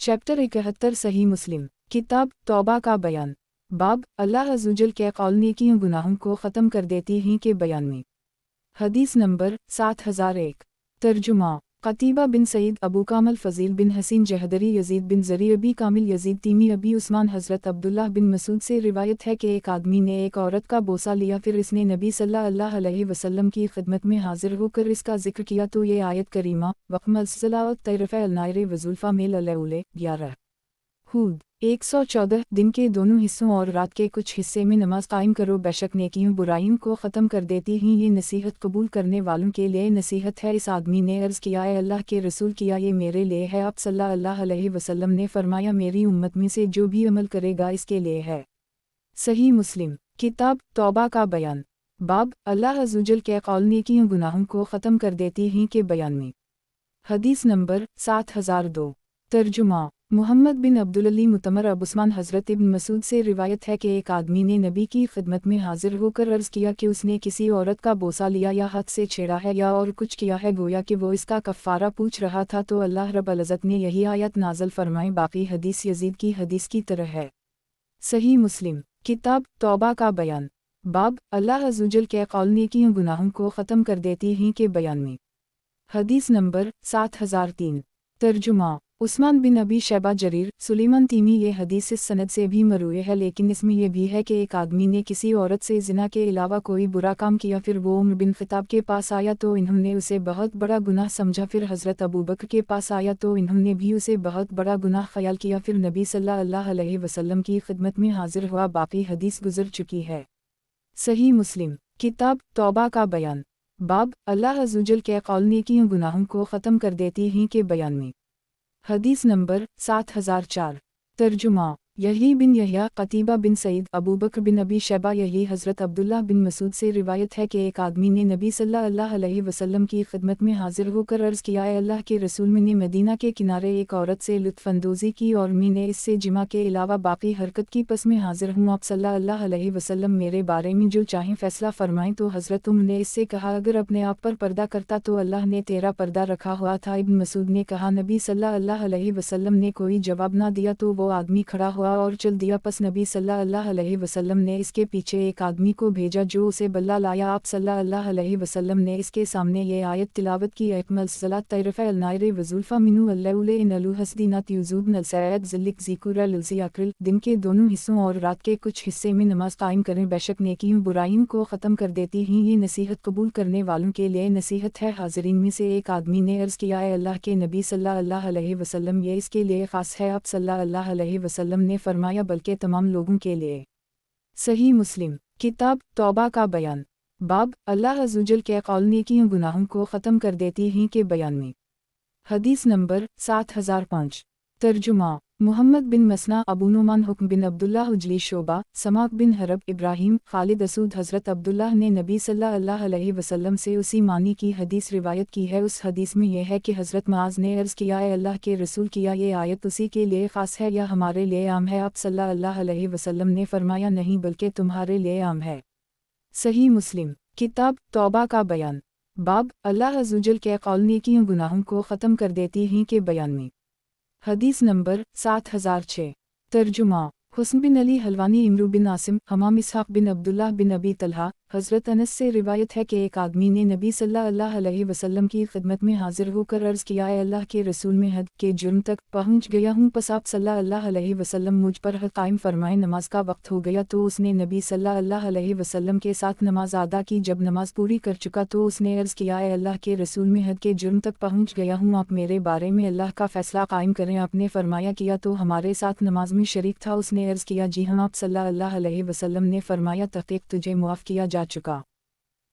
Chapter 71 सही मुस्लिम किताब तौबा का बयान। बाब अल्लाह अज़्ज़वजल के कौल नेकियों गुनाहों को ख़त्म कर देती हैं के बयान में। हदीस नंबर 7001। तर्जुमा क़तीबा बिन सईद अबू कामल फ़ज़ील बिन हसीन जहदरी यज़ीद बिन ज़री अबी कामिल यज़ीद तीमी अबी उस्मान हज़रत अब्दुल्लाह बिन मसूद से रिवायत है कि एक आदमी ने एक औरत का बोसा लिया, फिर इसने नबी सल्लल्लाहु अलैहि वसल्लम की खिदमत में हाजिर होकर इसका जिक्र किया तो ये आयत करीमा वक़मल तैरफ़ अलनायर वज़ुल्फ़ा मेल अलौले 11 हूद 114 दिन के दोनों हिस्सों और रात के कुछ हिस्से में नमाज कायम करो, बेशक नेकियों बुराइयों को ख़त्म कर देती हैं। ये नसीहत कबूल करने वालों के लिए नसीहत है। इस आदमी ने अर्ज़ किया, ए अल्लाह के रसूल, किया ये मेरे लिए है? आप सल्लल्लाहु अलैहि वसल्लम ने फरमाया, मेरी उम्मत में से जो भी अमल करेगा इसके लिए है। सही मुस्लिम किताब तौबा का बयान। बाब अल्लाह अज़्ज़वजल के कौल नेकियों गुनाहों को ख़त्म कर देती हैं के बयान में। हदीस नंबर 7002। तर्जुमा मुहम्मद बिन अब्दुल्ली मुतमर अबू उस्मान हज़रत इब्न मसूद से रिवायत है कि एक आदमी ने नबी की खिदमत में हाजिर होकर अर्ज़ किया कि उसने किसी औरत का बोसा लिया या हाथ से छेड़ा है या और कुछ किया है, गोया कि वो इसका कफ़ारा पूछ रहा था, तो अल्लाह रब्बुल इज़्ज़त ने यही आयत नाज़िल फरमाई। बाकी हदीस यज़ीद की हदीस की तरह है। सही मुस्लिम किताब तौबा का बयान। बाब अल्लाह अज़्ज़वजल के कौल नेकियों गुनाहों को ख़त्म कर देती हैं के बयान में। हदीस नंबर 7003। तर्जुमा उस्मान बिन अबी शैबा जरीर सुलेमान तीमी ये हदीस इस सनद से भी मरूए है, लेकिन इसमें यह भी है कि एक आदमी ने किसी औरत से ज़िना के अलावा कोई बुरा काम किया, फिर वो उमर बिन ख़त्ताब के पास आया तो इन्होंने उसे बहुत बड़ा गुनाह समझा, फिर हज़रत अबू बकर के पास आया तो इन्होंने भी उसे बहुत बड़ा गुनाह ख्याल किया, फिर नबी सल्लल्लाहु अलैहि वसल्लम की खिदमत में हाजिर हुआ। बाकी हदीस गुजर चुकी है। सही मुस्लिम किताब तौबा का बयान। बाब अल्लाह अज़्ज़वजल के कौल नेकियों गुनाहों को ख़त्म कर देती हैं के बयान में। हदीस नंबर 7004। तर्जुमा यही बिन यहया क़तीबा बिन सईद अबू बकर बिन अबी शैबा यही हज़रत अब्दुल्लाह बिन मसूद से रिवायत है कि एक आदमी ने नबी सल्लल्लाहु अलैहि वसल्लम की खिदमत में हाजिर होकर अर्ज़ किया, ए अल्लाह के रसूल, मैंने मदीना के किनारे एक औरत से लुत्फ़अंदोज़ी की और मैंने इससे जिमा के अलावा बाकी हरकत की, पस में हाजिर हूँ। आप सल्लल्लाहु अलैहि वसल्लम मेरे बारे में जो चाहें फ़ैसला फरमाएं। तो हज़रत उम्र ने इससे कहा, अगर अपने आप पर पर्दा करता तो अल्लाह ने तेरा पर्दा रखा हुआ था। इब्न मसूद ने कहा, नबी सल्लल्लाहु अलैहि वसल्लम ने कोई जवाब ना दिया तो वो आदमी खड़ा हुआ और चल दिया। पस नबी सल्लल्लाहु अलैहि वसल्लम ने इसके पीछे एक आदमी को भेजा जो उसे बल्ला लाया। आप सल्लल्लाहु अलैहि वसल्लम ने इसके सामने ये आयत तिलावत की, अकमल सलात तैरफ़ अलनायर वज़ुल्फ़ा मिनु अल्लौले इन अलू हसदीनात यूज़ूब नल सैयद ज़िल्लिक ज़िकुर लुज़ी अक्रिल। दिन के दोनों हिस्सों और रात के कुछ हिस्से में नमाज कायम करें, बेशक नेकियों बुराइयों को ख़त्म कर देती हैं। ये नसीहत कबूल करने वालों के लिए नसीहत है। हाज़रीन में से एक आदमी ने अर्ज़ किया, ए अल्लाह के नबी सल्लल्लाहु अलैहि वसल्लम, ये इसके लिए ख़ास है? आप सल्लल्लाहु अलैहि वसल्लम ने फरमाया, बल्कि तमाम लोगों के लिए। सही मुस्लिम किताब तौबा का बयान। बाब अल्लाह अज़्ज़वजल के कौल नेकियों गुनाहों को ख़त्म कर देती हैं के बयान में। हदीस नंबर 7005। तर्जुमा मुहम्मद बिन मसना अबू नुमान हुक्म बिन अब्दुल्लाह उजली शोबा समाक बिन हरब इब्राहिम खालिद असूद हज़रत अब्दुल्लाह ने नबी सल्लल्लाहु अलैहि वसल्लम से उसी मानी की हदीस रिवायत की है। उस हदीस में यह है कि हज़रत मुआज़ ने अर्ज़ किया, ए अल्लाह के रसूल, किया ये आयत उसी के लिए ख़ास है या हमारे लिए आम है? आप सल्लल्लाहु अलैहि वसल्लम ने फरमाया, नहीं, बल्कि तुम्हारे लिए आम है। सही मुस्लिम किताब तौबा का बयान। बाब अल्लाह अज़्ज़वजल के कौल नेकियों गुनाहों को ख़त्म कर देती हैं के बयान में। हदीस नंबर 7006। तर्जुमा हुस्न बिन अली हलवानी इमरू बिन आसिम हमाम इसहाक़ बिन अब्दुल्लाह बिन अबी तलहा हज़रत अनस से रिवायत है कि एक आदमी ने नबी सल्लल्लाहु अलैहि वसल्लम की खिदमत में हाजिर होकर अर्ज़ किया, ए अल्लाह के रसूल, मैं हद के जुर्म तक पहुँच गया हूँ, पस आप सल्लल्लाहु अलैहि वसल्लम मुझ पर हद कायम फरमाएं। नमाज का वक्त हो गया तो उसने नबी सल्लल्लाहु अलैहि वसल्लम के साथ नमाज अदा की। जब नमाज पूरी कर चुका तो उसने अर्ज़ किया, ए अल्लाह के रसूल, मैं हद के जुर्म तक पहुँच गया हूँ, आप मेरे बारे में अल्लाह का फ़ैसला कायम करें। आपने फरमाया, किया तो हमारे साथ नमाज में शरीक था? उसने अर्ज़ किया, जी हाँ। आप सल्लल्लाहु अलैहि वसल्लम ने फरमाया, तहक़ीक़ तुझे मुआफ़ किया जा चुका।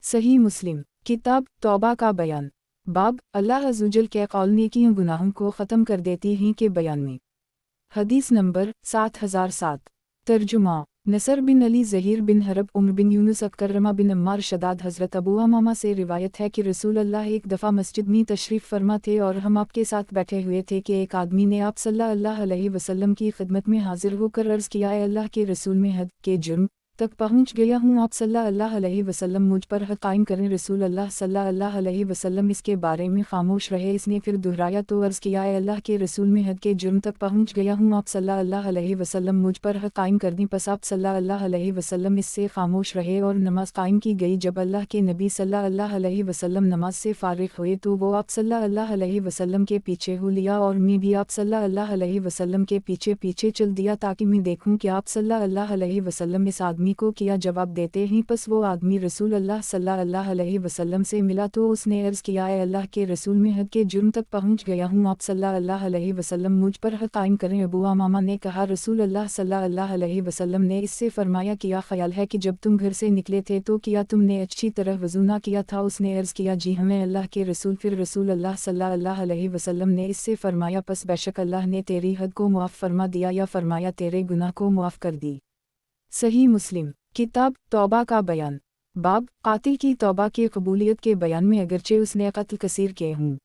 सही मुस्लिम किताब तौबा का बयान। बाब अल्लाह अज़्ज़वजल के कौल नेकियों गुनाहों को ख़त्म कर देती हैं के बयान में। हदीस नंबर 7007। तर्जुमा नसर बिन अली ज़हीर बिन हरब उमर बिन यूनुस अकरमा बिन अम्मार शदाद हज़रत अबू अमामा से रिवायत है कि रसूल अल्लाह एक दफ़ा मस्जिद में तशरीफ़ फरमा थे और हम आपके साथ बैठे हुए थे कि एक आदमी ने आप सल्लल्लाहु अलैहि वसल्लम की खिदमत में हाजिर होकर अर्ज़ किया, ए अल्लाह के रसूल, में हद के जुर्म तक पहुँच गया हूँ, आप सल्लल्लाहु अलैहि वसल्लम मुझ पर हद कायम करें। रसूल अल्लाह सल्लल्लाहु अलैहि वसल्लम इसके बारे में खामोश रहे। इसने फिर दोहराया तो अर्ज़ किया, ए अल्लाह के रसूल में हद के जुर्म तक पहुँच गया हूँ, आप सल्लल्लाहु अलैहि वसल्लम मुझ पर हद कायम कर दी। बस आप सल्लल्लाहु अलैहि वसल्लम इससे खामोश रहे और नमाज कायम की गई। जब अल्लाह के नबी सल्लल्लाहु अलैहि वसल्लम नमाज से फारिग हुए तो वो आप सल्लल्लाहु अलैहि वसल्लम के पीछे हो लिया और मैं भी आप सल्लल्लाहु अलैहि वसल्लम के पीछे पीछे चल दिया ताकि मैं देखूं कि आप सल्लल्लाहु अलैहि वसल्लम इस आदमी को क्या जवाब देते हैं। बस वो आदमी रसूल अल्लाह सल्लल्लाहु अलैहि वसल्लम से मिला तो उसने अर्ज़ किया, ए अल्लाह के रसूल में हद के जुर्म तक पहुँच गया हूँ, आप सल्लल्लाहु अलैहि वसल्लम मुझ पर हद कायम करें। अबू उमामा ने कहा, रसूल अल्लाह सल्लल्लाहु अलैहि वसल्लम ने इससे फरमाया, क्या ख्याल है कि जब तुम घर से निकले थे तो क्या तुमने अच्छी तरह वज़ू ना किया था? उसने अर्ज़ किया, जी हमें अल्लाह के रसूल। फिर रसूल अल्लाह सल्लल्लाहु अलैहि वसल्लम ने इससे फरमाया, बस बेशक अल्लाह ने तेरी हद को मुआफ़ फरमा दिया या फरमाया तेरे गुनाह को मुआफ़ कर दी। सही मुस्लिम किताब तौबा का बयान। बाब कातिल की तौबा की कबूलियत के बयान में अगरचे उसने कत्ल कसीर किए हूँ।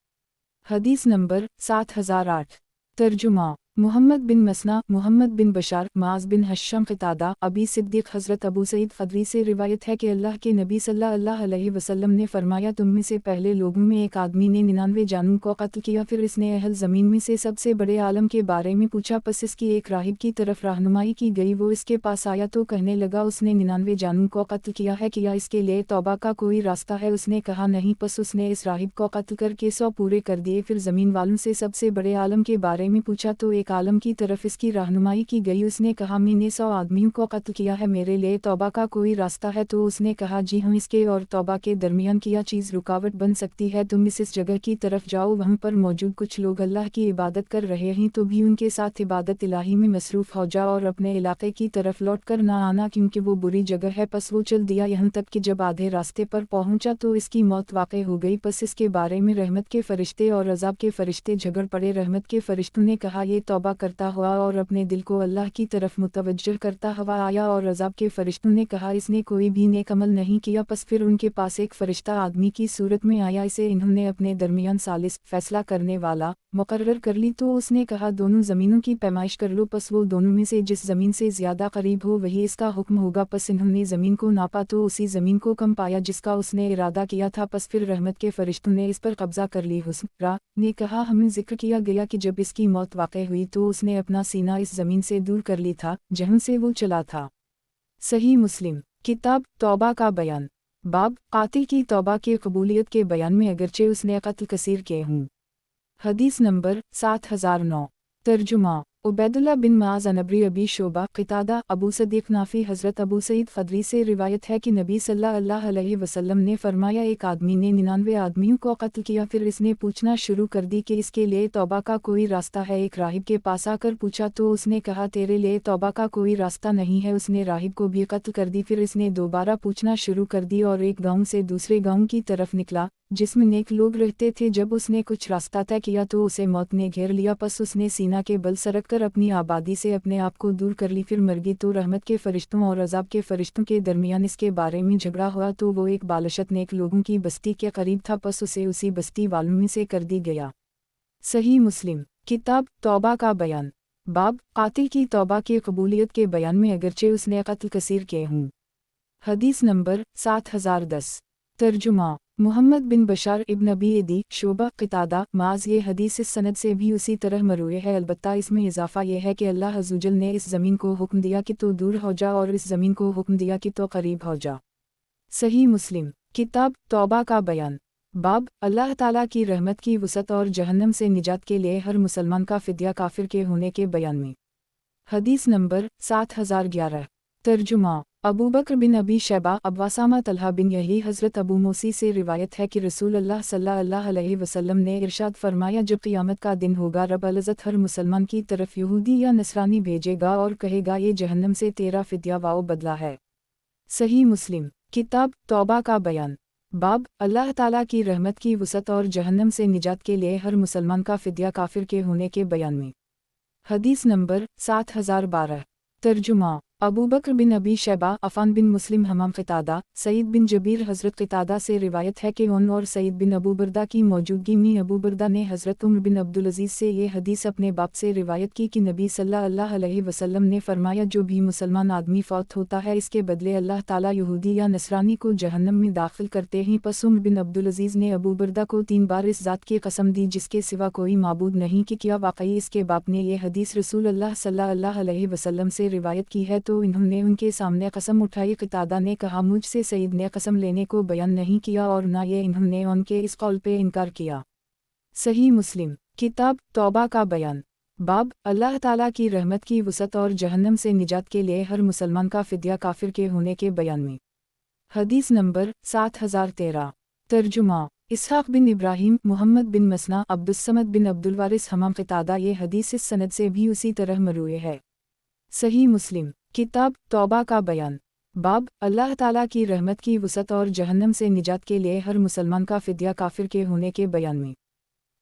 हदीस नंबर 7008। तर्जुमा मोहम्मद बिन मसना, मोहम्मद बिन बशार, माज बिन हश्शम, क़तादा, अबी सिद्दीक़, हज़रत अबू सईद ख़दरी से रिवायत है कि अल्लाह के नबी सल्लल्लाहु अलैहि वसल्लम ने फरमाया, तुम में से पहले लोगों में एक आदमी ने 99 जानों को कत्ल किया। फिर इसने अहल ज़मीन में से सबसे बड़े आलम के बारे में पूछा। पस इसकी एक राहिब की तरफ रहनुमाई की गई। वो इसके पास आया तो कहने लगा, उसने 99 जानों को कत्ल किया है, क्या इसके लिए तौबा का कोई रास्ता है? उसने कहा, नहीं। पस उसने इस राहिब को कत्ल करके 100 पूरे कर दिए। फिर ज़मीन वालों से सबसे बड़े आलम के बारे में पूछा तो एक आलम की तरफ इसकी रहनुमाई की गई। उसने कहा, मैंने 100 आदमियों को कत्ल किया है, मेरे लिए तौबा का कोई रास्ता है? तो उसने कहा, जी हम, इसके और तौबा के दरमियान क्या चीज़ रुकावट बन सकती है? तुम इस जगह की तरफ जाओ, वहाँ पर मौजूद कुछ लोग अल्लाह की इबादत कर रहे हैं, तो भी उनके साथ इबादत इलाही में मसरूफ़ हो जाओ और अपने इलाके की तरफ लौट कर ना आना, क्योंकि वो बुरी जगह है। पस वो चल दिया यहाँ तक कि जब आधे रास्ते पर पहुँचा तो इसकी मौत वाक़ई हो गई। पस इसके बारे में रहमत के फरिश्ते और अज़ाब के फरिश्ते झगड़ पड़े। रहमत के फरिश्तों ने कहा, ये तौबा करता हुआ और अपने दिल को अल्लाह की तरफ मुतवज्जह करता हुआ आया, और अज़ाब के फरिश्तों ने कहा, इसने कोई भी नेक अमल नहीं किया। पस फिर उनके पास एक फरिश्ता आदमी की सूरत में आया। इसे इन्होंने अपने दरमियान सालिस, फैसला करने वाला, मुकर्रर कर ली। तो उसने कहा, दोनों ज़मीनों की पैमाइश कर लो, पस वो दोनों में से जिस ज़मीन से ज़्यादा करीब हो वही इसका हुक्म होगा। पस इन्होंने ज़मीन को नापा तो उसी ज़मीन को कम पाया जिसका उसने इरादा किया था। पस फिर रहमत के फरिश्तों ने इस पर कब्जा कर ली। हुस्न ने कहा, हमें जिक्र किया गया कि जब इसकी मौत वाक़ई हुई तो उसने अपना सीना इस ज़मीन से दूर कर ली था जहाँ से वो चला था। सही मुस्लिम किताब तौबा का बयान। बाब कातिल की तौबा की कबूलियत के बयान में अगरचे उसने कत्ल कसीर किए हूँ। हदीस नंबर 7009। तर्जुमा उबैदुल्लाह बिन माज़ अनबरी, अबी शोबा, क़तादा, अबू सदीक़ नाफ़ी, हज़रत अबू सईद ख़दरी से रिवायत है कि नबी सल्लल्लाहु अलैहि वसल्लम ने फरमाया, एक आदमी ने 99 आदमियों को कत्ल किया। फिर इसने पूछना शुरू कर दी कि इसके लिए तौबा का कोई रास्ता है। एक राहिब के पास आकर पूछा तो उसने कहा, तेरे लिए तौबा का कोई रास्ता नहीं है। उसने राहिब को भी कत्ल कर दी। फिर इसने दोबारा पूछना शुरू कर दी और एक गाँव से दूसरे गाँव की तरफ निकला जिसमें नेक लोग रहते थे। जब उसने कुछ रास्ता तय किया तो उसे मौत ने घेर लिया। पस उसने सीना के बल सरक कर अपनी आबादी से अपने आप को दूर कर ली। फिर मर गई। तो रहमत के फरिश्तों और अजाब के फरिश्तों के दरमियान इसके बारे में झगड़ा हुआ तो वो एक बालशत नेक लोगों की बस्ती के करीब था। पस उसे उसी बस्ती वालों में से कर दी गया। सही मुस्लिम किताब तौबा का बयान। बाब कातिल की तौबा की कबूलियत के बयान में अगरचे उसने कत्ल कसीर किए हूँ। हदीस नंबर 7010। तर्जुमा मोहम्मद बिन बशार इब्न अबी एदी, शोबा, क़तादा, माज। ये हदीस इस सनद से भी उसी तरह मरूए है, अलबत्ता इसमें इजाफ़ा यह है कि अल्लाह अज़्ज़वजल ने इस ज़मीन को हुक्म दिया कि तो दूर हो जा और इस ज़मीन को हुक्म दिया कि तो करीब हो जा। सही मुस्लिम किताब तौबा का बयान। बाब अल्लाह ताला की रहमत की वसअत और जहन्नम से निजात के लिए हर मुसलमान का फ़िद्या काफिर के होने के बयान में। हदीस नंबर 7011। तर्जुमा अबू बकर बिन अबी शैबा, अब्वासामा, तलहा बिन यही, हज़रत अबू मूसी से रिवायत है कि रसूल अल्लाह सल्लल्लाहु अलैहि वसल्लम ने इरशाद फरमाया, जब क़यामत का दिन होगा रब अल-इज़्ज़त हर मुसलमान की तरफ यहूदी या नसरानी भेजेगा और कहेगा, ये जहन्नम से तेरा फ़िद्या वाओ बदला है। सही मुस्लिम किताब तौबा का बयान। बाब अल्लाह ताला की रहमत की वसअत और जहन्नम से निजात के लिए हर मुसलमान का फ़िद्या काफिर के होने के बयान में। हदीस नंबर 7012। तर्जुमा अबू बकर बिन अबी शैबा, अफ़ान बिन मुस्लिम, हमाम क़तादा, सईद बिन जबीर। हज़रत क़तादा से रिवायत है कि उन और सईद बिन अबू बरदा की मौजूदगी में अबू बरदा ने हज़रत उमर बिन अब्दुल अज़ीज़ से ये हदीस अपने बाप से रिवायत की कि नबी सल्लल्लाहु अलैहि वसल्लम ने फरमाया, जो भी मुसलमान आदमी फौत होता है इसके बदले अल्लाह ताला यहूदी या नसरानी को जहन्नम में दाखिल करते हैं। पस उमर बिन अब्दुल अज़ीज़ ने अबू बरदा को 3 बार इस ज़ात की कसम दी जिसके सिवा कोई माबूद नहीं कि क्या वाकई इसके बाप ने यह हदीस रसूल अल्लाह सल्लल्लाहु अलैहि वसल्लम से रिवायत की है। तो इन्होंने उनके सामने कसम उठाई। क़तादा ने कहा, मुझसे सईद ने कसम लेने को बयान नहीं किया और न ये इन्होंने उनके इस कौल पे इनकार किया। सही मुस्लिम किताब तौबा का बयान। बाब अल्लाह ताला की रहमत की वसअत और जहन्नम से निजात के लिए हर मुसलमान का फ़िद्या काफिर के होने के बयान में। हदीस नंबर 7013। तर्जुमा इसहाक़ बिन इब्राहीम, मोहम्मद बिन मसना, अब्दुस्समद बिन अब्दुल वारिस, हमाम क़तादा। ये हदीस इस सनद से भी उसी तरह मरूए है। सही मुस्लिम किताब तौबा का बयान। बाब अल्लाह ताला की रहमत की वसअत और जहन्नम से निजात के लिए हर मुसलमान का फ़िद्या काफिर के होने के बयान में।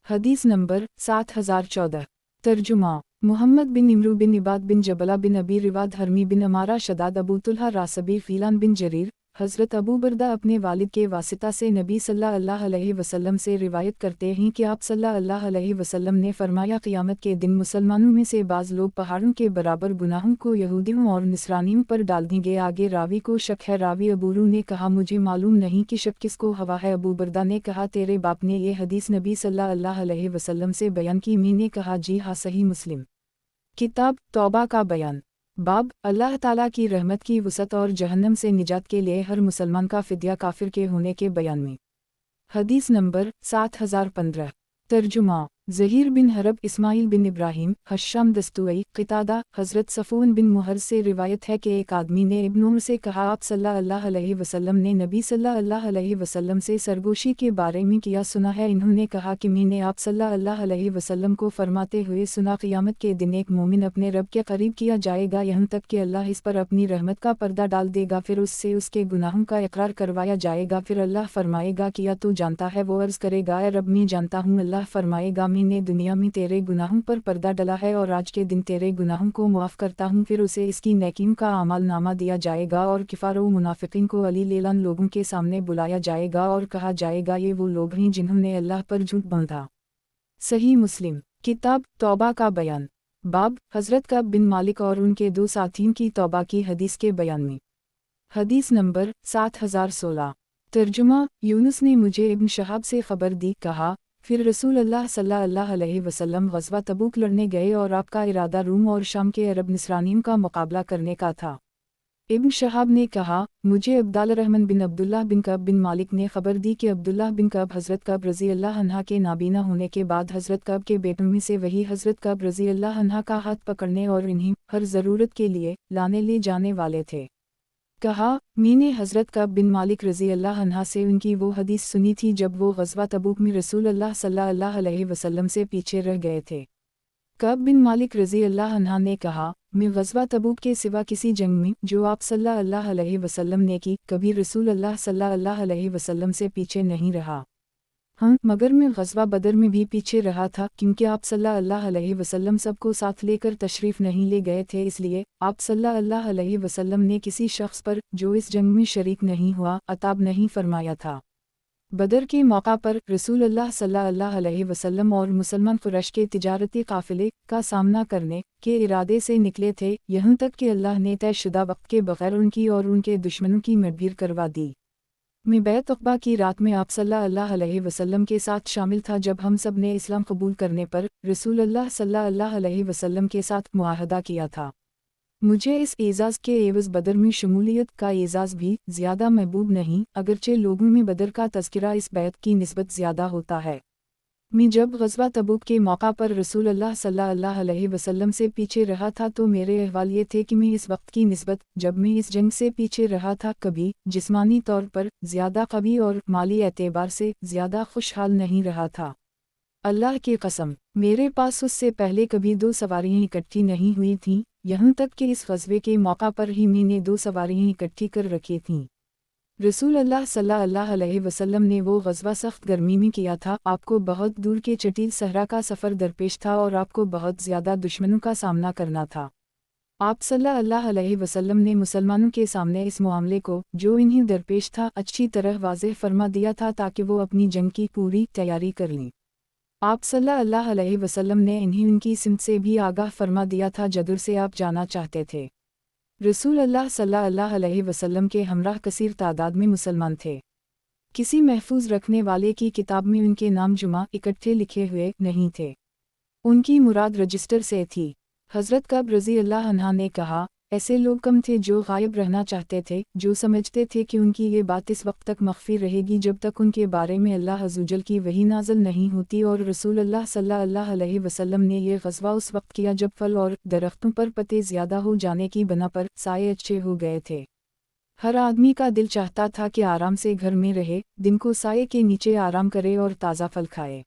हदीस नंबर 7014। तर्जुमा मोहम्मद बिन इमरू बिन इबाद बिन जबला बिन अबी रिवाद, हरमी बिन अमारा, शदाद, अबू तुल्हा, रासबी, फ़ीलान बिन जरीर। हज़रत अबू बरदा अपने वालिद के वासिता से नबी सल्लल्लाहु अलैहि वसल्लम से रिवायत करते हैं कि आप सल्लल्लाहु अलैहि वसल्लम ने फरमाया, क़यामत के दिन मुसलमानों में से बाज़ लोग पहाड़ों के बराबर गुनाहों को यहूदियों और नसरानियों पर डाल देंगे। आगे रावी को शक है। रावी अबूरू ने कहा, मुझे मालूम नहीं कि शक किसको हवा है। अबू बरदा ने कहा, तेरे बाप ने ये हदीस नबी सल्लल्लाहु अलैहि वसल्लम से बयान की। मैंने कहा, जी हाँ। सही मुस्लिम किताब तौबा का बयान। बाब अल्लाह ताला की रहमत की वसअत और जहन्नम से निजात के लिए हर मुसलमान का फ़िद्या काफिर के होने के बयान में। हदीस नंबर 7015। तर्जुमा ज़हीर बिन हरब, इस्माइल बिन इब्राहीम, हश्शाम दस्तुई, क़तादा। हज़रत सफ़ून बिन मुहर से रिवायत है कि एक आदमी ने इब्न उमर से कहा, आप सल्लल्लाहु अलैहि वसल्लम ने नबी सल्लल्लाहु अलैहि वसल्लम से सरगोशी के बारे में क्या सुना है। इन्होंने कहा कि मैंने आप सल्लल्लाहु अलैहि वसल्लम को फरमाते हुए सुना, क़यामत के दिन एक मोमिन अपने रब के करीब किया जाएगा यहाँ तक कि अल्लाह इस पर अपनी रहमत का पर्दा डाल देगा। फिर उससे उसके गुनाहों का इकरार करवाया जाएगा। फिर अल्लाह फरमाएगा, किया तू जानता है? वो अर्ज़ करेगा, ए रब मैं जानता हूँ। अल्लाह फरमाएगा, मैंने दुनिया में तेरे गुनाहों पर पर्दा डला है और आज के दिन तेरे गुनाहों को मुआफ़ करता हूँ। फिर उसे इसकी नेकियों का अमाल नामा दिया जाएगा और किफ़ार व मुनाफ़िकीन को अली लेलान लोगों के सामने बुलाया जाएगा और कहा जाएगा, ये वो लोग हैं जिन्होंने अल्लाह पर झूठ बांधा। सही मुस्लिम किताब तौबा का बयान। बाब हज़रत कअब बिन मालिक और उनके 2 साथियों की तौबा की हदीस के बयान में। हदीस नंबर 7016। तर्जुमा यूनुस ने मुझे इब्न शहाब से ख़बर दी, कहा, फिर रसूल अल्लाह सल्लल्लाहु अलैहि वसल्लम ग़ज़वा तबूक लड़ने गए और आपका इरादा रूम और शाम के अरब नसरानियों का मुकाबला करने का था। इब्न शहाब ने कहा, मुझे अब्दुल रहमान बिन अब्दुल्लाह बिन कअब बिन मालिक ने ख़बर दी कि अब्दुल्लाह बिन कअब हज़रत कअब रज़ी अल्लाह अन्हा के नाबीना होने के बाद हज़रत कअब के बेटों में से वही हज़रत कअब रज़ी अल्लाह अन्हा का हाथ पकड़ने और इन्हें हर ज़रूरत के लिए लाने ले जाने वाले थे। कहा, मैंने हज़रत कअब बिन मालिक रज़ी अल्लाह अन्हा से उनकी वो हदीस सुनी थी जब वो ग़ज़वा तबूक में रसूल अल्लाह सल्लल्लाहु अलैहि वसल्लम से पीछे रह गए थे। कअब बिन मालिक रज़ी अल्लाह अन्हा ने कहा, मैं ग़ज़वा तबूक के सिवा किसी जंग में जो आप सल्लल्लाहु अलैहि वसल्लम ने की, कभी रसूल अल्लाह सल्लल्लाहु अलैहि वसल्लम से पीछे नहीं रहा। हाँ, मगर मैं ग़ज़वा बदर में भी पीछे रहा था, क्योंकि आप सल्लल्लाहु अलैहि वसल्लम सबको साथ लेकर तशरीफ़ नहीं ले गए थे। इसलिए आप सल्लल्लाहु अलैहि वसल्लम ने किसी शख्स पर जो इस जंग में शरीक नहीं हुआ अताब नहीं फरमाया था। बदर के मौका पर रसूल अल्लाह सल्लल्लाहु अलैहि वसल्लम और मुसलमान कुरैश के तिजारती काफ़िले का सामना करने के इरादे से निकले थे, यहाँ तक कि अल्लाह ने तयशुदा वक्त के बग़ैर उनकी और उनके दुश्मनों की मदभीर करवा दी। मैं बैत उक़बा की रात में आप सल्लल्लाहु अलैहि वसल्लम के साथ शामिल था जब हम सब ने इस्लाम कबूल करने पर रसूल अल्लाह सल्लल्लाहु अलैहि वसल्लम के साथ मुआहदा किया था। मुझे इस एज़ाज़ के एवज़ बदर में शमूलियत का एज़ाज़ भी ज़्यादा महबूब नहीं, अगरचे लोगों में बदर का तज़किरा इस बैत की निस्बत ज़्यादा होता है। मैं जब ग़ज़वा तबूक के मौका पर रसूल अल्लाह सल्लल्लाहु अलैहि वसल्लम से पीछे रहा था तो मेरे अहवाल ये थे कि मैं इस वक्त की निस्बत जब मैं इस जंग से पीछे रहा था कभी जिस्मानी तौर पर ज़्यादा कवी और माली एतबार से ज़्यादा खुशहाल नहीं रहा था। अल्लाह की कसम, मेरे पास उससे पहले कभी 2 सवारियाँ इकट्ठी नहीं हुई थीं, यहाँ तक कि इस ग़ज़वे के मौका पर ही मैंने 2 सवारियाँ इकट्ठी कर रखी थीं। रसूल अल्लाह सल्लल्लाहु अलैहि वसल्लम ने वो ग़ज़वा सख्त गर्मी में किया था, आपको बहुत दूर के चटील सहरा का सफ़र दरपेश था और आपको बहुत ज़्यादा दुश्मनों का सामना करना था। आप सल्लल्लाहु अलैहि वसल्लम ने मुसलमानों के सामने इस मामले को, जो इन्हें दरपेश था, अच्छी तरह वाज़ेह फरमा दिया था ताकि वो अपनी जंग की पूरी तैयारी कर लें। आप सल्लल्लाहु अलैहि वसल्लम ने इन्हें उनकी सिमत से भी आगाह फरमा दिया था जदुर से आप जाना चाहते थे। रसूल अल्लाह सल्लल्लाहु अलैहि वसल्लम के हमराह कसीर तादाद में मुसलमान थे। किसी महफूज रखने वाले की किताब में उनके नाम जुमा इकट्ठे लिखे हुए नहीं थे। उनकी मुराद रजिस्टर से थी। हज़रत कब रज़ी अल्लाह अन्हा ने कहा, ऐसे लोग कम थे जो गायब रहना चाहते थे, जो समझते थे कि उनकी ये बात इस वक्त तक मख्फी रहेगी जब तक उनके बारे में अल्लाह अज़्ज़वजल की वही नाज़िल नहीं होती। और रसूल अल्लाह सल्लल्लाहु अलैहि वसल्लम ने यह ग़ज़वा उस वक्त किया जब फल और दरख्तों पर पत्ते ज़्यादा हो जाने की बना पर साए अच्छे हो गए थे। हर आदमी का दिल चाहता था कि आराम से घर में रहे, दिन को साए के नीचे आराम करे और ताज़ा फल खाए।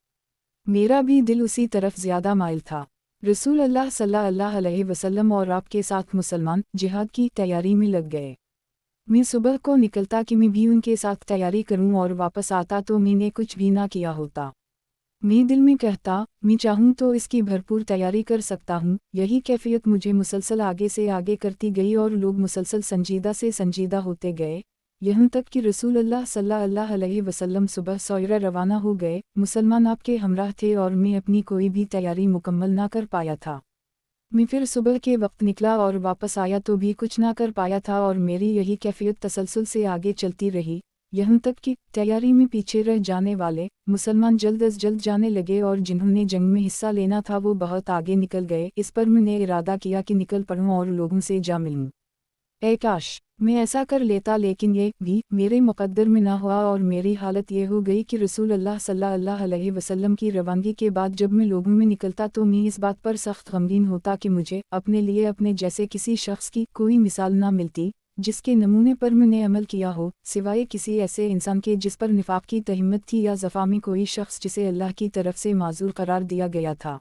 मेरा भी दिल उसी तरफ ज़्यादा माइल था। रसूल अल्लाह सल्लल्लाहु अलैहि वसल्लम और आपके साथ मुसलमान जिहाद की तैयारी में लग गए। मैं सुबह को निकलता कि मैं भी उनके साथ तैयारी करूं और वापस आता तो मैंने कुछ भी ना किया होता। मैं दिल में कहता, मैं चाहूँ तो इसकी भरपूर तैयारी कर सकता हूँ। यही कैफियत मुझे मुसलसल आगे से आगे करती गई और लोग मुसलसल संजीदा से संजीदा होते गए, यहाँ तक कि रसूल अल्लाह सल्लल्लाहु अलैहि वसल्लम सुबह सवेरे रवाना हो गए। मुसलमान आपके हमराह थे और मैं अपनी कोई भी तैयारी मुकम्मल ना कर पाया था। मैं फिर सुबह के वक्त निकला और वापस आया तो भी कुछ ना कर पाया था और मेरी यही कैफियत तसलसल से आगे चलती रही, यहाँ तक कि तैयारी में पीछे रह जाने वाले मुसलमान जल्द अज जल्द जाने लगे और जिन्होंने जंग में हिस्सा लेना था वो बहुत आगे निकल गए। इस पर मैंने इरादा किया कि निकल पड़ूं और लोगों से जा मिलूं। ऐ काश मैं ऐसा कर लेता, लेकिन ये भी मेरे मुक़द्दर में ना हुआ और मेरी हालत ये हो गई कि रसूल अल्लाह सल्लल्लाहु अलैहि वसल्लम की रवानगी के बाद जब मैं लोगों में निकलता तो मैं इस बात पर सख्त गमगीन होता कि मुझे अपने लिए अपने जैसे किसी शख्स की कोई मिसाल ना मिलती जिसके नमूने पर मैंने अमल किया हो, सिवाय किसी ऐसे इंसान के जिस पर निफाक की तहिम्मत थी या ज़फ़ा में कोई शख्स जिसे अल्लाह की तरफ से माज़ूर करार दिया गया था।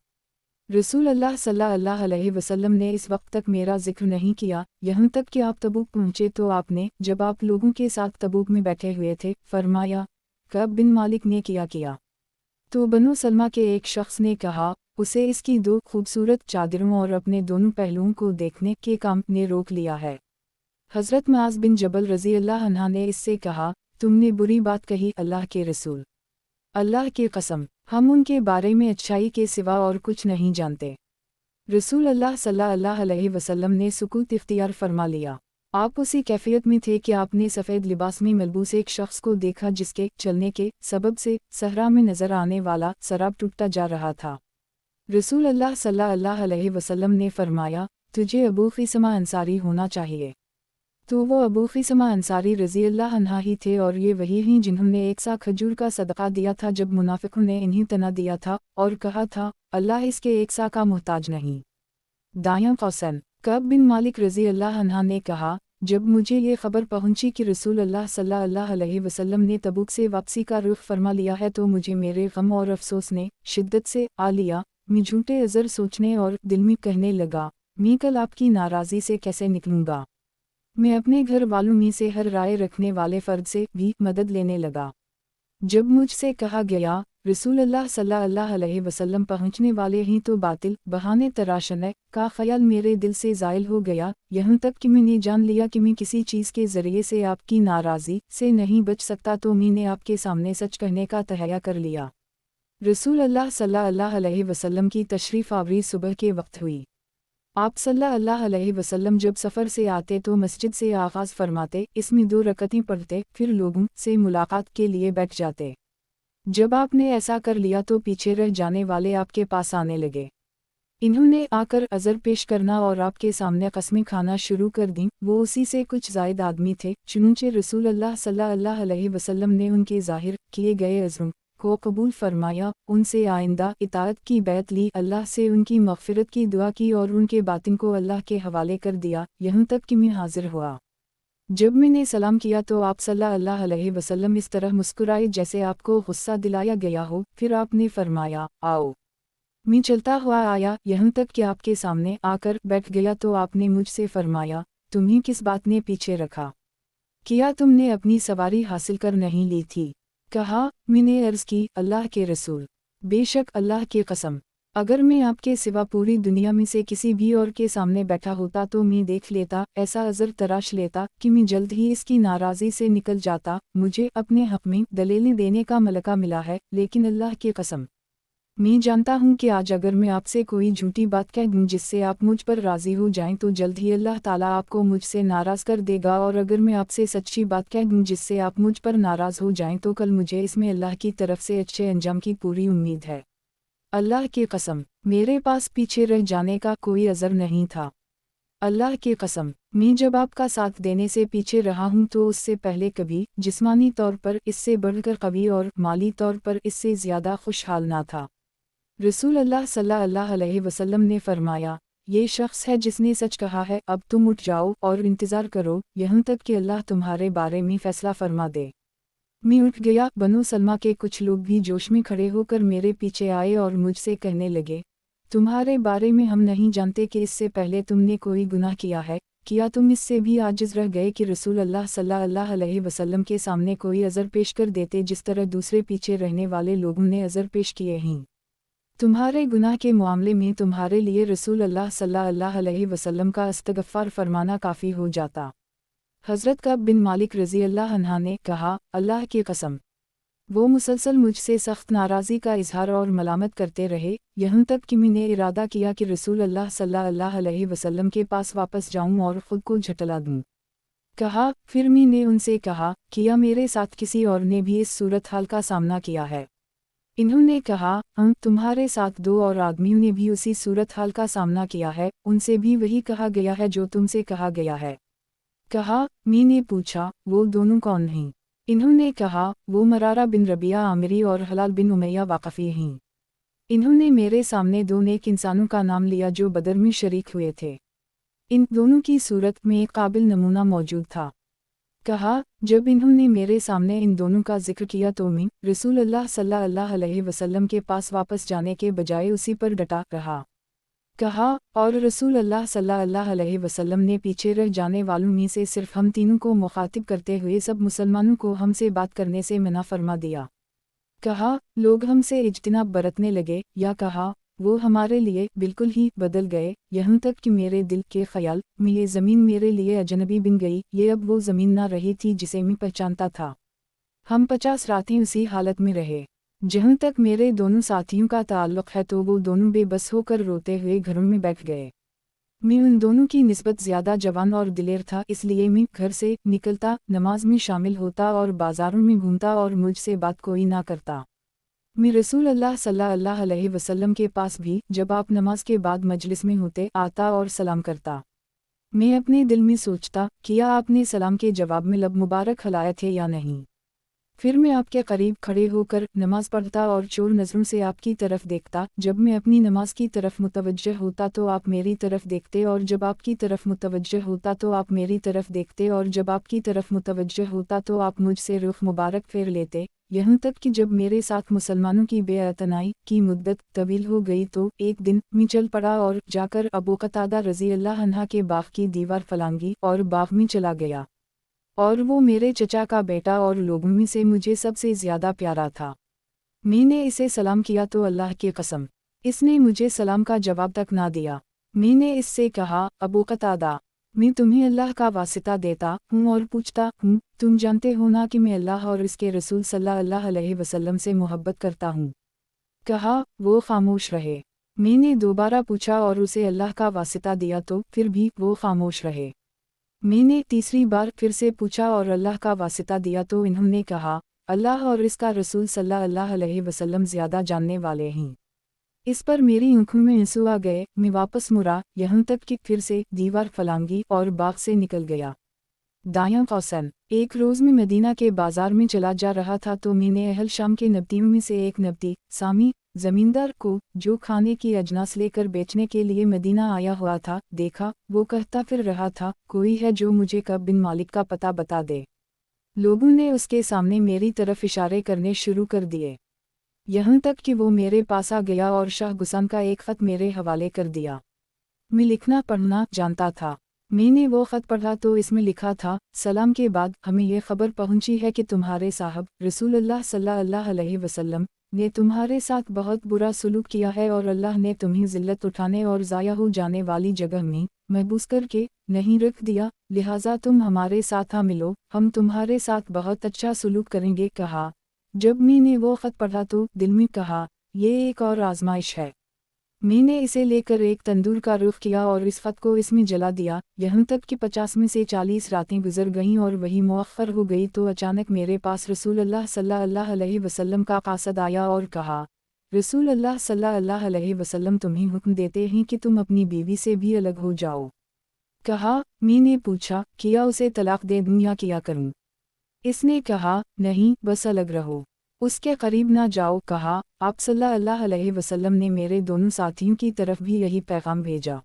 रसूल अल्लाह सल्लल्लाहु अलैहि वसल्लम ने इस वक्त तक मेरा जिक्र नहीं किया, यहाँ तक कि आप तबूक पहुँचे तो आपने, जब आप लोगों के साथ तबूक में बैठे हुए थे, फरमाया, कब बिन मालिक ने किया। तो बनु सलमा के एक शख्स ने कहा, उसे इसकी दो खूबसूरत चादरों और अपने दोनों पहलुओं को देखने के काम ने रोक लिया है। हज़रत मुआज़ बिन जबल रज़ी अल्लाह अन्हा ने इससे कहा, तुमने बुरी बात कही अल्लाह के रसूल। अल्लाह की कसम, हम उनके बारे में अच्छाई के सिवा और कुछ नहीं जानते। रसूल अल्लाह सल्लल्लाहु अलैहि वसल्लम ने सुकूत इख्तियार फरमा लिया। आप उसी कैफियत में थे कि आपने सफ़ेद लिबास में मलबूस एक शख्स को देखा जिसके चलने के सबब से सहरा में नज़र आने वाला सराब टूटता जा रहा था। रसूल अल्लाह सल्लल्लाहु अलैहि वसल्लम ने फरमाया, तुझे अबू ख़िसमा अंसारी होना चाहिए। तो वो अबू ख़िसमा अंसारी रज़ी अल्लाह अन्हा ही थे और ये वही हैं जिन्होंने एक सा खजूर का सदका दिया था जब मुनाफिकों ने इन्हीं तना दिया था और कहा था, अल्लाह इसके एक सा का मोहताज नहीं। दायां कौसन कब बिन मालिक रज़ी अल्लाह अन्हा ने कहा, जब मुझे ये खबर पहुंची कि रसूल अल्लाह सल्लल्लाहु अलैहि वसल्लम ने तबूक से वापसी का रुख फरमा लिया है तो मुझे मेरे गम और अफसोस ने शिद्दत से आ लिया। मैं झूठे अज़र सोचने और दिल में कहने लगा, मैं कल आपकी नाराज़ी से कैसे निकलूँगा। मैं अपने घर वालों में से हर राय रखने वाले फ़र्द से भी मदद लेने लगा। जब मुझसे कहा गया, रसूल अल्लाह सल्लल्लाहु अलैहि वसल्लम पहुँचने वाले हैं तो बातिल बहाने तराशने का ख्याल मेरे दिल से ज़ाइल हो गया, यहाँ तक कि मैंने जान लिया कि मैं किसी चीज़ के ज़रिए से आपकी नाराज़ी से नहीं बच सकता तो मैंने आपके सामने सच कहने का तहैया कर लिया। रसूल अल्लाह सल्लल्लाहु अलैहि वसल्लम की तशरीफ़ आवरी सुबह के वक्त हुई। आप सल्लल्लाहु अलैहि वसल्लम जब सफ़र से आते तो मस्जिद से आगाज़ फरमाते, इसमें 2 रकअतें पढ़ते, फिर लोगों से मुलाकात के लिए बैठ जाते। जब आपने ऐसा कर लिया तो पीछे रह जाने वाले आपके पास आने लगे। इन्होंने आकर अज़र पेश करना और आपके सामने कस्में खाना शुरू कर दीं। वो उसी से कुछ ज़ायद आदमी थे, चुनंचे रसूल अल्लाह सल्लल्लाहु अलैहि वसल्लम ने उनके ज़ाहिर किए गए अज़्म को कबूल फरमाया, उनसे आइंदा इताअत की बैत ली, अल्लाह से उनकी मग़फ़िरत की दुआ की और उनके बातिन को अल्लाह के हवाले कर दिया, यहाँ तक कि मैं हाज़िर हुआ। जब मैंने सलाम किया तो आप सल्लल्लाहु अलैहि वसल्लम इस तरह मुस्कुराए जैसे आपको गुस्सा दिलाया गया हो, फिर आपने फरमाया, आओ। मैं चलता हुआ आया, यहाँ तक कि आपके सामने आकर बैठ गया तो आपने मुझसे फरमाया, तुम्हें किस बात ने पीछे रखा? क्या तुमने अपनी सवारी हासिल कर नहीं ली थी? कहा, मैंने अर्ज़ की, अल्लाह के रसूल, बेशक अल्लाह की कसम, اگر میں آپ کے سوا پوری دنیا میں سے کسی بھی اور کے سامنے بیٹھا ہوتا تو میں دیکھ لیتا، ایسا عذر تراش لیتا کہ میں جلد ہی اس کی ناراضی سے نکل جاتا۔ مجھے اپنے حق میں دلیلیں دینے کا ملکہ ملا ہے، لیکن اللہ کی قسم میں جانتا ہوں کہ آج اگر میں آپ سے کوئی جھوٹی بات کہہ دوں جس سے آپ مجھ پر راضی ہو جائیں تو جلد ہی اللہ تعالیٰ آپ کو مجھ سے ناراض کر دے گا، اور اگر میں آپ سے سچی بات کہہ دوں جس سے آپ مجھ پر ناراض ہو جائیں تو کل مجھے اس میں اللہ کی طرف سے اچھے انجام کی پوری امید ہے۔ اللہ کی قسم میرے پاس پیچھے رہ جانے کا کوئی عذر نہیں تھا۔ اللہ کی قسم میں جب آپ کا ساتھ دینے سے پیچھے رہا ہوں تو اس سے پہلے کبھی جسمانی طور پر اس سے بڑھ کر قوی اور مالی طور پر اس سے زیادہ خوشحال نہ تھا۔ رسول اللہ صلی اللہ علیہ وسلم نے فرمایا، یہ شخص ہے جس نے سچ کہا ہے، اب تم اٹھ جاؤ اور انتظار کرو یہاں تک کہ اللہ تمہارے بارے میں فیصلہ فرما دے۔ میں اٹھ گیا۔ بنو سلمہ کے کچھ لوگ بھی جوش میں کھڑے ہو کر میرے پیچھے آئے اور مجھ سے کہنے لگے، تمہارے بارے میں ہم نہیں جانتے کہ اس سے پہلے تم نے کوئی گناہ کیا ہے، کیا تم اس سے بھی عاجز رہ گئے کہ رسول اللہ صلی اللہ علیہ وسلم کے سامنے کوئی عذر پیش کر دیتے جس طرح دوسرے پیچھے رہنے والے لوگوں نے عذر پیش کیے ہیں؟ تمہارے گناہ کے معاملے میں تمہارے لیے رسول اللہ صلی اللہ علیہ وسلم کا استغفار فرمانا کافی ہو جاتا۔ حضرت کعب بن مالک رضی اللہ عنہ نے کہا، اللہ کی قسم وہ مسلسل مجھ سے سخت ناراضی کا اظہار اور ملامت کرتے رہے، یہاں تک کہ میں نے ارادہ کیا کہ رسول اللہ صلی اللہ علیہ وسلم کے پاس واپس جاؤں اور خود کو جھٹلا دوں۔ کہا، پھر میں نے ان سے کہا، کیا میرے ساتھ کسی اور نے بھی اس صورتحال کا سامنا کیا ہے؟ انہوں نے کہا، تمہارے ساتھ 2 اور آدمیوں نے بھی اسی صورتحال کا سامنا کیا ہے، ان سے بھی وہی کہا گیا ہے جو تم سے کہا گیا ہے۔ کہا، میں نے پوچھا، وہ دونوں کون ہیں؟ انہوں نے کہا، وہ مرارہ بن ربیعہ عامری اور حلال بن امیہ واقفی ہیں۔ انہوں نے میرے سامنے 2 نیک انسانوں کا نام لیا جو بدر میں شریک ہوئے تھے۔ ان دونوں کی صورت میں ایک قابل نمونہ موجود تھا۔ کہا، جب انہوں نے میرے سامنے ان دونوں کا ذکر کیا تو میں رسول اللہ صلی اللہ علیہ وسلم کے پاس واپس جانے کے بجائے اسی پر ڈٹا رہا۔ کہا، اور رسول اللہ صلی اللہ علیہ وسلم نے پیچھے رہ جانے والوں میں سے صرف ہم تینوں کو مخاطب کرتے ہوئے سب مسلمانوں کو ہم سے بات کرنے سے منع فرما دیا۔ کہا، لوگ ہم سے اجتناب برتنے لگے، یا کہا وہ ہمارے لیے بالکل ہی بدل گئے، یہاں تک کہ میرے دل کے خیال میں یہ زمین میرے لیے اجنبی بن گئی، یہ اب وہ زمین نہ رہی تھی جسے میں پہچانتا تھا۔ ہم 50 راتیں اسی حالت میں رہے۔ جہاں تک میرے دونوں ساتھیوں کا تعلق ہے تو وہ دونوں بے بس ہو کر روتے ہوئے گھروں میں بیٹھ گئے۔ میں ان دونوں کی نسبت زیادہ جوان اور دلیر تھا، اس لیے میں گھر سے نکلتا، نماز میں شامل ہوتا اور بازاروں میں گھومتا اور مجھ سے بات کوئی نہ کرتا۔ میں رسول اللہ صلی اللہ علیہ وسلم کے پاس بھی جب آپ نماز کے بعد مجلس میں ہوتے آتا اور سلام کرتا۔ میں اپنے دل میں سوچتا، کیا آپ نے سلام کے جواب میں لب مبارک ہلائے تھے یا نہیں؟ پھر میں آپ کے قریب کھڑے ہو کر نماز پڑھتا اور چور نظروں سے آپ کی طرف دیکھتا۔ جب میں اپنی نماز کی طرف متوجہ ہوتا تو آپ میری طرف دیکھتے، اور جب آپ کی طرف متوجہ ہوتا تو آپ میری طرف دیکھتے، اور جب آپ کی طرف متوجہ ہوتا تو آپ مجھ سے رخ مبارک پھیر لیتے، یہاں تک کہ جب میرے ساتھ مسلمانوں کی بے اعتنائی کی مدت طویل ہو گئی تو ایک دن میں چل پڑا اور جا کر ابو قتادہ رضی اللہ عنہ کے باغ کی دیوار پھلانگی اور باغ میں چلا گیا، اور وہ میرے چچا کا بیٹا اور لوگوں میں سے مجھے سب سے زیادہ پیارا تھا۔ میں نے اسے سلام کیا تو اللہ کی قسم اس نے مجھے سلام کا جواب تک نہ دیا۔ میں نے اس سے کہا، ابو قتادہ، میں تمہیں اللہ کا واسطہ دیتا ہوں اور پوچھتا ہوں، تم جانتے ہو نا کہ میں اللہ اور اس کے رسول صلی اللہ علیہ وسلم سے محبت کرتا ہوں؟ کہا، وہ خاموش رہے۔ میں نے دوبارہ پوچھا اور اسے اللہ کا واسطہ دیا تو پھر بھی وہ خاموش رہے۔ میں نے تیسری بار پھر سے پوچھا اور اللہ کا واسطہ دیا تو انہوں نے کہا، اللہ اور اس کا رسول صلی اللہ علیہ وسلم زیادہ جاننے والے ہیں۔ اس پر میری آنکھوں میں آنسو آ گئے۔ میں واپس مڑا، یہاں تک کہ پھر سے دیوار پھلانگی اور باغ سے نکل گیا۔ دایاں قوسین، ایک روز میں مدینہ کے بازار میں چلا جا رہا تھا تو میں نے اہل شام کے نبتیوں میں سے ایک نبتی سامی زمیندار کو، جو کھانے کی اجناس لے کر بیچنے کے لیے مدینہ آیا ہوا تھا، دیکھا۔ وہ کہتا پھر رہا تھا، کوئی ہے جو مجھے کعب بن مالک کا پتہ بتا دے۔ لوگوں نے اس کے سامنے میری طرف اشارے کرنے شروع کر دیے، یہاں تک کہ وہ میرے پاس آ گیا اور شاہ غسان کا ایک خط میرے حوالے کر دیا۔ میں لکھنا پڑھنا جانتا تھا۔ میں نے وہ خط پڑھا تو اس میں لکھا تھا، سلام کے بعد ہمیں یہ خبر پہنچی ہے کہ تمہارے صاحب رسول اللہ صلی اللہ علیہ وسلم نے تمہارے ساتھ بہت برا سلوک کیا ہے اور اللہ نے تمہیں ذلت اٹھانے اور ضائع ہو جانے والی جگہ میں محبوس کر کے نہیں رکھ دیا، لہٰذا تم ہمارے ساتھ آ ملو، ہم تمہارے ساتھ بہت اچھا سلوک کریں گے۔ کہا جب میں نے وہ خط پڑھا تو دل میں کہا یہ ایک اور آزمائش ہے۔ میں نے اسے لے کر ایک تندور کا رخ کیا اور اس خط کو اس میں جلا دیا، یہاں تک کہ 50 میں سے 40 راتیں گزر گئیں اور وہی مؤخر ہو گئی تو اچانک میرے پاس رسول اللہ صلی اللہ علیہ وسلم کا قاصد آیا اور کہا، رسول اللہ صلی اللہ علیہ وسلم تمہیں حکم دیتے ہیں کہ تم اپنی بیوی سے بھی الگ ہو جاؤ۔ کہا میں نے پوچھا کیا اسے طلاق دے دوں یا کیا کروں؟ اس نے کہا نہیں، بس الگ رہو، اس کے قریب نہ جاؤ۔ کہا آپ صلی اللہ علیہ وسلم نے میرے دونوں ساتھیوں کی طرف بھی یہی پیغام بھیجا۔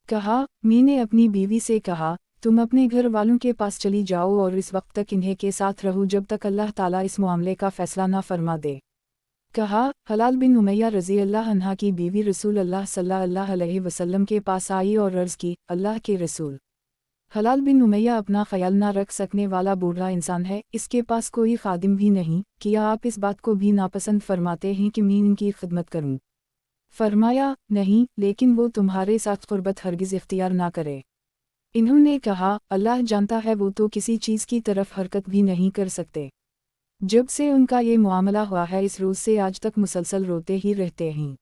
کہا میں نے اپنی بیوی سے کہا تم اپنے گھر والوں کے پاس چلی جاؤ اور اس وقت تک انہیں کے ساتھ رہو جب تک اللہ تعالیٰ اس معاملے کا فیصلہ نہ فرما دے۔ کہا حلال بن امیہ رضی اللہ عنہ کی بیوی رسول اللہ صلی اللہ علیہ وسلم کے پاس آئی اور عرض کی، اللہ کے رسول، حلال بن امیہ اپنا خیال نہ رکھ سکنے والا بوڑھا انسان ہے، اس کے پاس کوئی خادم بھی نہیں، کیا آپ اس بات کو بھی ناپسند فرماتے ہیں کہ میں ان کی خدمت کروں؟ فرمایا نہیں، لیکن وہ تمہارے ساتھ قربت ہرگز اختیار نہ کرے۔ انہوں نے کہا اللہ جانتا ہے وہ تو کسی چیز کی طرف حرکت بھی نہیں کر سکتے۔ جب سے ان کا یہ معاملہ ہوا ہے اس روز سے آج تک مسلسل روتے ہی رہتے ہیں۔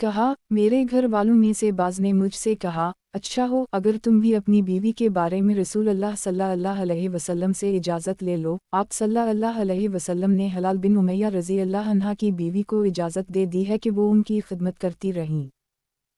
کہا میرے گھر والوں میں سے بعض نے مجھ سے کہا اچھا ہو اگر تم بھی اپنی بیوی کے بارے میں رسول اللہ صلی اللہ علیہ وسلم سے اجازت لے لو۔ آپ صلی اللہ علیہ وسلم نے حلال بن امیہ رضی اللہ عنہ کی بیوی کو اجازت دے دی ہے کہ وہ ان کی خدمت کرتی رہیں۔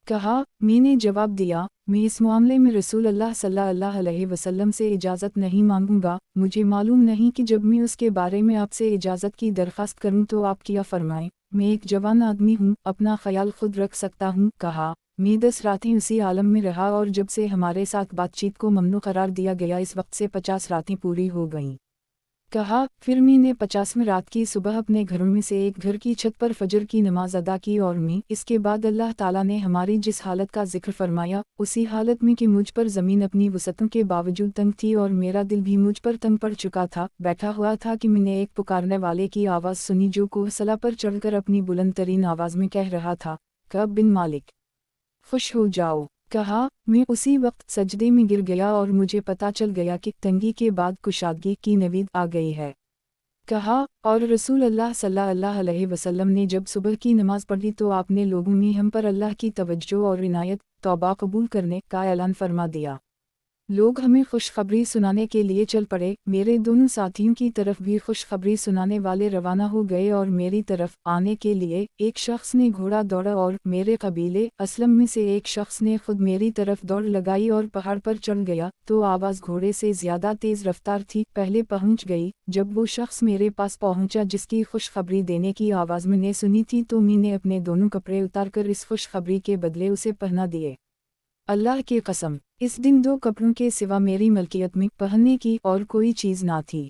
کہا میں نے جواب دیا میں اس معاملے میں رسول اللہ صلی اللہ علیہ وسلم سے اجازت نہیں مانگوں گا، مجھے معلوم نہیں کہ جب میں اس کے بارے میں آپ سے اجازت کی درخواست کروں تو آپ کیا فرمائیں، میں ایک جوان آدمی ہوں، اپنا خیال خود رکھ سکتا ہوں۔ کہا میں 10 راتیں اسی عالم میں رہا اور جب سے ہمارے ساتھ بات چیت کو ممنوع قرار دیا گیا اس وقت سے 50 راتیں پوری ہو گئیں۔ کہا پھر میں نے 50ویں رات کی صبح اپنے گھروں میں سے ایک گھر کی چھت پر فجر کی نماز ادا کی اور میں اس کے بعد اللہ تعالیٰ نے ہماری جس حالت کا ذکر فرمایا اسی حالت میں کہ مجھ پر زمین اپنی وسعتوں کے باوجود تنگ تھی اور میرا دل بھی مجھ پر تنگ پڑ چکا تھا، بیٹھا ہوا تھا کہ میں نے ایک پکارنے والے کی آواز سنی جو کوہ صلا پر چڑھ کر اپنی بلند ترین آواز میں کہہ رہا تھا، کعب بن مالک خوش ہو جاؤ۔ کہا میں اسی وقت سجدے میں گر گیا اور مجھے پتہ چل گیا کہ تنگی کے بعد کشادگی کی نوید آ گئی ہے۔ کہا اور رسول اللہ صلی اللہ علیہ وسلم نے جب صبح کی نماز پڑھی تو آپ نے لوگوں میں ہم پر اللہ کی توجہ اور عنایت توبہ قبول کرنے کا اعلان فرما دیا۔ لوگ ہمیں خوشخبری سنانے کے لیے چل پڑے، میرے دونوں ساتھیوں کی طرف بھی خوشخبری سنانے والے روانہ ہو گئے اور میری طرف آنے کے لیے ایک شخص نے گھوڑا دوڑا اور میرے قبیلے اسلم میں سے ایک شخص نے خود میری طرف دوڑ لگائی اور پہاڑ پر چڑھ گیا تو آواز گھوڑے سے زیادہ تیز رفتار تھی، پہلے پہنچ گئی۔ جب وہ شخص میرے پاس پہنچا جس کی خوشخبری دینے کی آواز میں نے سنی تھی تو میں نے اپنے دونوں کپڑے اتار کر اس خوشخبری کے بدلے اسے پہنا دیے۔ اللہ کی قسم اس دن 2 کپڑوں کے سوا میری ملکیت میں پہننے کی اور کوئی چیز نہ تھی۔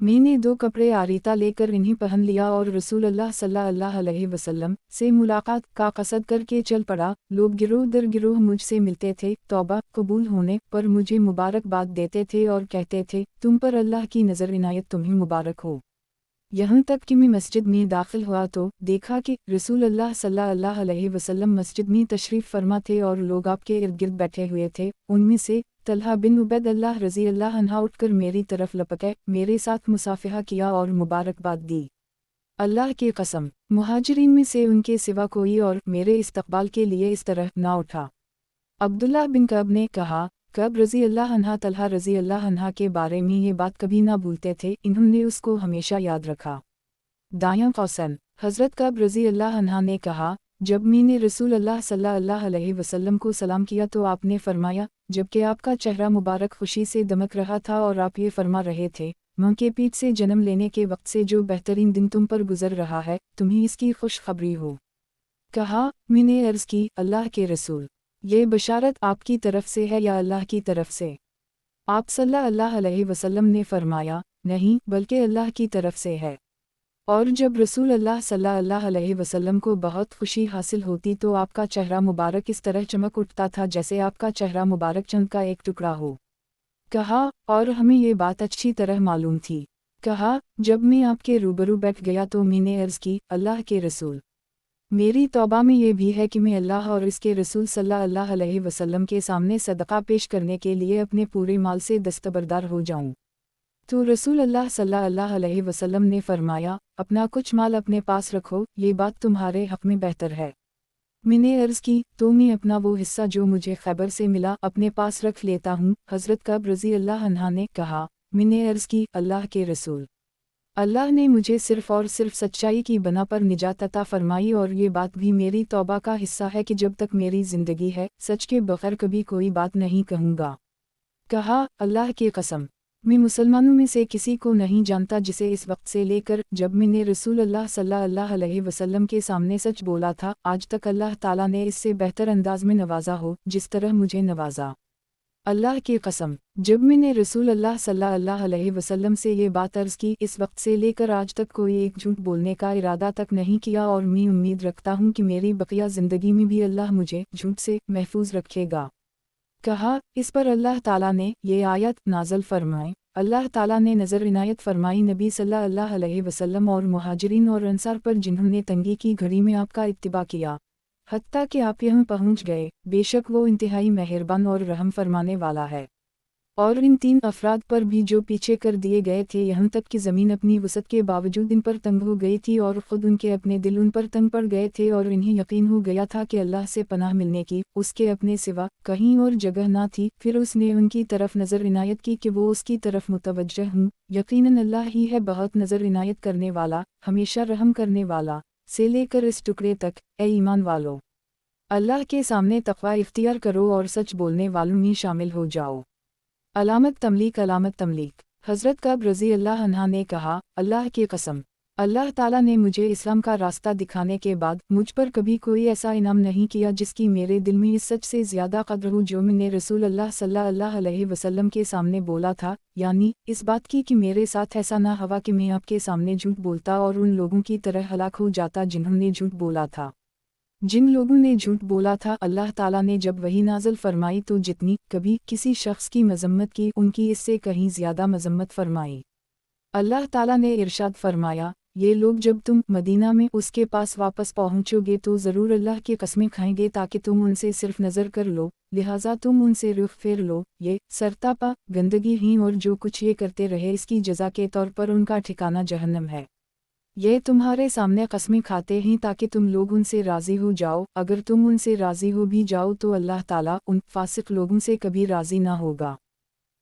میں نے 2 کپڑے آریتا لے کر انہیں پہن لیا اور رسول اللہ صلی اللہ علیہ وسلم سے ملاقات کا قصد کر کے چل پڑا۔ لوگ گروہ در گروہ مجھ سے ملتے تھے، توبہ قبول ہونے پر مجھے مبارکباد دیتے تھے اور کہتے تھے تم پر اللہ کی نظر عنایت تمہیں مبارک ہو۔ یہاں تک کہ میں مسجد میں داخل ہوا تو دیکھا کہ رسول اللہ صلی اللہ علیہ وسلم مسجد میں تشریف فرما تھے اور لوگ آپ کے ارد گرد بیٹھے ہوئے تھے۔ ان میں سے طلحہ بن عبید اللہ رضی اللہ عنہ اٹھ کر میری طرف لپکے، میرے ساتھ مصافحہ کیا اور مبارکباد دی۔ اللہ کی قسم مہاجرین میں سے ان کے سوا کوئی اور میرے استقبال کے لیے اس طرح نہ اٹھا۔ عبداللہ بن کعب نے کہا کعب رضی اللہ عنہ طلحہ رضی اللہ عنہ کے بارے میں یہ بات کبھی نہ بھولتے تھے، انہوں نے اس کو ہمیشہ یاد رکھا۔ دایاں قوسین حضرت کعب رضی اللہ عنہ نے کہا جب میں نے رسول اللہ صلی اللہ علیہ وسلم کو سلام کیا تو آپ نے فرمایا جبکہ آپ کا چہرہ مبارک خوشی سے دمک رہا تھا اور آپ یہ فرما رہے تھے ماں کے پیٹ سے جنم لینے کے وقت سے جو بہترین دن تم پر گزر رہا ہے تمہیں اس کی خوشخبری ہو۔ کہا میں نے عرض کی اللہ کے رسول یہ بشارت آپ کی طرف سے ہے یا اللہ کی طرف سے؟ آپ صلی اللہ علیہ وسلم نے فرمایا نہیں بلکہ اللہ کی طرف سے ہے۔ اور جب رسول اللہ صلی اللہ علیہ وسلم کو بہت خوشی حاصل ہوتی تو آپ کا چہرہ مبارک اس طرح چمک اٹھتا تھا جیسے آپ کا چہرہ مبارک چند کا ایک ٹکڑا ہو۔ کہا اور ہمیں یہ بات اچھی طرح معلوم تھی کہا جب میں آپ کے روبرو بیٹھ گیا تو میں نے عرض کی اللہ کے رسول، میری توبہ میں یہ بھی ہے کہ میں اللہ اور اس کے رسول صلی اللہ علیہ وسلم کے سامنے صدقہ پیش کرنے کے لیے اپنے پورے مال سے دستبردار ہو جاؤں۔ تو رسول اللہ صلی اللہ علیہ وسلم نے فرمایا اپنا کچھ مال اپنے پاس رکھو، یہ بات تمہارے حق میں بہتر ہے۔ میں نے عرض کی تو میں اپنا وہ حصہ جو مجھے خیبر سے ملا اپنے پاس رکھ لیتا ہوں۔ حضرت کعب رضی اللہ عنہ نے کہا میں نے عرض کی اللہ کے رسول، اللہ نے مجھے صرف اور صرف سچائی کی بنا پر نجات عطا فرمائی، اور یہ بات بھی میری توبہ کا حصہ ہے کہ جب تک میری زندگی ہے سچ کے بغیر کبھی کوئی بات نہیں کہوں گا۔ کہا اللہ کی قسم، میں مسلمانوں میں سے کسی کو نہیں جانتا جسے اس وقت سے لے کر جب میں نے رسول اللہ صلی اللہ علیہ وسلم کے سامنے سچ بولا تھا آج تک اللہ تعالیٰ نے اس سے بہتر انداز میں نوازا ہو جس طرح مجھے نوازا۔ اللہ کی قسم، جب میں نے رسول اللہ صلی اللہ علیہ وسلم سے یہ بات عرض کی اس وقت سے لے کر آج تک کوئی ایک جھوٹ بولنے کا ارادہ تک نہیں کیا، اور میں امید رکھتا ہوں کہ میری بقیہ زندگی میں بھی اللہ مجھے جھوٹ سے محفوظ رکھے گا۔ کہا اس پر اللہ تعالیٰ نے یہ آیت نازل فرمائے۔ اللہ تعالیٰ نے نظر عنایت فرمائی نبی صلی اللہ علیہ وسلم اور مہاجرین اور انصار پر جنہوں نے تنگی کی گھڑی میں آپ کا اتباع کیا حتیٰ کہ آپ یہاں پہنچ گئے، بے شک وہ انتہائی مہربان اور رحم فرمانے والا ہے۔ اور ان 3 افراد پر بھی جو پیچھے کر دیے گئے تھے یہاں تک کہ زمین اپنی وسعت کے باوجود ان پر تنگ ہو گئی تھی اور خود ان کے اپنے دل ان پر تنگ پڑ گئے تھے، اور انہیں یقین ہو گیا تھا کہ اللہ سے پناہ ملنے کی اس کے اپنے سوا کہیں اور جگہ نہ تھی، پھر اس نے ان کی طرف نظر عنایت کی کہ وہ اس کی طرف متوجہ ہوں، یقیناً اللہ ہی ہے بہت نظر عنایت کرنے والا، ہمیشہ رحم کرنے والا۔ سے لے کر اس ٹکڑے تک اے ایمان والو، اللہ کے سامنے تقوی اختیار کرو اور سچ بولنے والوں میں شامل ہو جاؤ۔ علامت تملیک علامت تملیک حضرت کعب رضی اللہ عنہ نے کہا اللہ کی قسم، اللہ تعالیٰ نے مجھے اسلام کا راستہ دکھانے کے بعد مجھ پر کبھی کوئی ایسا انعام نہیں کیا جس کی میرے دل میں اس سچ سے زیادہ قدر ہو جو میں نے رسول اللہ صلی اللہ علیہ وسلم کے سامنے بولا تھا، یعنی اس بات کی کہ میرے ساتھ ایسا نہ ہوا کہ میں آپ کے سامنے جھوٹ بولتا اور ان لوگوں کی طرح ہلاک ہو جاتا جنہوں نے جھوٹ بولا تھا۔ جن لوگوں نے جھوٹ بولا تھا اللہ تعالیٰ نے جب وحی نازل فرمائی تو جتنی کبھی کسی شخص کی مذمت کی ان کی اس سے کہیں زیادہ مذمت فرمائی۔ اللہ تعالیٰ نے ارشاد فرمایا یہ لوگ جب تم مدینہ میں اس کے پاس واپس پہنچو گے تو ضرور اللہ کی قسمیں کھائیں گے تاکہ تم ان سے صرف نظر کر لو، لہٰذا تم ان سے رخ پھیر لو، یہ سرتاپا گندگی ہی اور جو کچھ یہ کرتے رہے اس کی جزا کے طور پر ان کا ٹھکانہ جہنم ہے۔ یہ تمہارے سامنے قسمیں کھاتے ہیں تاکہ تم لوگ ان سے راضی ہو جاؤ، اگر تم ان سے راضی ہو بھی جاؤ تو اللہ تعالیٰ ان فاسق لوگوں سے کبھی راضی نہ ہوگا۔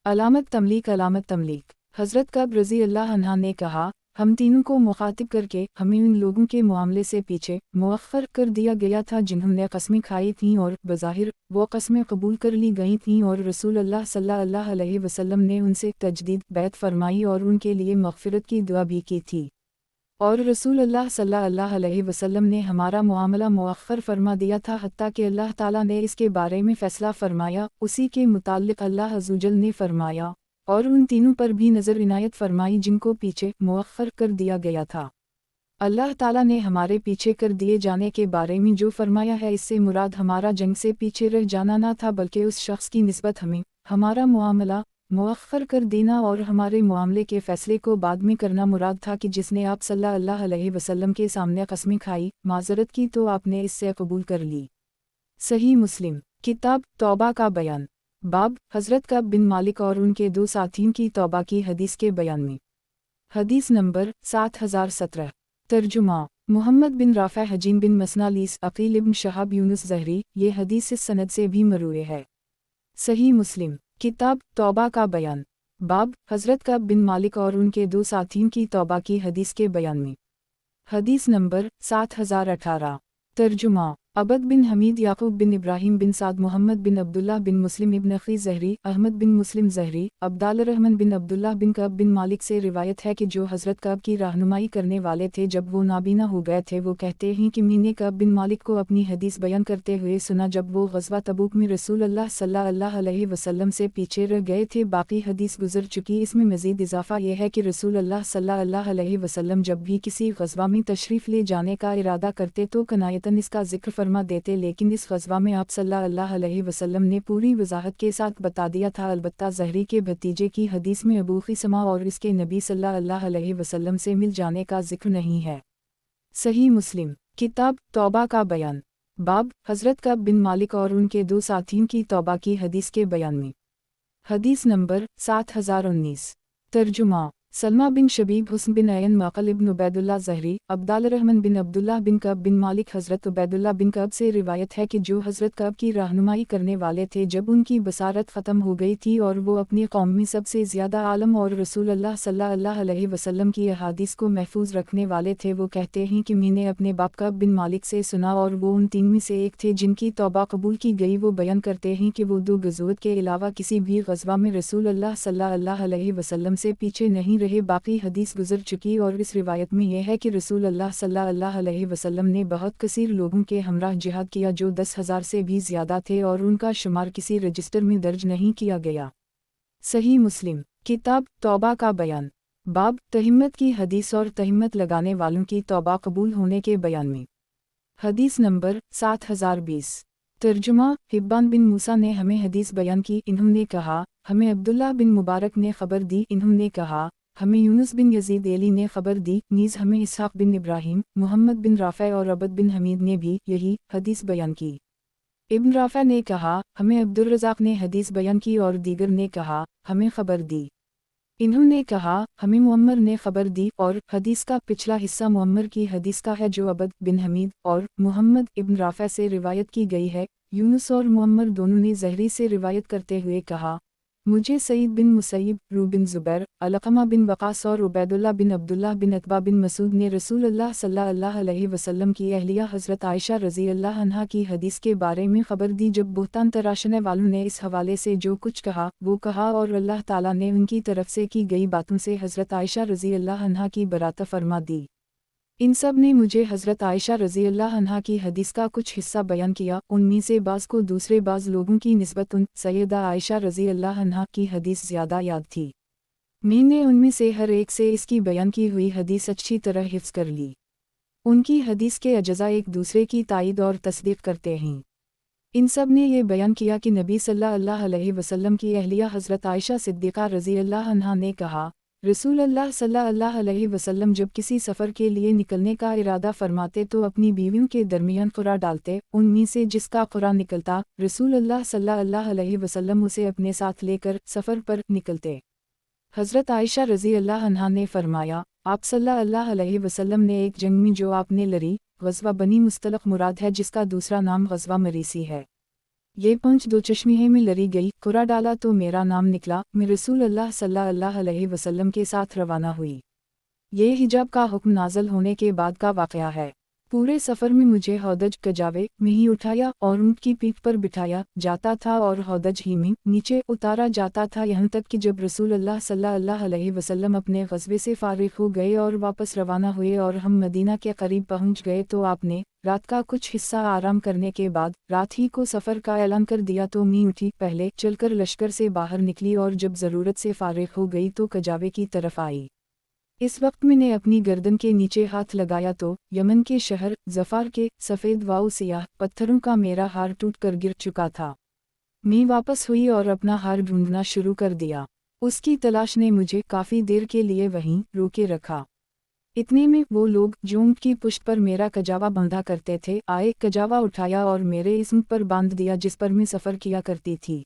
علامت تملیک علامت تملیک حضرت کعب رضی اللہ عنہ نے کہا ہم تینوں کو مخاطب کر کے ہمیں ان لوگوں کے معاملے سے پیچھے مؤخر کر دیا گیا تھا جنہوں نے قسمیں کھائی تھیں اور بظاہر وہ قسمیں قبول کر لی گئی تھیں، اور رسول اللہ صلی اللہ علیہ وسلم نے ان سے تجدید بیعت فرمائی اور ان کے لیے مغفرت کی دعا بھی کی تھی، اور رسول اللہ صلی اللہ علیہ وسلم نے ہمارا معاملہ مؤخر فرما دیا تھا حتیٰ کہ اللہ تعالیٰ نے اس کے بارے میں فیصلہ فرمایا۔ اسی کے متعلق اللہ عز و جل نے فرمایا اور ان تینوں پر بھی نظر عنایت فرمائی جن کو پیچھے مؤخر کر دیا گیا تھا۔ اللہ تعالیٰ نے ہمارے پیچھے کر دیے جانے کے بارے میں جو فرمایا ہے اس سے مراد ہمارا جنگ سے پیچھے رہ جانا نہ تھا بلکہ اس شخص کی نسبت ہمیں ہمارا معاملہ مؤخر کر دینا اور ہمارے معاملے کے فیصلے کو بعد میں کرنا مراد تھا کہ جس نے آپ صلی اللہ علیہ وسلم کے سامنے قسمیں کھائی، معذرت کی تو آپ نے اس سے قبول کر لی۔ صحیح مسلم کتاب توبہ کا بیان، باب حضرت کعب بن مالک اور ان کے 2 ساتھیوں کی توبہ کی حدیث کے بیان میں۔ حدیث نمبر 7017 ترجمہ محمد بن رافع حجیم بن مسنالیس عقیل ابن شہاب یونس زہری، یہ حدیث اس سند سے بھی مروی ہے۔ صحیح مسلم کتاب توبہ کا بیان، باب حضرت کعب بن مالک اور ان کے 2 ساتھیوں کی توبہ کی حدیث کے بیان میں۔ حدیث نمبر 7018 ترجمہ عبد بن حمید یعقوب بن ابراہیم بن سعد محمد بن عبداللہ بن مسلم ابن اخی زہری احمد بن مسلم زہری عبدال الرحمن بن عبداللہ بن کعب بن مالک سے روایت ہے کہ جو حضرت کعب کی رہنمائی کرنے والے تھے جب وہ نابینا ہو گئے تھے وہ کہتے ہیں کہ میں نے کعب بن مالک کو اپنی حدیث بیان کرتے ہوئے سنا جب وہ غزوہ تبوک میں رسول اللہ صلی اللہ علیہ وسلم سے پیچھے رہ گئے تھے۔ باقی حدیث گزر چکی، اس میں مزید اضافہ یہ ہے کہ رسول اللہ صلی اللہ علیہ وسلم جب بھی کسی غزوہ میں تشریف لے جانے کا ارادہ کرتے تو کنایتاً اس کا ذکر فرماتے फरमा देते, लेकिन इस ग़ज़वा में आप सल्लल्लाहु अलैहि वसल्लम ने पूरी वज़ाहत के साथ बता दिया था। अलबत्ता ज़हरी के भतीजे की हदीस में अबू ख़िसमा और इसके नबी सल्लल्लाहु अलैहि वसल्लम से मिल जाने का ज़िक्र नहीं है। सही मुस्लिम किताब तौबा का बयान, बाब हज़रत कअब बिन मालिक और उनके दो साथियों की तौबा की हदीस के बयान में। हदीस नंबर 7019। तर्जुमा सलमा बिन शबीब हुस्न बिन अयन मक़ल इब्न उबैदुल्लाह ज़हरी अब्दालरहमान बिन अब्दुल्लाह बिन कअब बिन मालिक हज़रत उबैदुल्लाह बिन कअब से रिवायत है कि जो हज़रत कअब की रहनुमाई करने वाले थे जब उनकी बसारत ख़त्म हो गई थी और वो अपनी कौम में सबसे ज़्यादा आलम और रसूलुल्लाह सल्लल्लाहु अलैहि वसल्लम की अहादीस को महफूज रखने वाले थे, वो कहते हैं कि मैंने अपने बाप कअब बिन मालिक से सुना और वो उन तीन में से एक थे जिनकी तौबा कबूल की गई। वो बयान करते हैं कि वो दो ग़ज़वत के अलावा किसी भी ग़ज़वा में रसूलुल्लाह सल्लल्लाहु अलैहि वसल्लम से पीछे नहीं रहे। बाकी हदीस गुज़र चुकी और इस रिवायत में यह है कि रसूलुल्लाह सल्लल्लाहु अलैहि वसल्लम ने बहुत कसीर लोगों के हमरा जिहाद किया जो 10,000 से भी ज़्यादा थे और उनका शुमार किसी रजिस्टर में दर्ज नहीं किया गया। सही मुस्लिम किताब तौबा का बयान, बाब तहिम्मत की हदीस और तहिम्मत लगाने वालों की तौबा कबूल होने के बयान में। हदीस नंबर 7020। तर्जुमा हिब्बान बिन मूसा ने हमें हदीस बयान की, इन्होंने कहा हमें अब्दुल्लाह बिन मुबारक ने खबर दी, इन्होंने कहा हमें यूनुस बिन यजीद एली ने खबर दी, नीज़ हमें इसहाक़ बिन इब्राहीम, मोहम्मद बिन राफ़े और अबद बिन हमीद ने भी यही हदीस बयान की। इब्न राफ़े ने कहा हमें अब्दुर्रज़ाक़ ने हदीस बयान की और दीगर ने कहा हमें खबर दी। इन्होंने कहा हमें मुअम्मर ने खबर दी और हदीस का पिछला हिस्सा मुअम्मर की हदीस का है जो अबद बिन हमीद और मोहम्मद इब्न राफ़े से रिवायत की गई है। यूनुस और मुअम्मर दोनों ने ज़हरी से रिवायत करते हुए कहा मुझे सईद बिन मुसैब, रू बिन ज़ुबैर, अलक़मा बिन वक़ास और उबैदुल्लाह बिन अब्दुल्लाह बिन अतबा बिन मसूद ने रसूलुल्लाह सल्लल्लाहु अलैहि वसल्लम की अहलिया हज़रत आयशा रज़ियल्लाहु अन्हा की हदीस के बारे में खबर दी। जब बुहतान तराशने वालों ने इस हवाले से जो कुछ कहा वो कहा और अल्लाह ताला ने उनकी तरफ से की गई बातों से हज़रत आयशा रज़ियल्लाहु अन्हा की बरात फरमा दी। इन सब ने मुझे हज़रत आयशा रज़ियल्लाहु अन्हा की हदीस का कुछ हिस्सा बयान किया, उनमें से बाज़ को दूसरे बाज़ लोगों की निस्बत उन सैयदा आयशा रज़ियल्लाहु अन्हा की हदीस ज़्यादा याद थी। मैंने उनमें से हर एक से इसकी बयान की हुई हदीस अच्छी तरह हिफ्ज़ कर ली। उनकी हदीस के अज्ज़ा एक दूसरे की तायीद और तस्दीक़ करते हैं। इन सब ने ये बयान किया कि नबी सल्लल्लाहु अलैहि वसल्लम की अहलिया हज़रत आयशा सिद्दीक़ा रज़ियल्लाहु अन्हा ने कहा रसूलुल्लाह सल्लल्लाहु अलैहि वसल्लम जब किसी सफ़र के लिए निकलने का इरादा फरमाते तो अपनी बीवियों के दरमियान क़ुरा डालते, उनमें से जिसका क़ुरा निकलता रसूलुल्लाह सल्लल्लाहु अलैहि वसल्लम उसे अपने साथ लेकर सफ़र पर निकलते। हज़रत आयशा रज़ियल्लाहु अन्हा ने फरमाया आप सल्लल्लाहु अलैहि वसल्लम ने एक जंग में जो आपने लड़ी ग़ज़वा बनी मुस्तलक़ मुराद है जिसका दूसरा नाम ग़ज़वा मरीसी है। ये पंच दो चश्मिहे में लड़ी गई, क़ुरा डाला तो मेरा नाम निकला, मैं रसूलुल्लाह सल्लल्लाहु अलैहि वसल्लम के साथ रवाना हुई। ये हिजाब का हुक्म नाज़िल होने के बाद का वाक़या है। पूरे सफ़र में मुझे हौदज कजावे में ही उठाया और ऊँट की पीठ पर बिठाया जाता था और हौदज ही में नीचे उतारा जाता था, यहाँ तक कि जब रसूलुल्लाह सल्लल्लाहु अलैहि वसल्लम अपने ग़ज़वे से फ़ारिग़ हो गए और वापस रवाना हुए और हम मदीना के करीब पहुँच गए तो आपने रात का कुछ हिस्सा आराम करने के बाद रात ही को सफ़र का ऐलान कर दिया तो मैं उठी, पहले चलकर लश्कर से बाहर निकली और जब ज़रूरत से फ़ारिग़ हो गई तो कजावे की तरफ आई। इस वक्त मैंने अपनी गर्दन के नीचे हाथ लगाया तो यमन के शहर ज़फ़ार के सफ़ेद वाउ सियाह पत्थरों का मेरा हार टूट कर गिर चुका था। मैं वापस हुई और अपना हार ढूंढना शुरू कर दिया। उसकी तलाश ने मुझे काफ़ी देर के लिए वहीं रोके रखा। इतने में वो लोग जो ऊँट की पुश्त पर मेरा कजावा बंधा करते थे आए, कजावा उठाया और मेरे इस ऊँट पर बांध दिया जिस पर मैं सफ़र किया करती थी।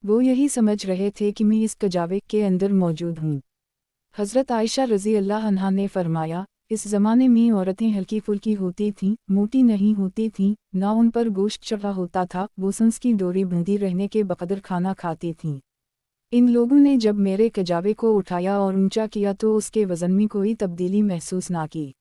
वो यही समझ रहे थे कि मैं इस कजावे के अंदर मौजूद हूँ। हज़रत आयशा रज़ियल्लाहु अन्हा ने फरमाया इस ज़माने में औरतें हल्की फुल्की होती थीं, मोटी नहीं होती थीं, ना उन पर गोश्त चढ़ा होता था, वो सांस की डोरी बंधी रहने के बक़दर खाना खाती थीं। इन लोगों ने जब मेरे कजावे को उठाया और ऊंचा किया तो उसके वज़न में कोई तब्दीली महसूस ना की।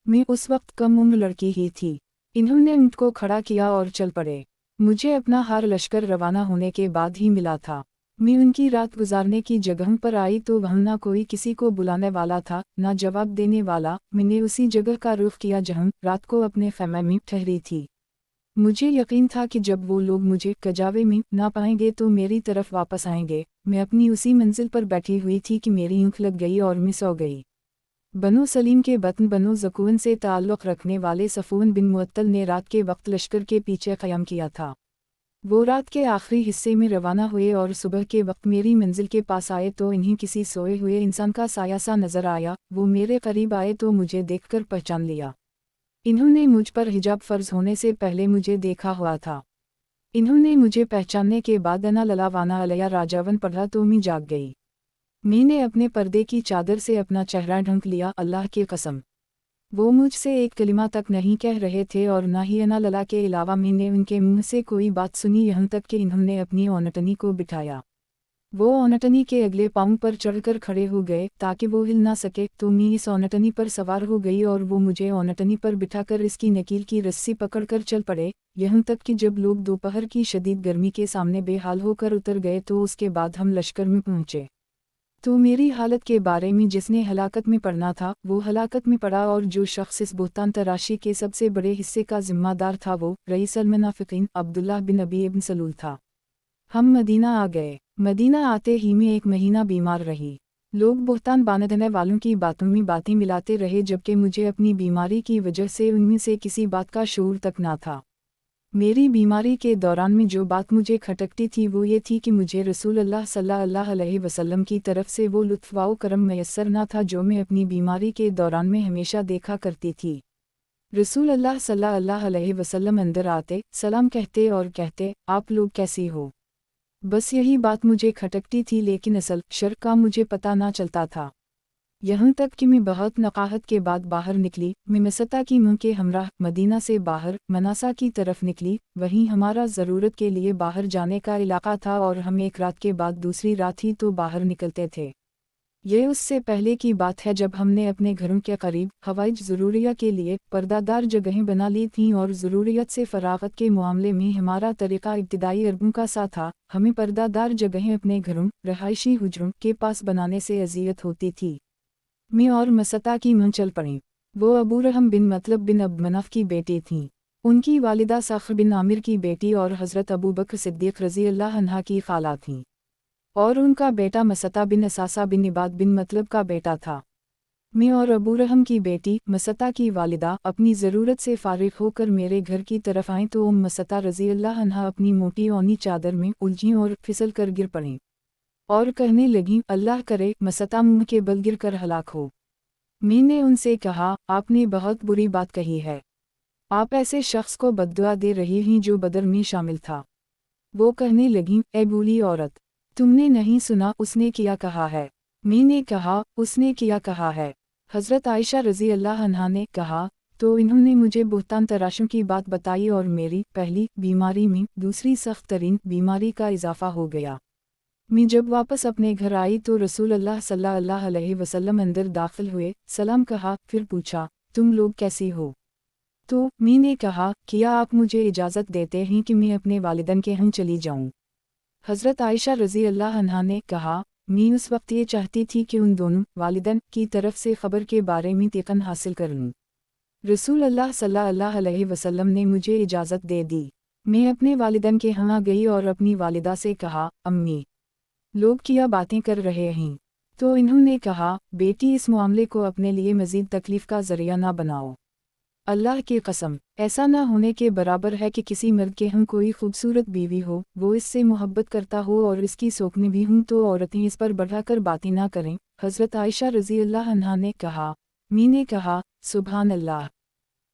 मैं उस वक्त कम उम्र लड़की ही थी। इन्होंने ऊँट को खड़ा किया और चल पड़े। मुझे अपना हार लश्कर रवाना होने के बाद ही मिला था। मैं उनकी रात गुजारने की जगह पर आई तो वहाँ ना कोई किसी को बुलाने वाला था, ना जवाब देने वाला। मैंने उसी जगह का रुख किया जहाँ रात को अपने ख़ैमे में ठहरी थी। मुझे यकीन था कि जब वो लोग मुझे कजावे में ना पाएंगे तो मेरी तरफ वापस आएंगे। मैं अपनी उसी मंजिल पर बैठी हुई थी कि मेरी ऊँख लग गई और मैं सो गई। बनु सलीम के बतन बनु ज़कून से ताल्लुक़ रखने वाले सफ़ून बिन मुअत्तल ने रात के वक्त लश्कर के पीछे क़याम किया था। वो रात के आखिरी हिस्से में रवाना हुए और सुबह के वक्त मेरी मंजिल के पास आए तो इन्हीं किसी सोए हुए इंसान का साया सा नज़र आया। वो मेरे करीब आए तो मुझे देखकर पहचान लिया। इन्होंने मुझ पर हिजाब फ़र्ज़ होने से पहले मुझे देखा हुआ था। इन्होंने मुझे पहचानने के बाद अना ललावाना अलैया राजावन पढ़ा तो मैं जाग गई। मैंने अपने पर्दे की चादर से अपना चेहरा ढंक लिया। अल्लाह की कसम, वो मुझसे एक कलिमा तक नहीं कह रहे थे और न ही अना लला के अलावा मैंने उनके मुंह से कोई बात सुनी, यहाँ तक कि इन्होंने अपनी ओनटनी को बिठाया। वो ओनटनी के अगले पाँव पर चढ़कर खड़े हो गए ताकि वो हिल ना सके, तो मैं इस ओनटनी पर सवार हो गई और वो मुझे ओनटनी पर बिठाकर इसकी नकील की रस्सी पकड़कर चल पड़े, यहाँ तक कि जब लोग दोपहर की शदीद गर्मी के सामने बेहाल होकर उतर गए तो उसके बाद हम लश्कर में पहुँचे। तो मेरी हालत के बारे में जिसने हलाकत में पड़ना था वो हलाकत में पड़ा, और जो शख्स इस बुहतान तराशी के सबसे बड़े हिस्से का जिम्मेदार था वो रईस अल मुनाफिकीन अब्दुल्लाह बिन अबी इब्न सलूल था। हम मदीना आ गए। मदीना आते ही मैं 1 महीना बीमार रही। लोग बुहतान बांधने वालों की बातों में बातें मिलाते रहे, जबकि मुझे अपनी बीमारी की वजह से उनमें से किसी बात का शऊर तक ना था। मेरी बीमारी के दौरान में जो बात मुझे खटकती थी वो ये थी कि मुझे रसूल अल्लाह सल्लल्लाहु अलैहि वसल्लम की तरफ से वो लुत्फ़ व करम मैसर ना था जो मैं अपनी बीमारी के दौरान में हमेशा देखा करती थी। रसूल अल्लाह सल्लल्लाहु अलैहि वसल्लम अंदर आते, सलाम कहते और कहते, आप लोग कैसी हो। बस यही बात मुझे खटकती थी, लेकिन असल शर का मुझे पता ना चलता था। यहाँ तक कि मैं बहुत नकाहत के बाद बाहर निकली। मैं मसता की मुँह के हमराह मदीना से बाहर मनासा की तरफ निकली। वहीं हमारा ज़रूरत के लिए बाहर जाने का इलाका था और हम एक रात के बाद दूसरी रात ही तो बाहर निकलते थे। ये उससे पहले की बात है जब हमने अपने घरों के करीब हवाइज ज़रूरिया के लिए पर्दादार जगहें बना ली थीं, और ज़रूरियत से फरागत के मामले में हमारा तरीक़ा इब्तिदाई अरबों का सा था। हमें पर्दादार जगहें अपने घरों रहायशी हुजरों के पास बनाने से अजियत होती थी। मैं और मसता की मुँह चल पड़ी। वो अबू रहम बिन मतलब बिन अब्द मनाफ की बेटी थीं। उनकी वालिदा सख्र बिन आमिर की बेटी और हज़रत अबू बकर सिद्दीक़ रज़ी अल्लाह अन्हा की खाला थीं, और उनका बेटा मसता बिन असासा बिन इबाद बिन मतलब का बेटा था। मैं और अबू रहम की बेटी मसता की वालिदा अपनी ज़रूरत से फ़ारिग़ होकर मेरे घर की तरफ आईं तो मसता रज़ी अल्लाह अन्हा अपनी मोटी ओनी चादर में उलझीं और फिसल कर गिर पड़ीं और कहने लगीं, अल्लाह करे मसता मुँह के बल गिर कर हलाक हो। मैंने उनसे कहा, आपने बहुत बुरी बात कही है। आप ऐसे शख्स को बद्दुआ दे रही हैं जो बदर में शामिल था। वो कहने लगीं, ए बूढ़ी औरत, तुमने नहीं सुना उसने क्या कहा है। मैंने कहा, उसने क्या कहा है। हज़रत आयशा रज़ी अल्लाह अन्हा ने कहा, तो इन्होंने मुझे बुहतान तराशों की बात बताई और मेरी पहली बीमारी में दूसरी सख्त तरीन बीमारी का इजाफ़ा हो गया। मैं जब वापस अपने घर आई तो रसूल अल्लाह सल्लल्लाहु अलैहि वसल्लम अंदर दाखिल हुए, सलाम कहा, फिर पूछा, तुम लोग कैसी हो। तो मैंने कहा, क्या आप मुझे इजाज़त देते हैं कि मैं अपने वालिदैन के यहाँ चली जाऊँ। हज़रत आयशा रज़ी अल्लाह अन्हा ने कहा, मैं उस वक्त ये चाहती थी कि उन दोनों वालिदैन की तरफ से ख़बर के बारे में यकीन हासिल कर लूँ। रसूल अल्लाह सल्लल्लाहु अलैहि वसल्लम ने मुझे इजाज़त दे दी। मैं अपने वालिदैन के यहाँ गई और अपनी वालिदा से कहा, अम्मी, लोग क्या बातें कर रहे हैं। तो इन्होंने कहा, बेटी, इस मामले को अपने लिए मज़ीद तकलीफ़ का ज़रिया ना बनाओ। अल्लाह की कसम, ऐसा ना होने के बराबर है कि किसी मर्द के हम कोई खूबसूरत बीवी हो, वो इससे मोहब्बत करता हो और इसकी शौक़ीन भी हूँ तो औरतें इस पर बढ़ाकर बातें ना करें। हज़रत आयशा रज़ी अल्लाह अन्हा ने कहा, मैंने कहा, सुभान अल्लाह,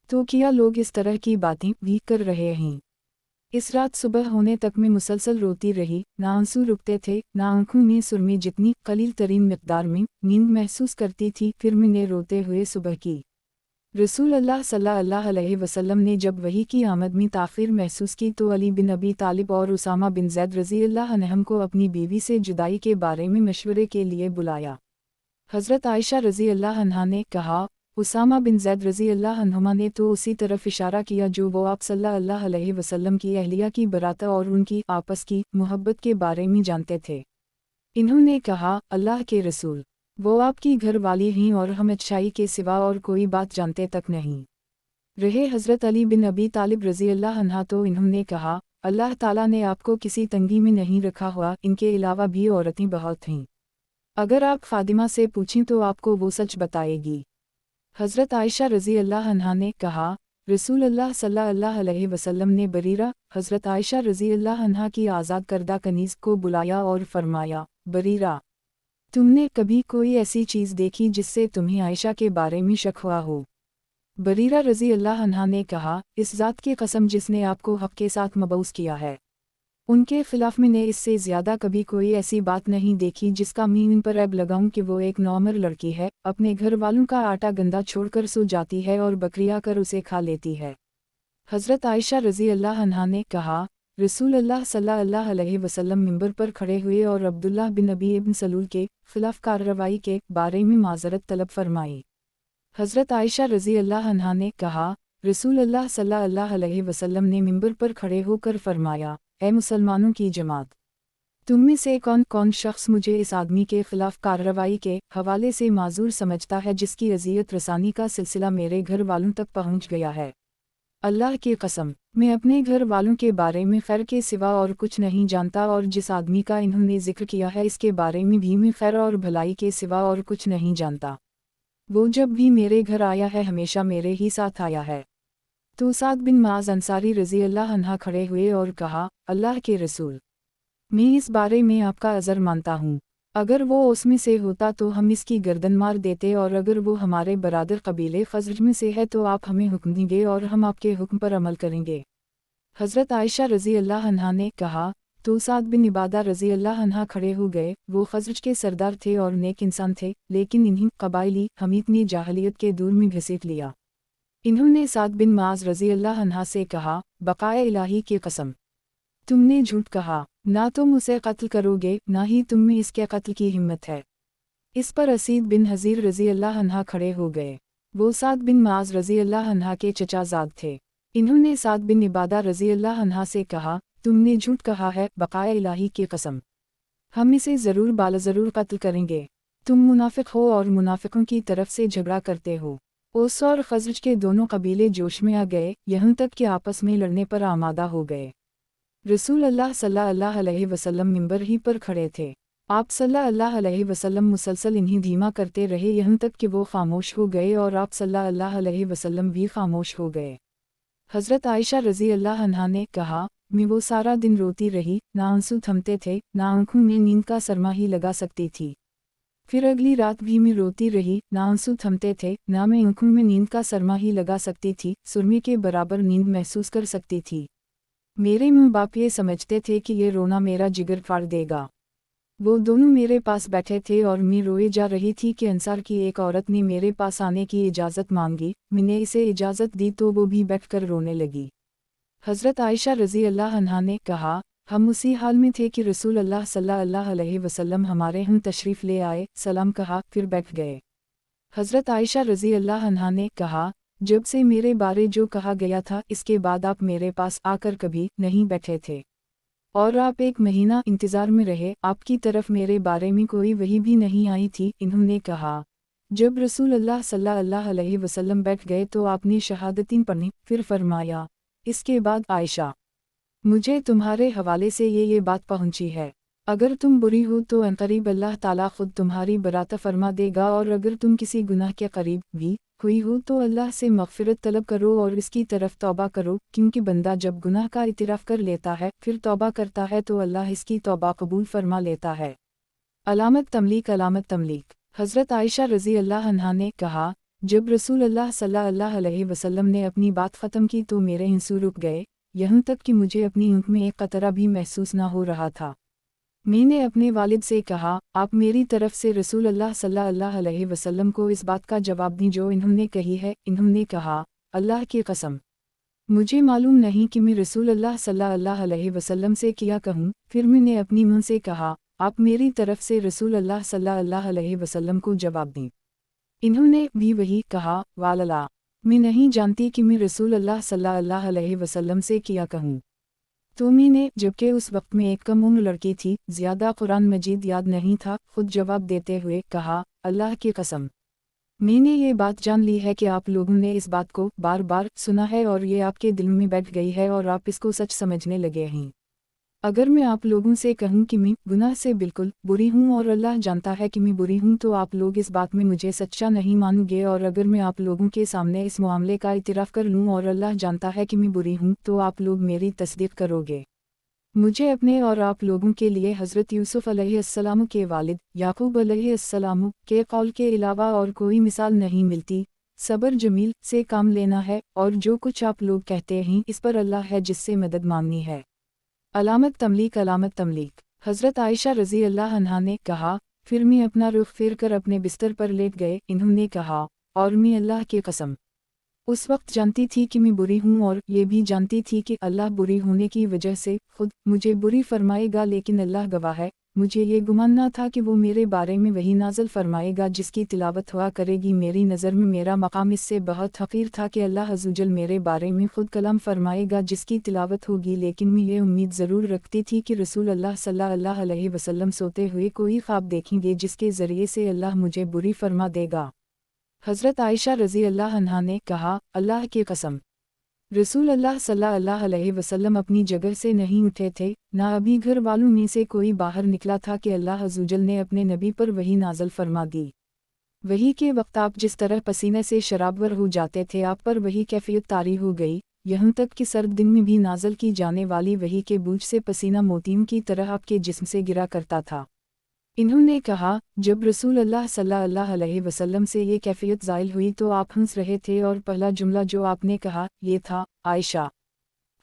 तो क्या लोग इस तरह की बातें भी कर रहे हैं। इस रात सुबह होने तक मैं मुसलसल रोती रही, ना आंसू रुकते थे, ना आंखों में सुरमे जितनी कलील तरीन मिक़दार में नींद महसूस करती थी। फिर मैंने रोते हुए सुबह की। रसूल अल्लाह सल्लल्लाहु अलैहि वसल्लम ने जब वही की आमद में ताख़ीर महसूस की तो अली बिन अबी तालिब और उसामा बिन ज़ैद रज़ी अल्लाह अन्हुम को अपनी बीवी से जुदाई के बारे में मशवरे के लिए बुलाया। हज़रत आयशा रज़ी अल्लाह अन्हा ने कहा, उसामा बिन ज़ैद रज़ी अल्लाह अन्हुमा ने तो उसी तरफ इशारा किया जो वो आप सल्लल्लाहु अलैहि वसल्लम की अहलिया की बरात और उनकी आपस की मोहब्बत के बारे में जानते थे। इन्होंने कहा, अल्लाह के रसूल, वो आपकी घर वाली हैं और हम अच्छाई के सिवा और कोई बात जानते तक नहीं। रहे हज़रत अली बिन अबी तालिब रज़ी अल्लाह अन्हा तो इन्होंने कहा, अल्लाह ताला ने आपको किसी तंगी में नहीं रखा हुआ, इनके अलावा भी औरतें बहुत हैं। अगर आप फातिमा से पूछें तो आपको वो सच बताएगी। हज़रत आयशा रज़ी अल्लाह अन्हा ने कहा, रसूल अल्लाह सल्लल्लाहु अलैहि वसल्लम ने बरीरा, हज़रत आयशा रज़ी अल्लाह अन्हा की आज़ाद करदा कनीज़ को बुलाया और फरमाया, बरीरा, तुमने कभी कोई ऐसी चीज़ देखी जिससे तुम्हें आयशा के बारे में शक हुआ हो? बरीरा रज़ी अल्लाह अन्हा ने कहा, इस ज़ात की कसम जिसने आपको हक़ के साथ मबऊस किया है, उनके खिलाफ मैंने इससे ज़्यादा कभी कोई ऐसी बात नहीं देखी जिसका मैं इन पर ऐब लगाऊं कि वो एक नॉर्मल लड़की है, अपने घर वालों का आटा गंदा छोड़कर सो जाती है और बकरियां कर उसे खा लेती है। हज़रत आयशा रज़ी अल्लाह अन्हा ने कहा, रसूल अल्लाह सल्लल्लाहु अलैहि वसल्लम मिंबर पर खड़े हुए और अब्दुल्लाह बिन अबी इब्न सलूल के खिलाफ कार्रवाई के बारे में माज़रत तलब फरमाई। हज़रत आयशा रज़ी अल्लाह अन्हा ने कहा, रसूल अल्लाह सल्लल्लाहु अलैहि वसल्लम ने मिंबर पर खड़े होकर फरमाया, ए मुसलमानों की जमात, तुम में से कौन कौन शख्स मुझे इस आदमी के खिलाफ कार्रवाई के हवाले से माजूर समझता है जिसकी अज़ियत रसानी का सिलसिला मेरे घर वालों तक पहुँच गया है। अल्लाह की कसम, मैं अपने घर वालों के बारे में खैर के सिवा और कुछ नहीं जानता, और जिस आदमी का इन्होंने जिक्र किया है इसके बारे में भी मैं खैर और भलाई के सिवा और कुछ नहीं जानता। वो जब भी मेरे घर आया है हमेशा मेरे ही साथ आया है। तो साद बिन माज अंसारी रज़ी अल्लाह अन्हा खड़े हुए और कहा, अल्लाह के रसूल, मैं इस बारे में आपका अज़र मानता हूँ, अगर वो उसमें से होता तो हम इसकी गर्दन मार देते, और अगर वो हमारे बरादर कबीले खज़रज में से है तो आप हमें हुक्म देंगे और हम आपके हुक्म पर अमल करेंगे। हज़रत आयशा रज़ी अल्लाह अन्हा ने कहा, तो साद बिन इबादा रज़ी अल्लाह अन्हा खड़े हो गए। वो खज़रज के सरदार थे और नेक इंसान थे, लेकिन इन्हीं कबाइली हमीद ने जाहलियत के दूर में घसीट लिया। इन्होंने साद बिन माज रज़ी अल्लाह अन्हा से कहा, बकाए इलाही की कसम, तुमने झूठ कहा, ना तुम उसे कत्ल करोगे ना ही तुम में इसके कत्ल की हिम्मत है। इस पर असीद बिन हज़ीर रज़ी अल्लाह अन्हा खड़े हो गए। वो साद बिन माज रज़ी अल्लाह अन्हा के चचाजाद थे। इन्होंने साद बिन इबादा रज़ी अल्लाह अन्हा से कहा, तुमने झूठ कहा है, बकाए इलाही की कसम, हम इसे ज़रूर बालज़रूर कत्ल करेंगे। तुम मुनाफिक हो और मुनाफिकों की तरफ से झगड़ा करते हो। ओस और खज़रज के दोनों कबीले जोश में आ गए, यहाँ तक कि आपस में लड़ने पर आमादा हो गए। रसूल अल्लाह सल्लल्लाहु अलैहि वसल्लम मिंबर ही पर खड़े थे। आप सल्लल्लाहु अलैहि वसल्लम मुसलसल इन्हीं धीमा करते रहे यहाँ तक कि वो खामोश हो गए और आप सल्लल्लाहु अलैहि वसल्लम भी खामोश हो गए। हज़रत आयशा रज़ी अल्लाह अन्हा ने कहा, मैं वो सारा दिन रोती रही, ना आंसू थमते थे, ना आंखों में नींद का सरमा ही लगा सकती थी। फिर अगली रात भी मैं रोती रही, ना आंसू थमते थे, ना मैं आंखों में नींद का सरमा ही लगा सकती थी, सुरमे के बराबर नींद महसूस कर सकती थी। मेरे माँ बाप ये समझते थे कि ये रोना मेरा जिगर फाड़ देगा। वो दोनों मेरे पास बैठे थे और मैं रोए जा रही थी कि अंसार की एक औरत ने मेरे पास आने की इजाज़त मांगी। मैंने इसे इजाज़त दी तो वो भी बैठकर रोने लगी। हज़रत आयशा रज़ी अल्लाह अन्हा ने कहा, हम उसी हाल में थे कि रसूल अल्लाह सल्लल्लाहु अलैहि वसल्लम हमारे यहाँ तशरीफ़ ले आए, सलाम कहा, फिर बैठ गए। हज़रत आयशा रज़ी अल्लाह अन्हा ने कहा, जब से मेरे बारे जो कहा गया था इसके बाद आप मेरे पास आकर कभी नहीं बैठे थे, और आप 1 महीना इंतज़ार में रहे, आपकी तरफ मेरे बारे में कोई वही भी नहीं आई थी। इन्होंने कहा, जब रसूल अल्लाह सल्लल्लाहु अलैहि वसल्लम बैठ गए तो आपने शहादतीन पढ़ी, फिर फरमाया, इसके बाद आयशा, मुझे तुम्हारे हवाले से ये बात पहुंची है, अगर तुम बुरी हो तो अनकरीब अल्लाह ताला खुद तुम्हारी बरात फरमा देगा, और अगर तुम किसी गुनाह के करीब भी हुई हो तो अल्लाह से मग़फ़िरत तलब करो और इसकी तरफ तौबा करो, क्योंकि बंदा जब गुनाह का इतिराफ़ कर लेता है फिर तौबा करता है तो अल्लाह इसकी तौबा कबूल फरमा लेता है। अलामत तमलीक। हज़रत आयशा रज़ी अल्लाह अन्हा ने कहा, जब रसूल अल्लाह सल्लल्लाहु अलैहि वसल्लम ने अपनी बात ख़त्म की तो मेरे आंसू रुक गए, यहाँ तक कि मुझे अपनी आँख में एक कतरा भी महसूस न हो रहा था। मैंने अपने वालिद से कहा, आप मेरी तरफ से रसूल अल्लाह सल्लल्लाहु अलैहि वसल्लम को इस बात का जवाब दी जो इन्होंने कही है। इन्होंने कहा, अल्लाह की कसम, मुझे मालूम नहीं कि मैं रसूल अल्लाह सल्लल्लाहु अलैहि वसल्लम से क्या कहूँ। फिर मैंने अपनी मुँह से कहा, आप मेरी तरफ से रसूल अल्लाह सल्लल्लाहु अलैहि वसल्लम को जवाब दें। इन्होंने भी वही कहा, वालला, मैं नहीं जानती कि मैं रसूल अल्लाह सल्लल्लाहु अलैहि वसल्लम से क्या कहूँ। तो मैंने, जबकि उस वक्त में एक कम उम्र लड़की थी, ज़्यादा कुरान मजीद याद नहीं था, खुद जवाब देते हुए कहा, अल्लाह की कसम, मैंने ये बात जान ली है कि आप लोगों ने इस बात को बार बार सुना है और ये आपके दिल में बैठ गई है और आप इसको सच समझने लगे हैं। अगर मैं आप लोगों से कहूँ कि मैं गुनाह से बिल्कुल बुरी हूँ और अल्लाह जानता है कि मैं बुरी हूँ तो आप लोग इस बात में मुझे सच्चा नहीं मानोगे, और अगर मैं आप लोगों के सामने इस मामले का इतराफ़ कर लूँ और अल्लाह जानता है कि मैं बुरी हूँ तो आप लोग मेरी तस्दीक करोगे। मुझे अपने और आप लोगों के लिए हज़रत यूसुफ़ अलैहिस्सलाम के वालिद याकूब अलैहिस्सलाम के कौल के अलावा और कोई मिसाल नहीं मिलती। सब्र जमील से काम लेना है, और जो कुछ आप लोग कहते हैं इस पर अल्लाह है जिससे मदद मांगनी है। अलामत तमलीक। हज़रत आयशा रज़ी अल्लाह अन्हा ने कहा, फिर मैं अपना रुख फेर कर अपने बिस्तर पर लेट गए। इन्होंने कहा, और मैं अल्लाह की कसम उस वक्त जानती थी कि मैं बुरी हूँ, और ये भी जानती थी कि अल्लाह बुरी होने की वजह से खुद मुझे बुरी फरमाएगा, लेकिन अल्लाह गवाह है मुझे ये गुमान न था कि वो मेरे बारे में वही नाज़िल फरमाएगा जिसकी तिलावत हुआ करेगी। मेरी नज़र में मेरा मकाम इससे बहुत हक़ीर था कि अल्लाह अज़्ज़वजल मेरे बारे में खुद कलाम फरमाएगा जिसकी तिलावत होगी, लेकिन मैं ये उम्मीद ज़रूर रखती थी कि रसूल अल्लाह सल्लल्लाहु अलैहि वसल्लम सोते हुए कोई ख्वाब देखेंगे जिसके ज़रिए से अल्लाह मुझे बुरी फरमा देगा। हज़रत आयशा रज़ी अल्लाह अन्हा ने कहा, अल्लाह की कसम रसूल अल्लाह सल्लल्लाहु अलैहि वसल्लम अपनी जगह से नहीं उठे थे, ना अभी घर वालों में से कोई बाहर निकला था कि अल्लाह अज़्ज़वजल ने अपने नबी पर वही नाज़िल फरमा दी। वही के वक्त आप जिस तरह पसीने से शराबवर हो जाते थे आप पर वही कैफियत तारी हो गई, यहाँ तक कि सर्द दिन में भी नाज़िल की जाने वाली वही के बूझ से पसीना मोतियों की तरह आपके जिस्म से गिरा करता था। इन्होंने कहा, जब रसूल अल्लाह सल्लल्लाहु अलैहि वसल्लम से ये कैफियत ज़ाहिर हुई तो आप हंस रहे थे, और पहला जुमला जो आपने कहा ये था, आयशा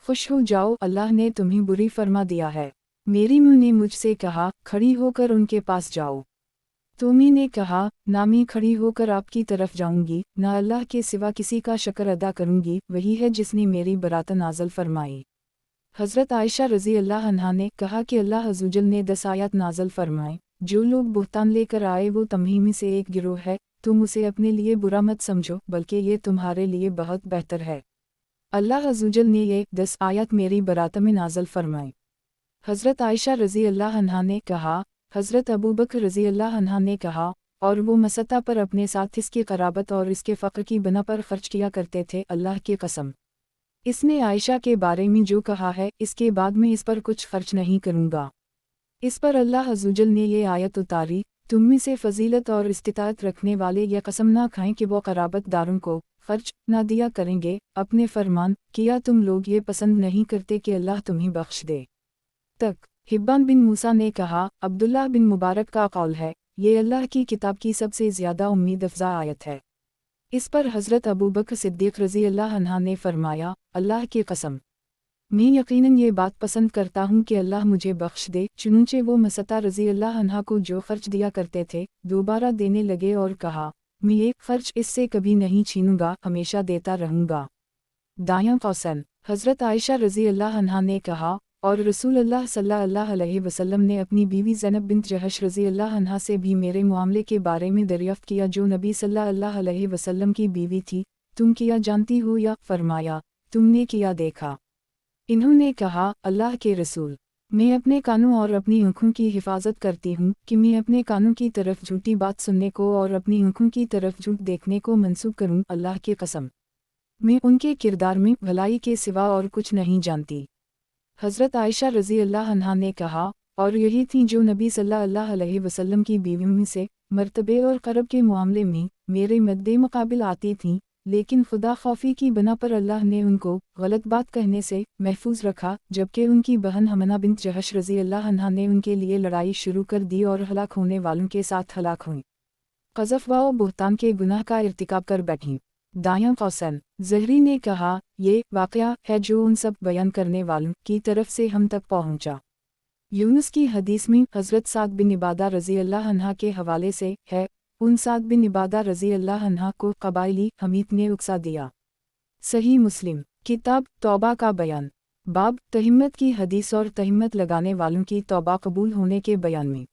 खुश हो जाओ, अल्लाह ने तुम्हें बुरी फरमा दिया है। मेरी मुँह ने मुझसे कहा, खड़ी होकर उनके पास जाओ। तो मैंने कहा, ना मैं खड़ी होकर आपकी तरफ जाऊंगी, ना अल्लाह के सिवा किसी का शुक्र अदा करूंगी, वही है जिसने मेरी बरात नाज़िल फरमाई। हज़रत आयशा रज़ी अल्लाह अन्हा ने कहा कि अल्लाह अज़्ज़वजल ने 10 आयत नाज़िल फरमाए, जो लोग बुहतान लेकर आए वो तुम्हीं में से एक गिरोह है, तुम उसे अपने लिए बुरा मत समझो बल्कि ये तुम्हारे लिए बहुत बेहतर है। अल्लाह अज़्ज़वजल ने ये 10 आयत मेरी बरात में नाज़िल फरमाए। हज़रत आयशा रज़ी अल्लाह अन्हा ने कहा, हज़रत अबू बकर रज़ी अल्लाह अन्हा ने कहा, और वो मसता पर अपने साथ इसकी क़राबत और इसके फ़क्र की बना पर ख़र्च किया करते थे। अल्लाह की कसम इसने आयशा के बारे में जो कहा है इसके बाद में इस पर कुछ खर्च नहीं करूँगा। इस पर अल्लाह अज़्ज़वजल ने ये आयत उतारी, तुम में से फजीलत और इस्तिताअत रखने वाले यह कसम ना खाएं कि वो क़राबत दारों को खर्च ना दिया करेंगे। अपने फरमान किया तुम लोग ये पसंद नहीं करते कि अल्लाह तुम्हें बख्श दे। तक हिब्बान बिन मूसा ने कहा, अब्दुल्लाह बिन मुबारक का कौल है, ये अल्लाह की किताब की सबसे ज़्यादा उम्मीद अफ़ज़ा आयत है। इस पर हज़रत अबू बकर सिद्दीक़ रज़ी अल्लाह अन्हा ने फरमाया, अल्लाह की कसम मैं यकीनन ये बात पसंद करता हूँ कि अल्लाह मुझे बख्श दे। चुनूंचे वो मसता रज़ी अल्लाह अन्हा को जो खर्च दिया करते थे दोबारा देने लगे और कहा, मैं एक खर्च इससे कभी नहीं छीनूंगा, हमेशा देता रहूँगा। दायां कौसन हज़रत आयशा रज़ी अल्लाह अन्हा ने कहा, और रसूल अल्लाह सल्लल्लाहु अलैहि वसल्लम ने अपनी बीवी ज़ैनब बिन्त जहश रज़ी अल्लाह अन्हा से भी मेरे मामले के बारे में दरियाफ़्त किया जो नबी सल्लल्लाहु अलैहि वसल्लम की बीवी थी, तुम किया जानती हो या? फरमाया, तुमने किया देखा। इन्होंने कहा, अल्लाह के रसूल मैं अपने कानों और अपनी आँखों की हिफाजत करती हूँ कि मैं अपने कानों की तरफ झूठी बात सुनने को और अपनी आँखों की तरफ झूठ देखने को मंसूब करूँ। अल्लाह की कसम मैं उनके किरदार में भलाई के सिवा और कुछ नहीं जानती। हज़रत आयशा रज़ी अल्लाह अन्हा ने कहा, और यही थी जो नबी सल्लल्लाहु अलैहि वसल्लम की बीवियों में से मर्तबे और क़रब के मामले में मेरे मद्दे मुक़ाबिल आती थीं, लेकिन खुदा खौफी की बना पर अल्लाह ने उनको गलत बात कहने से महफूज रखा, जबकि उनकी बहन हमना बिन्त जहश रज़ी अल्लाह अन्हा ने उनके लिए लड़ाई शुरू कर दी और हलाक होने वालों के साथ हलाक हुई। क़ज़फ़ व बुहतान के गुनाह का इर्तिकाब कर बैठी। दायां कौसन ज़हरी ने कहा, ये वाक़या है जो उन सब बयान करने वालों की तरफ से हम तक पहुँचा। यूनुस की हदीस में हज़रत साद बिन इबादा रज़ी अल्लाह अन्हा के हवाले से है, उन साद बिन इबादा रज़ी अल्लाह अन्हा को क़बाइली हमीद ने उकसा दिया। सही मुस्लिम किताब तौबा का बयान, बाब तहिम्मत की हदीस और तहिम्मत लगाने वालों की तौबा कबूल होने के बयान में।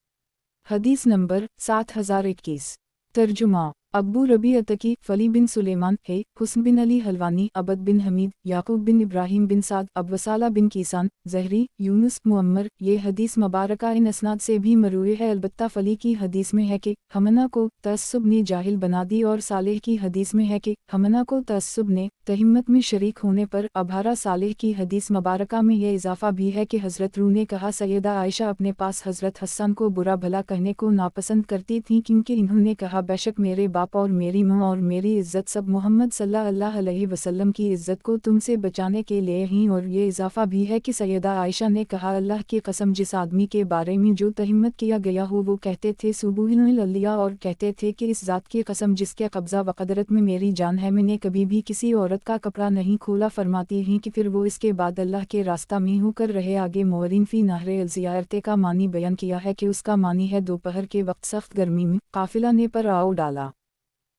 हदीस नंबर 7021। तर्जुमा अब्बू रबी अतकी, फली बिन सुलेमान है, हुस्न बिन अली हलवानी, अबद बिन हमीद, याकूब बिन इब्राहिम बिन साद, अबवसाला बिन कीसान, जहरी, यूनुस, मुअम्मर। ये हदीस मुबारका इन असनाद से भी मरूए है। अलबत्ता फली की हदीस में है कि हमना को तअस्सुब ने जाहिल बना दी, और सालेह की हदीस में है कि हमना को तअस्सुब ने तहिम्मत में शरीक होने पर अभारा। सालेह की हदीस मुबारका में यह इजाफा भी है कि हज़रत रू ने कहा, सैयदा आयशा अपने पास हज़रत हसन को बुरा भला कहने को नापसंद करती थीं, क्योंकि इन्होंने कहा, बेशक मेरे बाप और मेरी माँ और मेरी इज़्ज़त सब मोहम्मद सल्लल्लाहु अलैहि वसल्लम की इज़्ज़त को तुमसे बचाने के लिए ही। और ये इजाफा भी है कि सैयदा आयशा ने कहा, अल्लाह की कसम, जिस आदमी के बारे में जो तहिम्मत किया गया हो वो कहते थे सुबूहुल अलिया, और कहते थे कि इस ज़ात की कसम जिसके कब्ज़ा व क़दरत में मेरी जान है, मैंने कभी भी किसी औरत का कपड़ा नहीं खोला। फरमाती हैं कि फिर वो इसके बाद अल्लाह के रास्ता में होकर रहे। आगे मोहरिन फ़ी नहर अल-ज़ियारते का मानी बयान किया है कि उसका मानी है दोपहर के वक्त सख्त गर्मी में काफिला ने पर आओ डाला।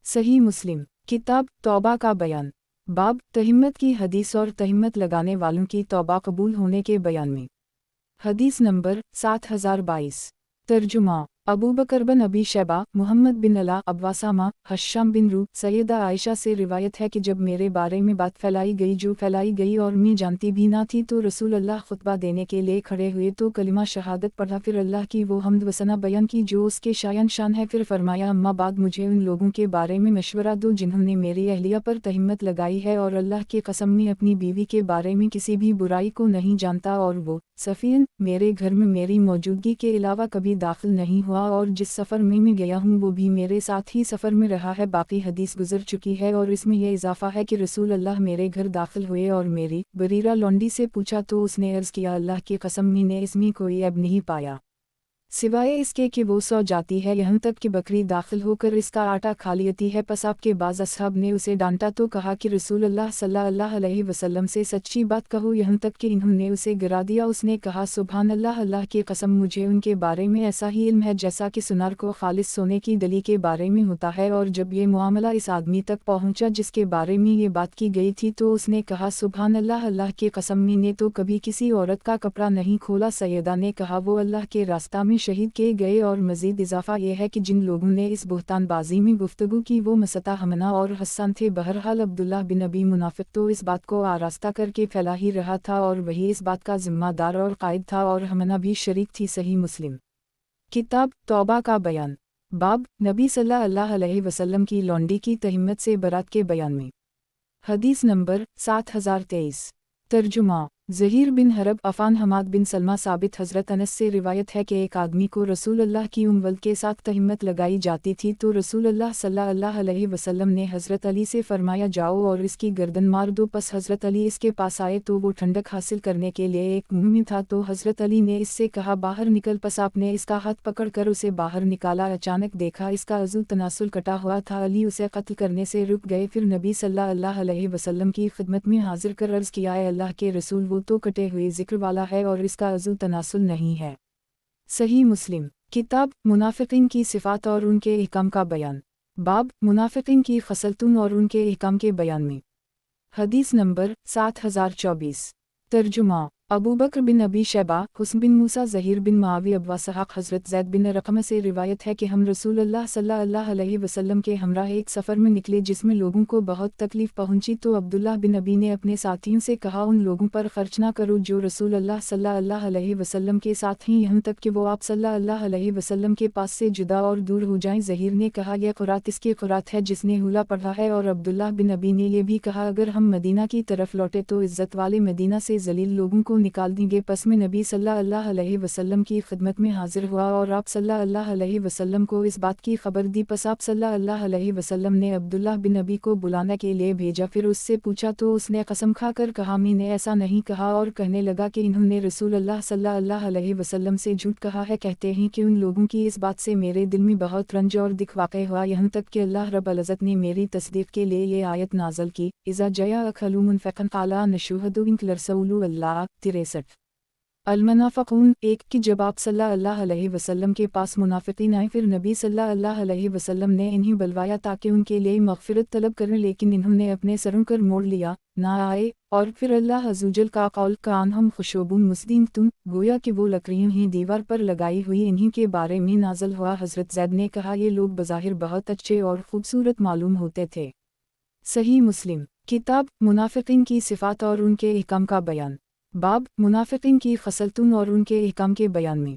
सही मुस्लिम किताब तौबा का बयान, बाब तहिम्मत की हदीस और तहिम्मत लगाने वालों की तौबा कबूल होने के बयान में। हदीस नंबर 7022। तर्जुमा अबू बकर बिन अबी शैबा, मुहम्मद बिन अला, अब्बासामा, हश्शाम बिन रू। सैयदा आयशा से रिवायत है कि जब मेरे बारे में बात फैलाई गई जो फैलाई गई और मैं जानती भी ना थी, तो रसूल अल्लाह खुतबा देने के लिए खड़े हुए तो कलिमा शहादत पढ़ा, फिर अल्लाह की वो हम्द वसना बयान की जो उसके शायन शान है। फिर फरमाया, अम्मा बाद मुझे उन लोगों के बारे में मशवरा दो जिन्होंने मेरी अहलिया पर तहिम्मत लगाई है, और अल्लाह के कसम में अपनी बीवी के बारे में किसी भी बुराई को नहीं जानता, और वो सफ़ीन मेरे घर में मेरी मौजूदगी के अलावा कभी दाखिल नहीं हुआ, और जिस सफ़र में मैं गया हूँ वो भी मेरे साथ ही सफ़र में रहा है। बाकी हदीस गुजर चुकी है, और इसमें यह इजाफा है कि रसूल अल्लाह मेरे घर दाखिल हुए और मेरी बरीरा लौंडी से पूछा तो उसने अर्ज़ किया, अल्लाह की कसम मैंने इसमें कोई ऐब नहीं पाया सिवाय इसके कि वो सो जाती है, यहाँ तक कि बकरी दाखिल होकर इसका आटा खा लेती है। पस आपके बाज़ असहाब ने उसे डांटा तो कहा कि रसूल अल्लाह सल्लल्लाहु अलैहि वसल्लम से सच्ची बात कहो, यहाँ तक कि इन्होंने उसे गिरा दिया। उसने कहा, सुभान अल्लाह, अल्लाह की कसम मुझे उनके बारे में ऐसा ही इल्म है जैसा कि सुनार को खालिस सोने की डली के बारे में होता है। और जब ये मामला इस आदमी तक पहुँचा जिसके बारे में ये बात की गई थी, तो उसने कहा, सुभान अल्लाह, अल्लाह की कसम मैंने तो कभी किसी औरत का कपड़ा नहीं खोला। सैयदा ने कहा, वो अल्लाह के रास्ता में शहीद किए गए। और मज़ीद इजाफा यह है कि जिन लोगों ने इस बुहतानबाजी में गुफ्तगू की वो मसता हमना और हसन थे। बहरहाल अब्दुल्ला बिन अबी मुनाफिक तो इस बात को आरास्ता करके फैला ही रहा था, और वही इस बात का जिम्मेदार और कायद था, और हमना भी शरीक थी। सही मुस्लिम किताब तौबा का बयान, बाब नबी सल्लल्लाहु अलैहि वसल्लम की लौंडी की तहिम्मत से बरात के बयान में। हदीस नंबर 7023। तर्जुमा ज़हीर बिन हरब अफ़ान हमाद बिन सलमा साबित हज़रत अनस से रिवायत है कि एक आदमी को रसूल अल्लाह की उम्वल के साथ तहिम्मत लगाई जाती थी, तो रसूल अल्लाह सल्लल्लाहु अलैहि वसल्लम ने हज़रत अली से फरमाया, जाओ और इसकी गर्दन मार दो। पस हज़रत अली इसके पास आए तो वो ठंडक हासिल करने के लिए एक मुंह में था, तो हज़रत अली ने इससे कहा, बाहर निकल। पस आपने इसका हाथ पकड़कर उसे बाहर निकाला। अचानक देखा इसका अज़ू तनासुल कटा हुआ था। अली उसे कत्ल करने से रुक गए। फिर नबी सल्लल्लाहु अलैहि वसल्लम की खिदमत में हाजिर कर अर्ज़ किया, अल्लाह के रसूल, वो तो कटे हुए जिक्र वाला है और इसका अज़ू तनासुल नहीं है। सही मुस्लिम किताब मुनाफिकीन की सिफ़ात और उनके अहकाम का बयान, बाब मुनाफिकीन की खसलतुन और उनके अहकाम के बयान में। हदीस नंबर 7024। तर्जुमा अबू बकर बिन अबी शैबा, हुस्न बिन मूसा, ज़हीर बिन मुआविया, अबू इसहाक़, हज़रत ज़ैद बिन रक़म से रिवायत है कि हम रसूल अल्लाह सल्लल्लाहु अलैहि वसल्लम के हमरा एक सफ़र में निकले जिसमें लोगों को बहुत तकलीफ़ पहुंची। तो अब्दुल्लाह बिन अबी ने अपने साथियों से कहा, उन लोगों पर खर्च ना करो जो रसूल अल्लाह सल्लल्लाहु अलैहि वसल्लम के साथ हैं, यहाँ तक कि वो आप सल्लल्लाहु अलैहि वसल्लम के पास से जुदा और दूर हो जाएं। ज़हीर ने कहा, यह क़ुरात इसकी क़ुरात है जिसने हुला पढ़ा है। और अब्दुल्लाह बिन अबी ने यह भी कहा, अगर हम मदीना की तरफ लौटे तो इज़्ज़त वाले मदीना से ज़लील लोगों को निकाल देंगे। पस में नबी सल्लल्लाहु अलैहि वसल्लम की खिदमत में हाजिर हुआ और आप सल्लल्लाहु अलैहि वसल्लम को इस बात की खबर दी। पस आप सल्लल्लाहु अलैहि वसल्लम ने अब्दुल्लाह बिन अबी को बुलाने के लिए भेजा। फिर उससे पूछा तो उसने कसम खाकर कहा, मैंने ऐसा नहीं कहा, और कहने लगा कि इन्होंने रसूल अल्लाह सल्लल्लाहु अलैहि वसल्लम से झूठ कहा है। कहते हैं कि उन लोगों की इस बात से मेरे दिल में बहुत रंज और दिख वाक़ हुआ, यहाँ तक कि अल्लाह रब्बुल इज़्ज़त ने मेरी तस्दीक के लिए ये आयत नाज़िल की, इज़ा जया अखलू मुनफ़क़न क़ाला नशुहदु इंक लरसूलु अल्लाह। 63। المنافقون एक कि जब आप सल्लल्लाहु अलैहि वसल्लम के पास मुनाफिकीन आए फिर नबी सल्लल्लाहु अलैहि वसल्लम ने इन्हें बुलवाया ताकि उनके लिए मग़फ़िरत तलब करें, लेकिन इन्होंने अपने सरों कर मोड़ लिया, ना आए। और फिर अल्लाह अज़्ज़वजल का कौल कान हम खुशबून मुस्दीन तुम, गोया कि वो लकड़ियाँ हैं दीवार पर लगाई हुई, इन्हीं के बारे में नाज़िल हुआ। हज़रत ज़ैद ने कहा ये लोग बज़ाहिर बहुत अच्छे और ख़ूबसूरत मालूम होते थे। सही मुस्लिम किताब मुनाफिकीन की सिफ़ात और उनके अहकाम का बयान। बाब मुनाफिकीन की खसलतुन और उनके अहकाम के बयान में।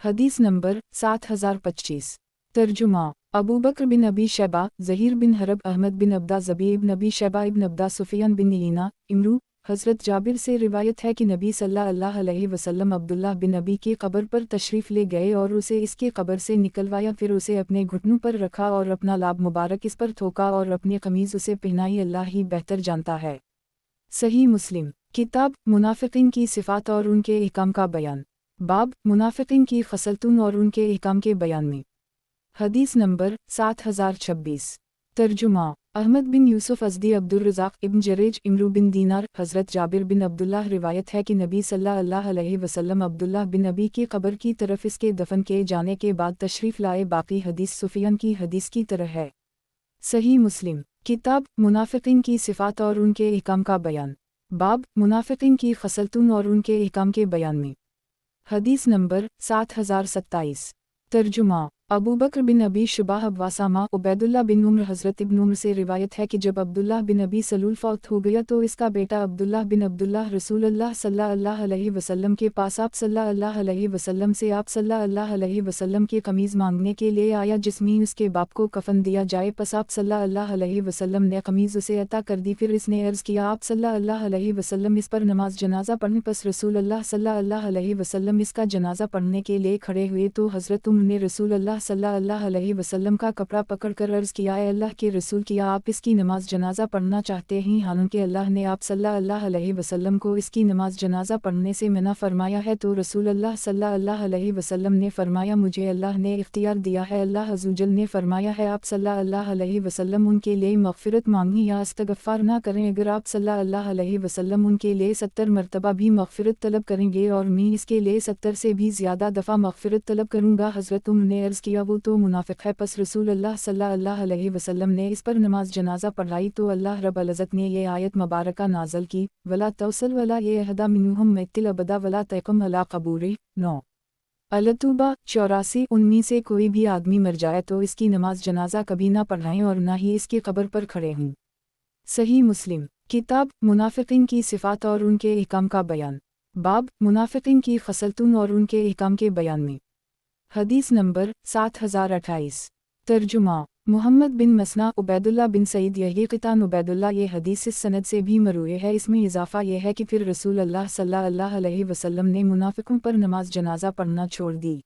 हदीस नंबर 7025। तर्जुमा अबू बकर बिन अबी शैबा, ज़हीर बिन हरब, अहमद बिन अब्दा, ज़बी इब्न अबी शैबा इब्न अब्दा, सुफियान बिन ईना, इमरू। हज़रत जाबिर से रिवायत है कि नबी सल्लल्लाहु अलैहि वसल्लम अब्दुल्लाह बिन अबी की कब्र पर तशरीफ़ ले गए और उसे इसके कब्र से निकलवाया, फिर उसे अपने घुटनों पर रखा और अपना लाभ मुबारक इस पर थोका और अपनी कमीज़ उसे पहनाई, अल्लाह ही बेहतर जानता है। सही मुस्लिम किताब मुनाफिकीन की सिफ़ात और उनके अहकाम का बयान। बाब मुनाफिकीन की खसलतुन और उनके अहकाम के बयान में। हदीस नंबर 7026। तर्जुमा अहमद बिन यूसुफ अज़दी, अब्दुर्रज़ाक़ इब्न जरेज, इमरू बिन दीनार। हज़रत जाबिर बिन अब्दुल्लाह रिवायत है कि नबी सल्लल्लाहु अलैहि वसल्लम अब्दुल्लाह बिन अबी की कब्र की तरफ इसके दफन किए जाने के बाद तशरीफ़ लाए। बाकी हदीस सुफियान की हदीस की तरह है। सही मुस्लिम किताब मुनाफिकीन की सिफ़ात और उनके अहकाम का बयान। बाब मुनाफिकीन की खसलतुन और उनके अहकाम के बयान में। हदीस नंबर 7027। तर्जुमा अबू बकर बिन अबी शुबाह वासामा, उबैदुल्लाह बिन उम्र। हज़रत इब्न उम्र से रिवायत है कि जब अब्दुल्लाह बिन अबी सलूल फौत हो गया तो इसका बेटा अब्दुल्लाह बिन अब्दुल्लाह रसूलुल्लाह सल्लल्लाहु अलैहि वसल्लम के पास आप सल्लल्लाहु अलैहि वसल्लम से आप सल्लल्लाहु अलैहि वसल्लम की कमीज़ मांगने के लिए आया जिसमें उसके बाप को कफन दिया जाए। पस आप सल्लल्लाहु अलैहि वसल्लम ने कमीज़ उसे अता कर दी। फिर इसने अर्ज़ किया आप सल्लल्लाहु अलैहि वसल्लम इस पर नमाज जनाजा पढ़ने। पस रसूलुल्लाह सल्लल्लाहु अलैहि वसल्लम इसका जनाजा पढ़ने के लिए खड़े हुए तो हज़रत उम्र ने रसूलुल्लाह सल्लल्लाहु अलैहि वसल्लम का कपड़ा पकड़कर अर्ज़ किया, ए अल्लाह के रसूल, किया आप इसकी नमाज जनाजा पढ़ना चाहते हैं? हालांकि अल्लाह ने आप सल्लल्लाहु अलैहि वसल्लम को इसकी नमाज जनाजा पढ़ने से मना फरमाया है। तो रसूलुल्लाह सल्लल्लाहु अलैहि वसल्लम ने फरमाया मुझे अल्लाह ने इख्तियार दिया है। अल्लाह अज़्ज़वजल ने फरमाया है आप सल्लल्लाहु अलैहि वसल्लम उनके लिए मग़फ़िरत मांगें या इस्तग़फ़ार ना करें। अगर आप सल्लल्लाहु अलैहि वसल्लम उनके लिए 70 मरतबा भी मग़फ़िरत तलब करेंगे और मैं इसके लिए 70 से भी ज़्यादा दफ़ा मग़फ़िरत तलब करूँगा। हज़रत उम्र ने अर्ज़ किया वो तो मुनाफ़िक़ है। पस रसूलुल्लाह सल्लल्लाहु अलैहि वसल्लम ने इस पर नमाज जनाजा पढ़ाई तो अल्लाह रब्बुल इज़्ज़त ने ये आयत मुबारका नाज़िल की, वला तवसल वला यहदा मिन्हुम मतिल अबदा वला तक़म अला क़बूरिह। 9 अल-तौबा 84। उनमें से कोई भी आदमी मर जाए तो इसकी नमाज जनाजा कभी ना पढ़ाएं और ना ही इसकी कब्र पर खड़े हों। सही मुस्लिम किताब मुनाफिकीन की सिफ़ात और उनके अहकाम का बयान। बाब मुनाफिकीन की खसलतुन और उनके अहकाम के बयान में। हदीस नंबर 7028। तर्जुमा मोहम्मद बिन मसना, उबैदुल्लाह बिन सईद, यही क़ितान उबैदुल्लाह, ये हदीस इस सनद से भी मरूए है। इसमें इजाफ़ा यह है कि फिर रसूलुल्लाह सल्लल्लाहु अलैहि वसल्लम ने मुनाफिकों पर नमाज जनाजा पढ़ना छोड़ दी।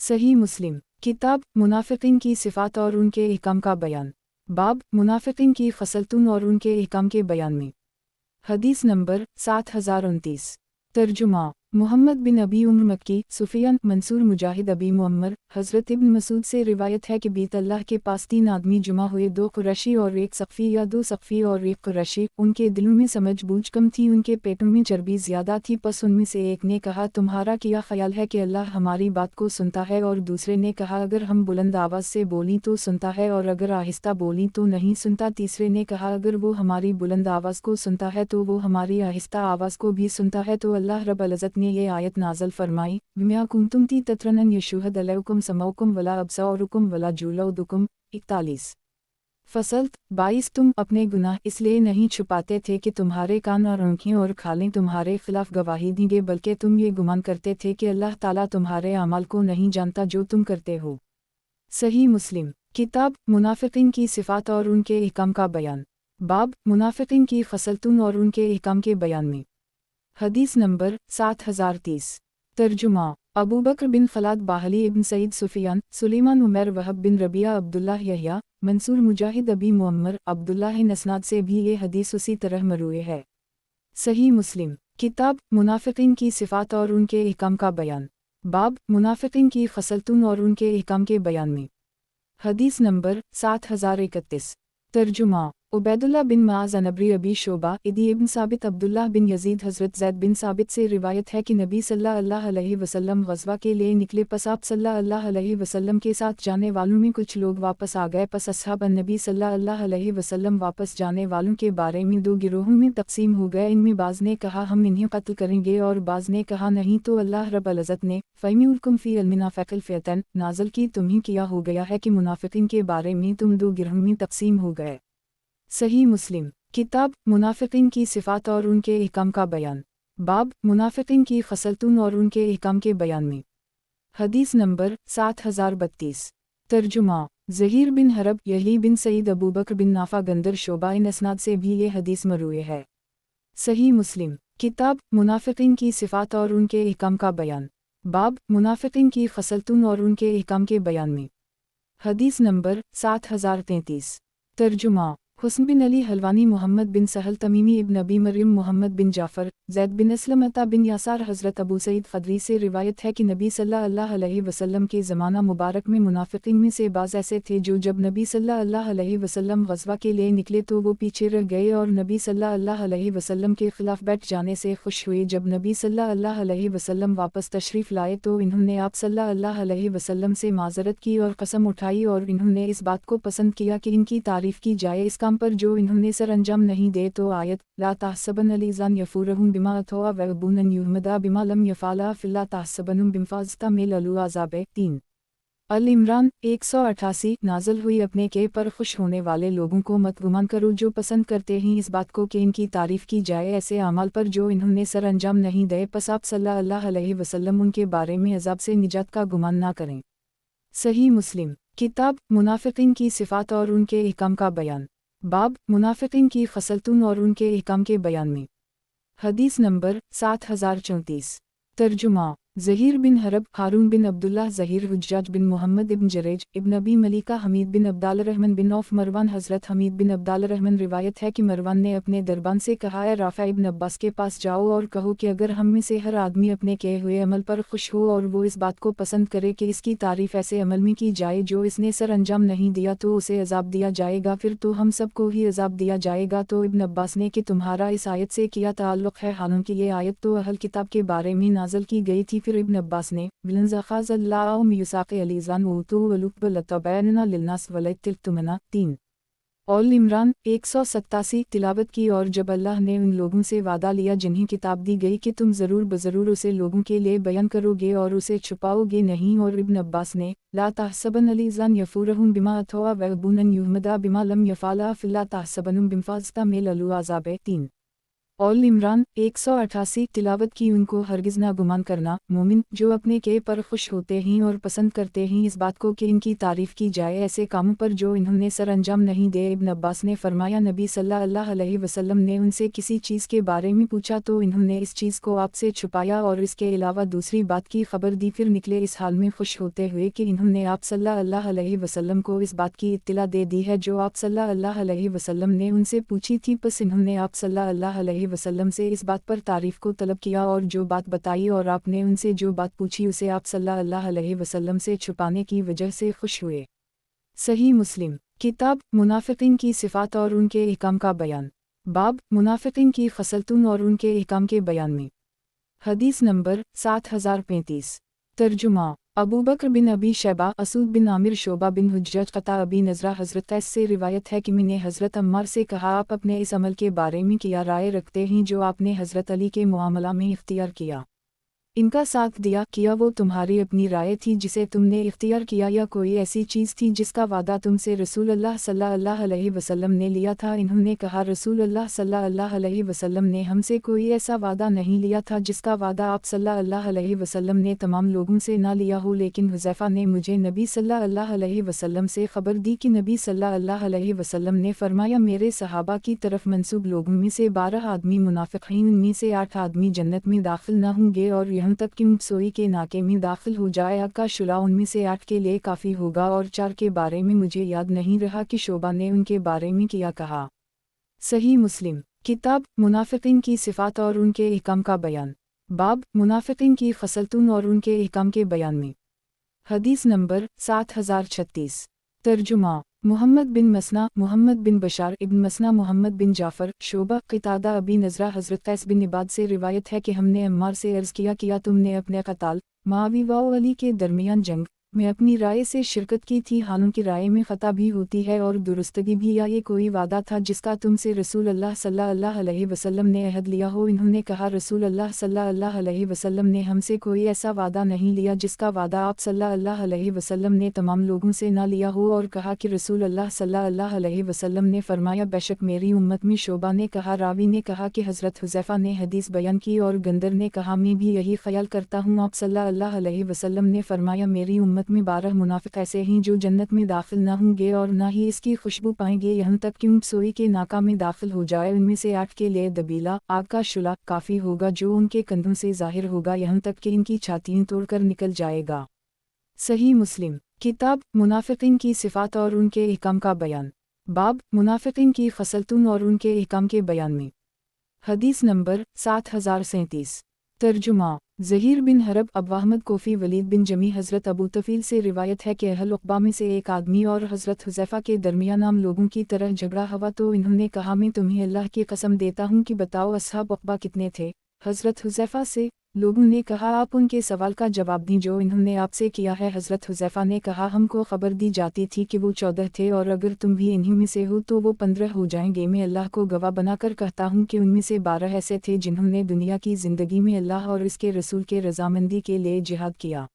सही मुस्लिम किताब मुनाफिकीन की सिफ़ात और उनके अहकाम का बयान। बाब मुनाफिकीन की खसलतुन और उनके अहकाम के बयान में। हदीस नंबर 7029। तर्जुमा मोहम्मद बिन अबी उम्र मक्की, सुफियान, मंसूर, मुजाहिद, अबी मुअम्मर। हज़रत इब्न मसूद से रिवायत है कि बीत अल्लाह के पास 3 आदमी जुमा हुए, 2 कुरैशी और 1 सक़फ़ी या 2 सक़फ़ी और 1 कुरैशी। उनके दिलों में समझ बूझ कम थी, उनके पेटों में चर्बी ज़्यादा थी। पस उनमें से एक ने कहा तुम्हारा क्या ख्याल है कि अल्लाह हमारी बात को सुनता है? और दूसरे ने कहा अगर हम बुलंद आवाज़ से बोलीं तो सुनता है और अगर आहिस्ता बोलीं तो नहीं सुनता। तीसरे ने कहा अगर वो हमारी बुलंद आवाज़ को सुनता है तो वो हमारी आहिस्ता आवाज़ को भी सुनता है। तो अल्लाह रब्बुल इज़्ज़त ने ये आयत नाज़िल फरमाई, बिमा कुंतुम ततरन यशहद अलैकुम समउकुम वला अब्सारुकुम वला जुलूदुकुम। 41। फसल 22। तुम अपने गुनाह इसलिए नहीं छुपाते थे कि तुम्हारे कान और आँखें और खालें तुम्हारे खिलाफ गवाही देंगे, बल्कि तुम ये गुमान करते थे कि अल्लाह ताला तुम्हारे अमाल को नहीं जानता जो तुम करते हो। सही मुस्लिम किताब मुनाफिकीन की सिफ़ात और उनके अहकाम का बयान। बाब मुनाफिकीन की खसलतुन और उनके अहकाम के बयान में। हदीस नंबर 7030। तर्जुमा अबू बकर बिन खलाद, बाहली इब्न सईद, सुफियान, सुलेमान, उमैर, वहब बिन रबिया, अब्दुल्लाह, यहया, मंसूर, मुजाहिद, अबी मुअम्मर, अब्दुल्लाह नसनाद से भी ये हदीस उसी तरह मरूए है। सही मुस्लिम किताब मुनाफिकीन की सिफ़ात और उनके अहकाम का बयान। बाब मुनाफिकीन की खसलतुन और उनके अहकाम के बयान में। हदीस नंबर 7031। तर्जुमा उबैदुल्लाह बिन माज़ अनबरी अबी शोबा इदी इब्न साबित अब्दुल्लाह बिन यजीद हज़रत ज़ैद बिन साबित से रिवायत है कि नबी सल्लल्लाहु अलैहि वसल्लम ग़ज़वा के लिए निकले, पस आप सल्लल्लाहु अलैहि वसल्लम के साथ जाने वालों में कुछ लोग वापस आ गए। पस अस्हाब नबी सल्लल्लाहु अलैहि वसल्लम वापस जाने वालों के बारे में दो गिरोहों में तकसीम हो गए। इनमें बाज़ ने कहा हम इन्हें कत्ल करेंगे और बाज़ ने कहा नहीं। तो अल्लाह रब्बुल इज़्ज़त ने फ़यमिउलकुम फ़ी अल-मुनाफ़िक़िल फ़िअतैन नाज़िल की, तुम्हें किया हो गया है कि मुनाफ़िक़ीन के बारे में तुम दो गिरोहों में तकसीम हो गए। सही मुस्लिम किताब मुनाफ़िक़ीन की सिफ़ात और उनके अहकाम का बयान। बाब मुनाफ़िक़ीन की ख़सलतून और उनके अहकाम के बयान में। हदीस नंबर 7032। तर्जुमा ज़हीर बिन हरब यही बिन सईद अबू बकर बिन नाफ़ा गंदर शोबा इन असनाद से भी ये हदीस मरूए है। सही मुस्लिम किताब मुनाफ़िक़ीन की सिफ़ात और उनके अहकाम का बयान। बाब मुनाफ़िक़ीन की ख़सलतून और उनके अहकाम के बयान में। हदीस नंबर 7033। तर्जुमा हुस्न बिन अली हलवानी मोहम्मद बिन सहल तमीमी इब्न अबी मरियम मोहम्मद बिन जाफ़र ज़ैद बिन असलमता बिन यासार हज़रत अबू सईद ख़दरी से रिवायत है कि नबी सल्लल्लाहु अलैहि वसल्लम के ज़माना मुबारक में मुनाफ़िक़ीन में से बाज़ ऐसे थे जो जब नबी सल्लल्लाहु अलैहि वसल्लम ग़ज़वा के लिए निकले तो वो पीछे रह गए और नबी सल्लल्लाहु अलैहि वसल्लम के ख़िलाफ़ बैठ जाने से खुश हुए। जब नबी सल्लल्लाहु अलैहि वसल्लम वापस तशरीफ़ लाए तो इन्होंने आप सल्लल्लाहु अलैहि वसल्लम से माज़रत की और कसम उठाई और इन्होंने इस बात को पसंद किया कि इनकी तारीफ़ की जाए इस काम पर जो इन्होंने सर अंजाम नहीं दे। तो आयत ला तहसबन अलीज़ान यफूरहुम बिमा अथवा वबूनन युहमदा बिमा लम यफ़ाला फ़िल्ला तहसबनुम बिमफ़ाज़ता में ललू आज़ाबे 3 अल इमरान 188 नाज़िल हुई। अपने के पर खुश होने वाले लोगों को मत गुमान करो जो पसंद करते हैं इस बात को कि इनकी तारीफ़ की जाए ऐसे अमाल पर जो इन्होंने सर अंजाम नहीं दे। पस आप सल्लल्लाहु अलैहि वसल्लम उनके बारे में अज़ाब से निजात का गुमान ना करें। सही मुस्लिम किताब मुनाफ़िक़ीन की सिफ़ात और उनके अहकाम का बयान। बाब मुनाफ़िक़ीन की ख़सलतून और उनके अहकाम के बयान में। हदीस नंबर 7034। तर्जुमा ज़हीर बिन हरब हारून बिन अब्दुल्लाह ज़हीर हुज्जाज बिन मोहम्मद इब्न जरेज इब्न अबी मलिका हमीद बिन अब्दाल रहमान बिन औफ मरवान हज़रत हमीद बिन अब्दाल रहमान रिवायत है कि मरवान ने अपने दरबान से कहा है राफ़ा इब्न अब्बास के पास जाओ और कहो कि अगर हम में से हर आदमी अपने किए हुए अमल पर खुश हो और वो इस बात को पसंद करे कि इसकी तारीफ़ ऐसे अमल में की जाए जो इसने सर अंजाम नहीं दिया तो उसे अज़ाब दिया जाएगा, फिर तो हम सबको ही अज़ाब दिया जाएगा। तो इब्न अब्बास ने कि तुम्हारा इस आयत से क्या ताल्लुक़ है, हालांकि ये आयत तो अहल किताब के बारे में नाज़िल की गई थी। फिर इब्न अब्बास ने विलंज़ाख़ाज़ल्लाहु मियुसाक़ि अलीज़ान वतू वलुक़बलतबैनना लिलनास वलतिल्तुमना 3 ऑल इमरान 187 तिलावत की। और जब अल्लाह ने उन लोगों से वादा लिया जिन्हें किताब दी गई कि तुम ज़रूर बज़रूर उसे लोगों के लिए बयान करोगे और उसे छुपाओगे नहीं। और इब्न अब्बास ने ला तहसबन अलीज़ान यफूरहुम बिमा अथवा वबूनन युहमदा बिमा लम यफ़ाला फ़िल्ला तहसबनुम बिमफ़ाज़ता में ललू आज़ाबे 3 ऑल इमरान 188 तिलावत की। उनको हरगिज़ ना गुमान करना, मोमिन जो अपने के पर खुश होते हैं और पसंद करते हैं इस बात को कि इनकी तारीफ़ की जाए ऐसे कामों पर जो इन्होंने सर अंजाम नहीं दे। इब्न अब्बास ने फरमाया नबी सल्लल्लाहु अलैहि वसल्लम ने उनसे किसी चीज़ के बारे में पूछा तो इन्होंने इस चीज़ को आपसे छुपाया और इसके अलावा दूसरी बात की खबर दी। फिर निकले इस हाल में खुश होते हुए कि इन्होंने आप सल्लल्लाहु अलैहि वसल्लम को इस बात की इत्तिला दे दी है जो आप सल्लल्लाहु अलैहि वसल्लम ने उनसे पूछी थी। बस इन्होंने आप सल्लल्लाहु अलैहि वसल्लम से इस बात पर तारीफ़ को तलब किया और जो बात बताई और आपने उनसे जो बात पूछी उसे आप सल्लल्लाहु अलैहि वसल्लम से छुपाने की वजह से खुश हुए। सही मुस्लिम किताब मुनाफ़िक़ीन की सिफ़ात और उनके अहकाम का बयान। बाब मुनाफ़िक़ीन की ख़सलतून और उनके अहकाम के बयान में। हदीस नंबर 7035। तर्जुमा अबू बकर बिन अबी शैबा असूद बिन आमिर शोबा बिन हुज्जज क़ता अबी नज़रा हज़रत कैस से रिवायत है कि मैंने हज़रत अम्मार से कहा आप अपने इस अमल के बारे में क्या राय रखते हैं जो आपने हज़रत अली के मुआमला में इख्तियार किया, इनका साथ दिया, किया वो तुम्हारी अपनी राय थी जिसे तुमने इख्तियार किया या कोई ऐसी चीज़ थी जिसका वादा तुमसे रसूलुल्लाह सल्लल्लाहु अलैहि वसल्लम ने लिया था। इन्होंने कहा रसूलुल्लाह सल्लल्लाहु अलैहि वसल्लम ने हमसे कोई ऐसा वादा नहीं लिया था जिसका वादा आप सल्लल्लाहु अलैहि वसल्लम ने तमाम लोगों से ना लिया हो, लेकिन हुज़ैफ़ा ने मुझे नबी सल्लल्लाहु अलैहि वसल्लम से ख़बर दी कि नबी सल्लल्लाहु अलैहि वसल्लम ने फरमाया मेरे सहाबा की तरफ मंसूब लोगों में से 12 आदमी मुनाफ़िक़ीन उनमें से 8 आदमी जन्नत में दाखिल न होंगे और यहाँ तक कि सोई के नाके में दाखिल हो जाए आग का शुला उनमें से 8 के लिए काफ़ी होगा। और 4 के बारे में मुझे याद नहीं रहा कि शोबा ने उनके बारे में क्या कहा। सही मुस्लिम किताब मुनाफ़िक़ीन की सिफ़ात और उनके अहकाम का बयान। बाब मुनाफ़िक़ीन की ख़सलतून और उनके अहकाम के बयान में। हदीस नंबर 7036। तर्जुमा محمد بن مسنا محمد بن بشار ابن مسنا محمد بن जाफ़र शोबा क़तादा अबी नज़रा हज़रत कैस बिन इबाद से रिवायत है कि हमने अम्मार से अर्ज़ किया तुमने अपने क़ताल मुआविया व अली के दरमियान जंग में अपनी राय से शिरकत की थी। हालांकि की राय में ख़ता भी होती है और दुरुस्तगी भी, या ये कोई वादा था जिसका तुमसे रसूल अल्लाह सल्लल्लाहु अलैहि वसल्लम ने अहद लिया हो? इन्होंने कहा, रसूल अल्लाह सल्लल्लाहु अलैहि वसल्लम ने हमसे कोई ऐसा वादा नहीं लिया जिसका वादा आप सल्लल्लाहु अलैहि वसल्लम ने तमाम लोगों से ना लिया हो। और कहा कि रसूल अल्लाह सल्लल्लाहु अलैहि वसल्लम ने फरमाया, बेशक मेरी उम्मत में शोबा ने कहा, रावी ने कहा कि हज़रत हुज़ैफ़ा ने हदीस बयान की, और गंदर ने कहा, मैं भी यही ख्याल करता हूँ। आप सल्लल्लाहु अलैहि वसल्लम ने फरमाया, मेरी उम्मत में 12 मुनाफिक ऐसे हैं जो जन्नत में दाखिल न होंगे और न ही इसकी खुशबू पाएंगे यहाँ तक कि सोई के नाका में दाखिल हो जाए। उनमें से 8 के लिए दबीला आग का शुला काफ़ी होगा जो उनके कंधों से ज़ाहिर होगा यहाँ तक कि इनकी छातियाँ तोड़कर निकल जाएगा। सही मुस्लिम। किताब मुनाफिकीन की सिफ़ात और उनके अहकाम का बयान। बाब मुनाफिकीन की खसलतुन और उनके अहकाम के बयान में। हदीस नंबर 7037। तर्जुमा। ज़हीर बिन हरब अबू अहमद कोफ़ी वलीद बिन जमी हज़रत अबू तफ़ील से रिवायत है कि अहल उक़बा में से एक आदमी और हज़रत हुज़ैफ़ा के दरमियान आम लोगों की तरह झगड़ा हुआ तो इन्होंने कहा, मैं तुम्हें अल्लाह की कसम देता हूँ कि बताओ असहाब उक़बा कितने थे? हज़रत हुज़ैफ़ा से लोगों ने कहा, आप उनके सवाल का जवाब दें जो इन्होंने आपसे किया है। हज़रत हुज़ैफ़ा ने कहा, हमको खबर दी जाती थी कि वो 14 थे और अगर तुम भी इन्हीं में से हो तो वो 15 हो जाएंगे। मैं अल्लाह को गवाह बनाकर कहता हूँ कि उनमें से 12 ऐसे थे जिन्होंने दुनिया की ज़िंदगी में अल्लाह और इसके रसूल के रज़ामंदी के लिए जिहाद किया।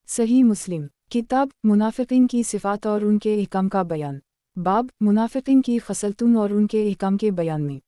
सही मुस्लिम। किताब मुनाफिकीन की सिफ़ात और उनके अहकाम का बयान। बाब मुनाफिकीन की खसलतुन और उनके अहकाम के बयान में।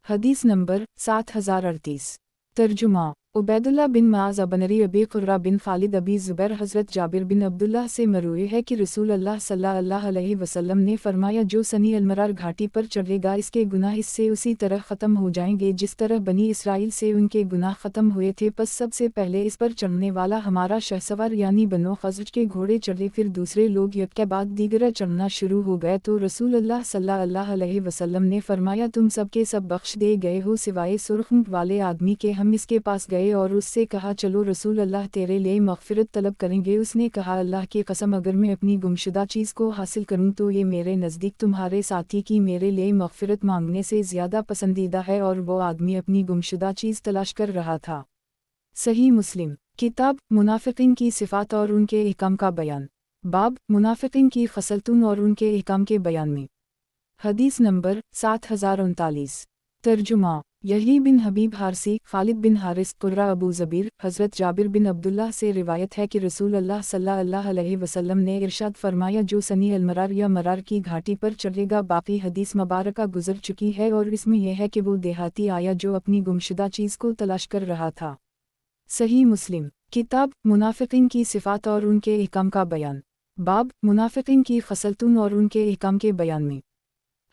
हदीस नंबर 7038। तर्जुमा। उबैदुल्लाह बिन माज़ अबनरी अबी क़ुर्रा बिन खालिद अबी ज़ुबैर हज़रत जाबिर बिन अब्दुल्लाह से मरवी है कि रसूल अल्लाह सल्लल्लाहु अलैहि वसल्लम ने फरमाया, जो सनी अलमरार घाटी पर चढ़ेगा इसके गुनाह इससे उसी तरह ख़त्म हो जाएंगे जिस तरह बनी इसराइल से उनके गुनाह ख़त्म हुए थे। बस सबसे पहले इस पर चढ़ने वाला हमारा शहसवार यानी बनो ख़ज़रज के घोड़े चढ़े, फिर दूसरे लोग एक के बाद दीगर चढ़ना शुरू हो गए तो रसूल अल्लाह सल्लल्लाहु अलैहि वसल्लम ने फरमाया, तुम सब के सब बख्श दे गए हो सिवाय सुर्ख़ ऊँट वाले आदमी के। हम इसके पास गए और उससे कहा, चलो रसूल अल्लाह तेरे लिए मग़फ़िरत तलब करेंगे। उसने कहा, अल्लाह की कसम अगर मैं अपनी गुमशुदा चीज़ को हासिल करूं तो ये मेरे नज़दीक तुम्हारे साथी की मेरे लिए मग़फ़िरत मांगने से ज़्यादा पसंदीदा है। और वो आदमी अपनी गुमशुदा चीज़ तलाश कर रहा था। सही मुस्लिम। किताब मुनाफिकीन की सिफ़ात और उनके अहकाम का बयान। बाब मुनाफिकीन की खसलतुन और उनके अहकाम के बयान में। हदीस नंबर 7039। तर्जुमा। यही बिन हबीब हारसी खालिद बिन हारिस कुर्रा अबू ज़बीर हज़रत जाबिर बिन अब्दुल्लाह से रिवायत है कि रसूल अल्लाह सल्लल्लाहु अलैहि वसल्लम ने इरशाद फरमाया, जो सनी अलमरार या मरार की घाटी पर चढ़ेगा। बाकी हदीस मुबारका गुजर चुकी है और इसमें यह है कि वो देहाती आया जो अपनी गुमशुदा चीज़ को तलाश कर रहा था। सही मुस्लिम। किताब मुनाफिकीन की सिफ़ात और उनके अहकाम का बयान। बाब मुनाफिकीन की खसलतुन और उनके अहकाम के बयान में।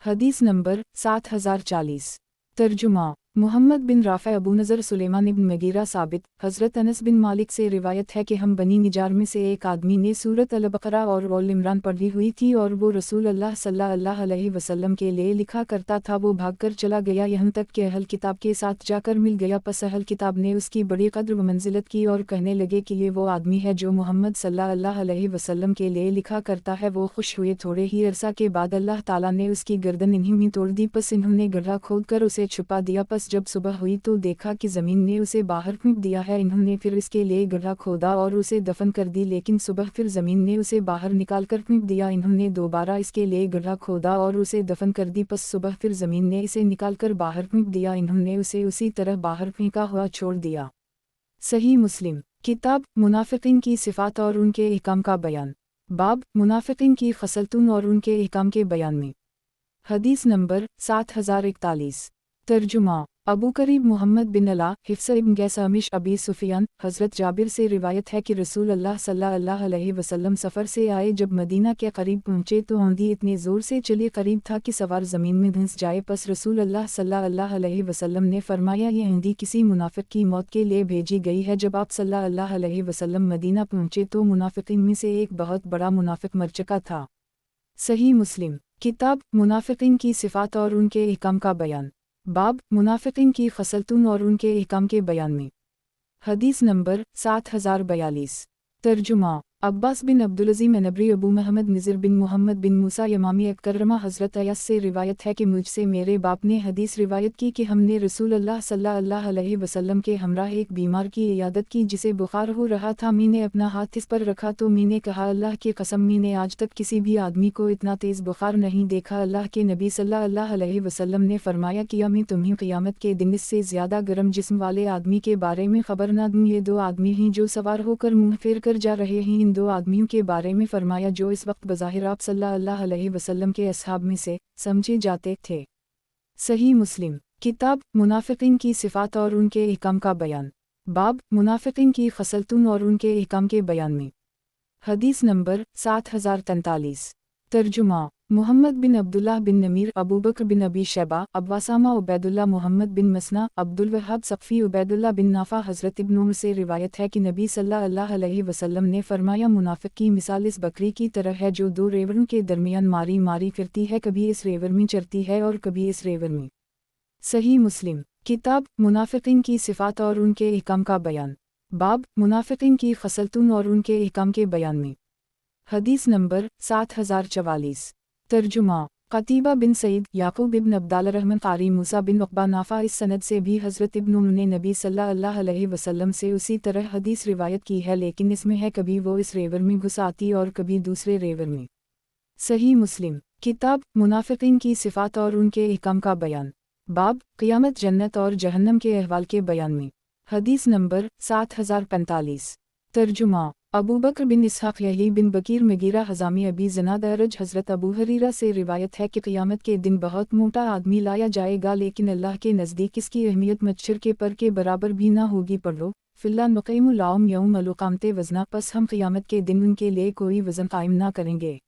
हदीस नंबर 7040। तर्जुमा। मोहम्मद बिन राफ़े अबू नज़र सुलेमान इब्न मगीरा साबित हज़रत अनस बिन मालिक से रिवायत है कि हम बनी निजार में से एक आदमी ने सूरत अल-बक़रा और आल इमरान पढ़ी हुई थी और वो रसूल अल्लाह सल्लल्लाहु अलैहि वसल्लम के लिए लिखा करता था। वो भागकर चला गया यहाँ तक कि अहल किताब के साथ जाकर मिल गया। पस अहल किताब ने उसकी बड़ी कद्र व मंजिलत की और कहने लगे कि ये वो आदमी है जो मोहम्मद सल्लल्लाहु अलैहि वसल्लम के लिए लिखा करता है। वो खुश हुए। थोड़े ही अरसा के बाद अल्लाह ताला ने उसकी गर्दन इन्हीं में तोड़ दी। पस इन्होंने गड्ढा खोद कर उसे छुपा दिया। पस जब सुबह हुई तो देखा कि ज़मीन ने उसे बाहर फेंक दिया है। इन्होंने फिर इसके लिए गड्ढा खोदा और उसे दफन कर दी, लेकिन सुबह फिर ज़मीन ने उसे बाहर निकाल कर फेंक दिया। इन्होंने दोबारा इसके लिए गड्ढा खोदा और उसे दफन कर दी। पस सुबह फिर ज़मीन ने इसे निकाल कर बाहर फेंक दिया। इन्होंने उसे उसी तरह बाहर फेंका हुआ छोड़ दिया। सही मुस्लिम। किताब मुनाफिकीन की सिफ़ात और उनके अहकाम का बयान। बाब मुनाफिकीन की खसलतुन और उनके अहकाम के बयान में। हदीस नंबर 7041। तर्जुमा। अबू करीब मोहम्मद बिन अला हिफ्स इब्न गैस अमिश अबी सुफियान हज़रत जाबिर से रिवायत है कि रसूल अल्लाह सल्लल्लाहु अलैहि वसल्लम सफ़र से आए। जब मदीना के करीब पहुँचे तो आंधी इतने ज़ोर से चली करीब था कि सवार ज़मीन में धंस जाए। पस रसूल अल्लाह सल्लल्लाहु अलैहि वसल्लम ने फरमाया, ये आंधी किसी मुनाफिक की मौत के लिए भेजी गई है। जब आप सल्लल्लाहु अलैहि वसल्लम मदीना पहुँचे तो मुनाफिकीन में से एक बहुत बड़ा मुनाफिक मर चुका था। सही मुस्लिम। किताब मुनाफिकीन की सिफ़ात और उनके अहकाम का बयान। बाब मुनाफिकीन की खसलतुन और उनके अहकाम के बयान में। हदीस नंबर 7042। तर्जुमा। अब्बास बिन अब्दुलज़ीम नबरी अबू महमद निज़र बिन मोहम्मद बिन मूसा यमामी अकरमा हज़रत अयस से रिवायत है कि मुझसे मेरे बाप ने हदीस रिवायत की कि हमने रसूल अल्लाह सल्लल्लाहु अलैहि वसल्लम के हमराह एक बीमार की इयादत की जिसे बुखार हो रहा था। मैंने अपना हाथ इस पर रखा तो मैंने कहा, अल्लाह की कसम, मैंने आज तक किसी भी आदमी को इतना तेज़ बुखार नहीं देखा। अल्लाह के नबी सल्लल्लाहु अलैहि वसल्लम ने फरमाया कि मैं तुम्हें क़यामत के दिन इससे ज़्यादा गर्म जिस्म वाले आदमी के बारे में ख़बर न दूँ। ये दो आदमी हैं जो सवार होकर मुँह फेर कर जा रहे हैं। इन दो आदमियों के बारे में फरमाया जो इस वक्त बज़ाहिर आप सल्लल्लाहु अलैहि वसल्लम के असहाब में से समझे जाते थे। सही मुस्लिम किताब मुनाफ़िक़ीन की सिफ़ात और उनके अहकाम का बयान। बाब मुनाफ़िक़ीन की खसलतुन और उनके अहकाम के बयान में। हदीस नंबर 7043। तर्जुमा मुहम्मद बिन अब्दुल्लाह बिन नमीर, अबू बकर बिन अबी शैबा, अब्बासामा उबैदुल्लाह, मोहम्मद बिन मसना, अब्दुल वहाब सक़फ़ी, उबैदुल्लाह बिन नाफ़ा। हज़रत इब्न उमर से रिवायत है कि नबी सल्लल्लाहु अलैहि वसल्लम ने फरमाया, मुनाफ़िक़ की मिसाल इस बकरी की तरह है जो दो रेवड़ों के दरमियान मारी मारी फिरती है, कभी इस रेवड़ में चरती है और कभी इस रेवड़ में। सही मुस्लिम किताब मुनाफ़िक़ीन की सिफ़ात और उनके अहकाम का बयान। बाब मुनाफ़िक़ीन की खसलतुन और उनके अहकाम के बयान में। हदीस नंबर 7044। तर्जुमा क़तीबा बिन सईद, याक़ूब बिन अब्दाल रहमान, क़ारी मूसा बिन उक़बा, नाफ़ा। इस सनद से भी हज़रत इब्न उमर ने नबी सल्लल्लाहु अलैहि वसल्लम से उसी तरह हदीस रिवायत की है, लेकिन इसमें है कभी वो इस रेवड़ में घुस आती और कभी दूसरे रेवड़ में। सही मुस्लिम किताब मुनाफ़िक़ीन की सिफ़ात और उनके अहकाम का बयान। बाब क़यामत, जन्नत और जहन्नम के अहवाल के बयान में। हदीस नंबर 7045। तर्जुमा अबू बकर बिन इसहाक़, यही बिन बकीर, मगीरा, हज़ामी, अबी ज़नाद, अरज। हज़रत अबू हरीरा से रिवायत है कि क़यामत के दिन बहुत मोटा आदमी लाया जाएगा, लेकिन अल्लाह के नज़दीक इसकी अहमियत मच्छर के पर के बराबर भी ना होगी। पढ़ लो फ़िल्ला नुक़ीमु लहुम यौमल क़ियामत वज़ना, पस हम क़यामत के दिन उनके लिए कोई वज़न कायम ना करेंगे।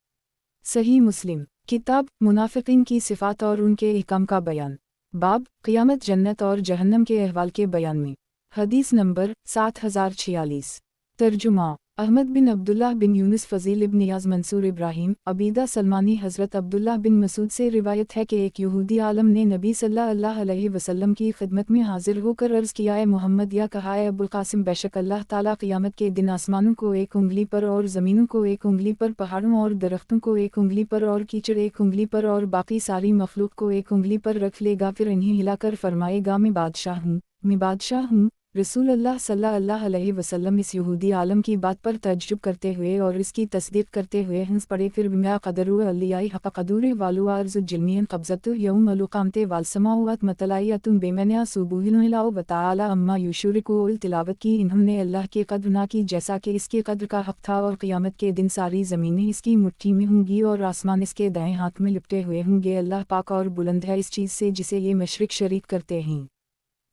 सही मुस्लिम किताब मुनाफ़िक़ीन की सिफ़ात और उनके अहकाम का बयान। बाब क़यामत, जन्नत और जहन्नम के अहवाल के बयान में। हदीस नंबर 7046। तर्जुमा अहमद बिन अब्दुल्लाह बिन यूनुस, फ़ज़ील इब्न याज़, मंसूर इब्राहीम, अबीदा सलमानी। हज़रत अब्दुल्लाह बिन मसूद से रिवायत है कि एक यहूदी आलम ने नबी सल्लल्लाहु अलैहि वसल्लम की खिदमत में हाजिर होकर अर्ज़ किया, ए मोहम्मद, या कहा ए अबुल क़ासिम, बेशक अल्लाह ताला क़यामत के दिन आसमानों को एक उंगली पर और ज़मीनों को एक उंगली पर, पहाड़ों और दरख्तों को एक उंगली पर और कीचड़ एक उंगली पर और बाकी सारी मखलूक को एक उंगली पर रख लेगा। फिर इन्हें हिलाकर फरमाएगा, मैं बादशाह हूँ, मैं बादशाह हूँ। रसूल अल्लाह सल्लल्लाहु अलैहि वसल्लम इस यहूदी आलम की बात पर तअज्जुब करते हुए और इसकी तस्दीक करते हुए हंस पड़े। फिर बिमा क़दरु अलियाई हक़ क़दुरे वालु अर्ज़ु जिलमियन क़ब्ज़तु यौमल क़ियामत वल समावात मतलाइयतुन बेमना सुबुहिन इलाहु व तआला अम्मा युशरिकून। तिलावत की इन्होंने अल्लाह की कद्र ना की जैसा कि इसकी कद्र का हक़ था, और क़यामत के दिन सारी ज़मीनें इसकी मुट्ठी में होंगी और आसमान इसके दाएं हाथ में लिपटे हुए होंगे। अल्लाह पाक और बुलंद है इस चीज़ से जिसे ये मशरिक शरीक करते हैं।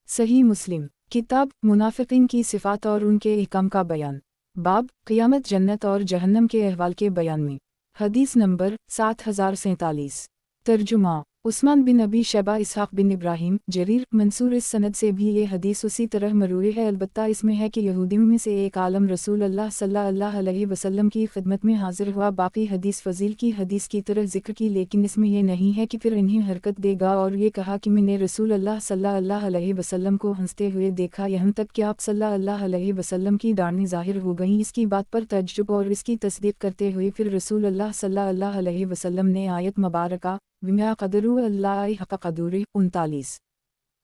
सही मुस्लिम किताब मुनाफ़िक़ीन की सिफ़ात और उनके अहकाम का बयान। बाब क़यामत, जन्नत और जहन्नम के अहवाल के बयान में। हदीस नंबर 7047। तर्जुमा उस्मान बिन अबी शैबा, इसहाक़ बिन इब्राहीम, जरीर, मंसूर। इस सनद से भी ये हदीस उसी तरह मरूई है, अलबत्ता इसमें है कि यहूदियों में से एक आलम रसूल अल्लाह सल्लल्लाहु अलैहि वसल्लम की खिदमत में हाजिर हुआ। बाकी हदीस फ़ज़ील की हदीस की तरह ज़िक्र की, लेकिन इसमें यह नहीं है कि फिर इन्हें हरकत देगा और ये कहा कि मैंने रसूल अल्लाह सल्लल्लाहु अलैहि वसल्लम को हंसते हुए देखा, यहाँ तक कि आप सल्लल्लाहु अलैहि वसल्लम की दाढ़ें ज़ाहिर हो गईं। इसकी बात पर तअज्जुब और इसकी तस्दीक करते हुए फिर रसूल अल्लाह सल्लल्लाहु अलैहि वसल्लम ने आयत मुबारका बिमा क़दरु अल्लाह हक़ क़दुरे 39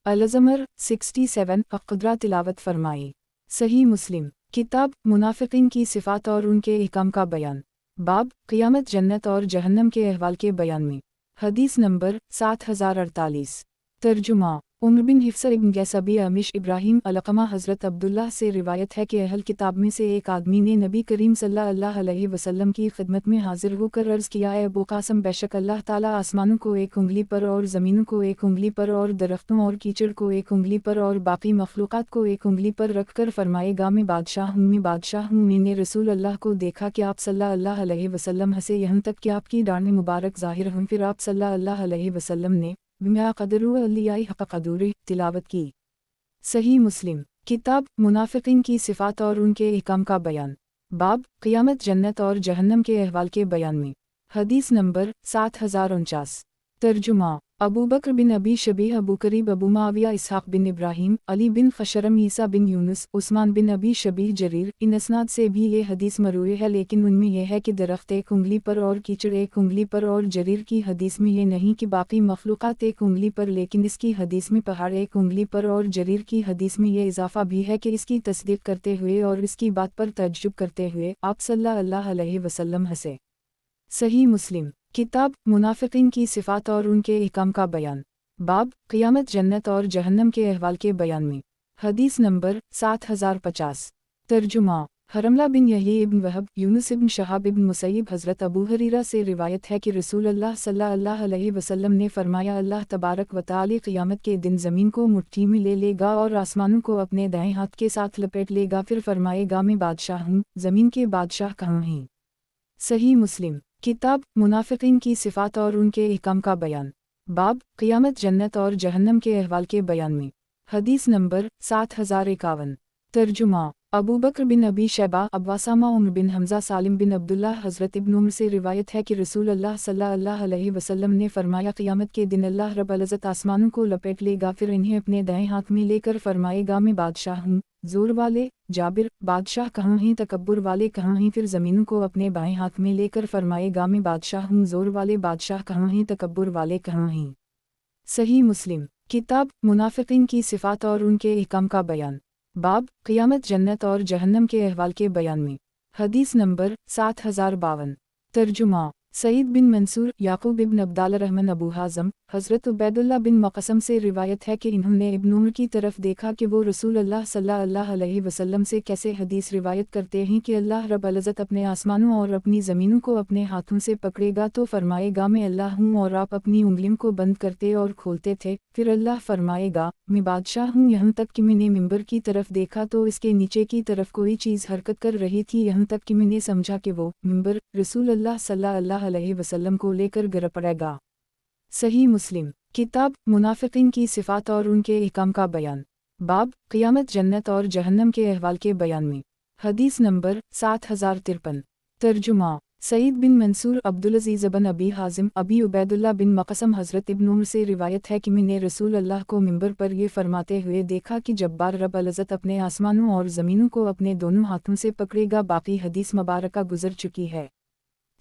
अल-ज़मर 67 क़दरा तिलावत फरमाई। सही मुस्लिम किताब मुनाफ़िक़ीन की सिफ़ात और उनके अहकाम का बयान। बाब क़यामत, जन्नत और जहन्नम के अहवाल के बयान में। हदीस नंबर 7048। तर्जुमा उमर बिन हिफ्सर इब्न गैसबी, अमिश, इब्राहीम, अलक़मा। हज़रत अब्दुल्लाह से रिवायत है कि अहल किताब में से एक आदमी ने नबी करीम सल्लल्लाहु अलैहि वसल्लम की खिदमत में हाजिर होकर अर्ज़ किया, ए अबू क़ासिम, बेशक अल्लाह ताला आसमानों को एक उंगली पर और ज़मीनों को एक उंगली पर और दरख्तों और कीचड़ को एक उंगली पर और बाकी मखलूक़ात को एक उंगली पर रख कर फरमाएगा, मैं बादशाह हूँ, मैं बादशाह हूँ। मैंने रसूल अल्लाह को देखा कि आप सल्लल्लाहु अलैहि वसल्लम हंसे, यहाँ तक कि आपकी दाढ़ें मुबारक ज़ाहिर हुईं। फिर आप सल्लल्लाहु अलैहि वसल्लम ने बिमा क़दरु अलियाई हक़ क़दुरे तिलावत की। सही मुस्लिम किताब मुनाफ़िक़ीन की सिफ़ात और उनके अहकाम का बयान। बाब क़यामत, जन्नत और जहन्नम के अहवाल के बयान में। हदीस नंबर 7049। तर्जुमा अबू बकर बिन अबी शबीह, अबू करीब, अबू माविया, इसहाक बिन इब्राहीम, अली बिन खशरम, ईसा बिन यूनुस, उस्मान बिन अबी शबीह, जरीर। इन असनाद से भी ये हदीस मरूई है, लेकिन उनमें यह है कि दरख्त एक उंगली पर और कीचड़ एक उंगली पर, और जरीर की हदीस में ये नहीं कि बाकी मखलूक़ात एक उंगली पर, लेकिन इसकी हदीस में पहाड़ एक उंगली पर, और जरीर की हदीस में ये इजाफा भी है कि इसकी तस्दीक करते हुए और इसकी बात पर तअज्जुब करते हुए आप सल्लल्लाहु अलैहि वसल्लम हंसे। सही मुस्लिम किताब मुनाफिकीन की सिफ़ात और उनके अहकाम का बयान। बाब क़ियामत, जन्नत और जहन्नम के अहवाल के बयान में। हदीस नंबर 7050। तर्जुमा हरमला बिन यही इब्न वहब, यूनुस इब्न शहाब इब्न मुसैयब, हज़रत अबू हरीरा से रिवायत है कि रसूल अल्लाह सल्लल्लाहु अलैहि वसल्लम ने फरमाया, अल्लाह तबारक व तआला क़ियामत के दिन ज़मीन को मुट्ठी में ले लेगा और आसमानों को अपने दाएं हाथ के साथ लपेट लेगा, फिर फरमाएगा, मैं बादशाह हूँ, ज़मीन के बादशाह कहाँ हैं। सही मुस्लिम किताब मुनाफिकीन की सिफ़ात और उनके अहकाम का बयान। बाब क़ियामत, जन्नत और जहन्नम के अहवाल के बयान में। हदीस नंबर 7051। तर्जुमा अबू बकर बिन अबी शैबा, अब्बासामा, उमर बिन हमज़ा, सालिम बिन अब्दुल्लाह, हज़रत इब्न उमर से रिवायत है कि रसूल अल्लाह सल्लल्लाहु अलैहि वसल्लम ने फरमाया, क़ियामत के दिन अल्लाह रब्बुल इज़्ज़त आसमानों को लपेट लेगा, फिर इन्हें अपने दाएं हाथ में लेकर फरमाएगा, मैं बादशाह हूँ। ज़ोर वाले जाबिर, बादशाह कहाँ हैं, तकब्बुर वाले कहाँ हैं, फिर ज़मीनों को अपने बाएं हाथ में लेकर फरमाएगा, मैं बादशाह हूँ। ज़ोर वाले बादशाह कहाँ हैं, तकब्बुर वाले कहाँ हैं। सही मुस्लिम किताब मुनाफिकीन की सिफ़ात और उनके अहकाम का बयान। बाब क़ियामत, जन्नत और जहन्नम के अहवाल के बयान में। हदीस नंबर 7052। तर्जुमा सईद बिन मंसूर, याकूब इब्न अब्दाल रहमान, अबू हाज़म, हज़रत उबैदुल्लाह बिन मक़सम से रिवायत है कि इन्होंने इब्न उमर की तरफ देखा कि वो रसूल अल्लाह सल्लल्लाहु अलैहि वसल्लम से कैसे हदीस रिवायत करते हैं कि अल्लाह रब्बुल इज़्ज़त अपने आसमानों और अपनी ज़मीनों को अपने हाथों से पकड़ेगा तो फरमाएगा, मैं अल्लाह हूँ, और आप अपनी उंगलियों को बंद करते और खोलते थे। फिर अल्लाह फरमाएगा, मैं बादशाह हूँ, यहाँ तक कि मैंने मिंबर की तरफ देखा तो इसके नीचे की तरफ कोई चीज़ हरकत कर रही थी, यहाँ तक कि मैंने समझा कि वो मिंबर रसूल अल्लाह सल्लल्लाहु अलैहि वसल्लम को लेकर गिर पड़ेगा। सही मुस्लिम किताब मुनाफिकीन की सिफ़ात और उनके अहकाम का बयान। बाब क़ियामत, जन्नत और जहन्नम के अहवाल के बयान में। हदीस नंबर 7053। तर्जुमा सईद बिन मंसूर, अब्दुल अज़ीज़ बिन अबी हाज़िम, अबी उबैदुल्लाह बिन मक़सम, हज़रत इब्न उमर से रिवायत है कि मैंने रसूल अल्लाह को मिंबर पर ये फरमाते हुए देखा कि जब्बार रब्बुल इज़्ज़त अपने आसमानों और ज़मीनों को अपने दोनों हाथों से पकड़ेगा। बाकी हदीस मुबारका गुजर चुकी है।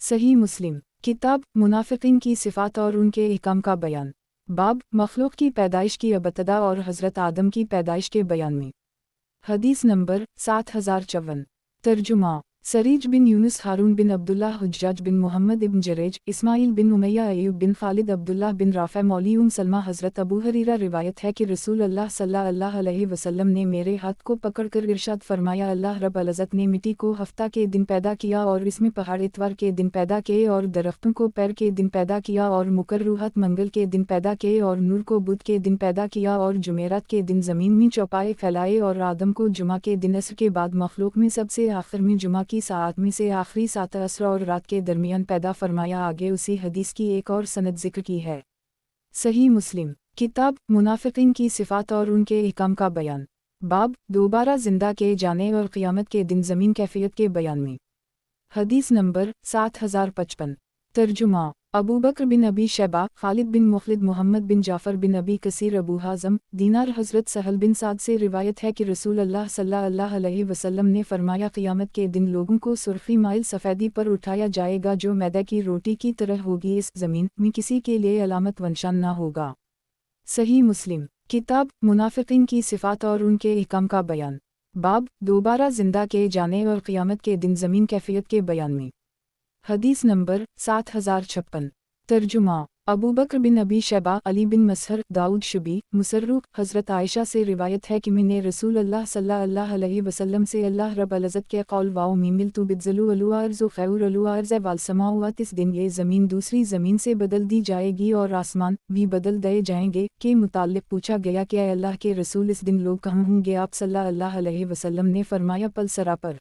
सही मुस्लिम किताब मुनाफिकीन की सिफ़ात और उनके अहकाम का बयान। बाब मखलूक की पैदाइश की अबतदा और हज़रत आदम की पैदाइश के बयान में। हदीस नंबर 7054। तर्जुमा सरीज बिन यूनुस, हारून बिन अब्दुल्लाह, हुज्जाज बिन मोहम्मद इब्न जरेज, इस्माइल बिन उमैया, अय्यूब बिन खालिद, अब्दुल्लाह बिन राफ़ा, मौली सलमा, हज़रत अबू हरीरा रिवायत है कि रसूल अल्लाह सल्लल्लाहु अलैहि वसल्लम ने मेरे हाथ को पकड़कर इरशाद फरमाया, अल्लाह रब्बुल इज़्ज़त ने मिट्टी को हफ्ता के दिन पैदा किया और इसमें पहाड़ इतवार के दिन पैदा किए, और दरख्तों को पैर के दिन पैदा किया, और मुकर्रुहात मंगल के दिन पैदा किए, और नूर को बुध के दिन पैदा किया, और जुमेरात के दिन ज़मीन में चौपाए फैलाए, और आदम को जुमा के दिन असर के बाद मखलूक में सबसे आखिर में जुमा की सात में से आखिरी सात असर और रात के दरमियान पैदा फरमाया। आगे उसी हदीस की एक और सनद जिक्र की है। सही मुस्लिम किताब मुनाफिकीन की सिफ़ात और उनके अहकाम का बयान। बाब दोबारा जिंदा किए जाने और क़ियामत के दिन ज़मीन कैफियत के बयान में। हदीस नंबर 7055। तर्जुमा अबू बकर बिन अबी शैबा, खालिद बिन मुखलिद, मोहम्मद बिन जाफ़र बिन अबी कसीर, अबू हाज़म, दीनार, हज़रत सहल बिन साद से रिवायत है कि रसूल अल्लाह सल्लल्लाहु अलैहि वसल्लम ने फरमाया, क़ियामत के दिन लोगों को सुर्ख़ी माइल सफ़ेदी पर उठाया जाएगा जो मैदा की रोटी की तरह होगी, इस ज़मीन में किसी के लिए अलामत व निशान न होगा। सही मुस्लिम किताब मुनाफिकीन की सिफ़ात और उनके अहकाम का बयान। बाब दोबारा जिंदा किए जाने और क़ियामत के दिन ज़मीन कैफियत के बयान में। हदीस नंबर 7056। तर्जुमा अबू बकर बिन अबी शैबा, अली बिन मसहर, दाऊद शुबी, मुसर्रुक, हज़रत आयशा से रिवायत है कि मैंने रसूल अल्लाह सल्लल्लाहु अलैहि वसल्लम से अल्लाह रब्बुल इज़्ज़त के कौल वाओ मिमिल तु बिज़लु अलु अर्ज़ु खैर अलु अर्ज़ वाल समावात, इस दिन ये ज़मीन दूसरी ज़मीन से बदल दी जाएगी और आसमान भी बदल दिए जाएंगे। के मुताल्लिक़ पूछा गया कि अल्लाह के रसूल इस दिन लोग कहाँ होंगे? आप सल्लल्लाहु अलैहि वसल्लम ने फरमाया, पल सरा पर।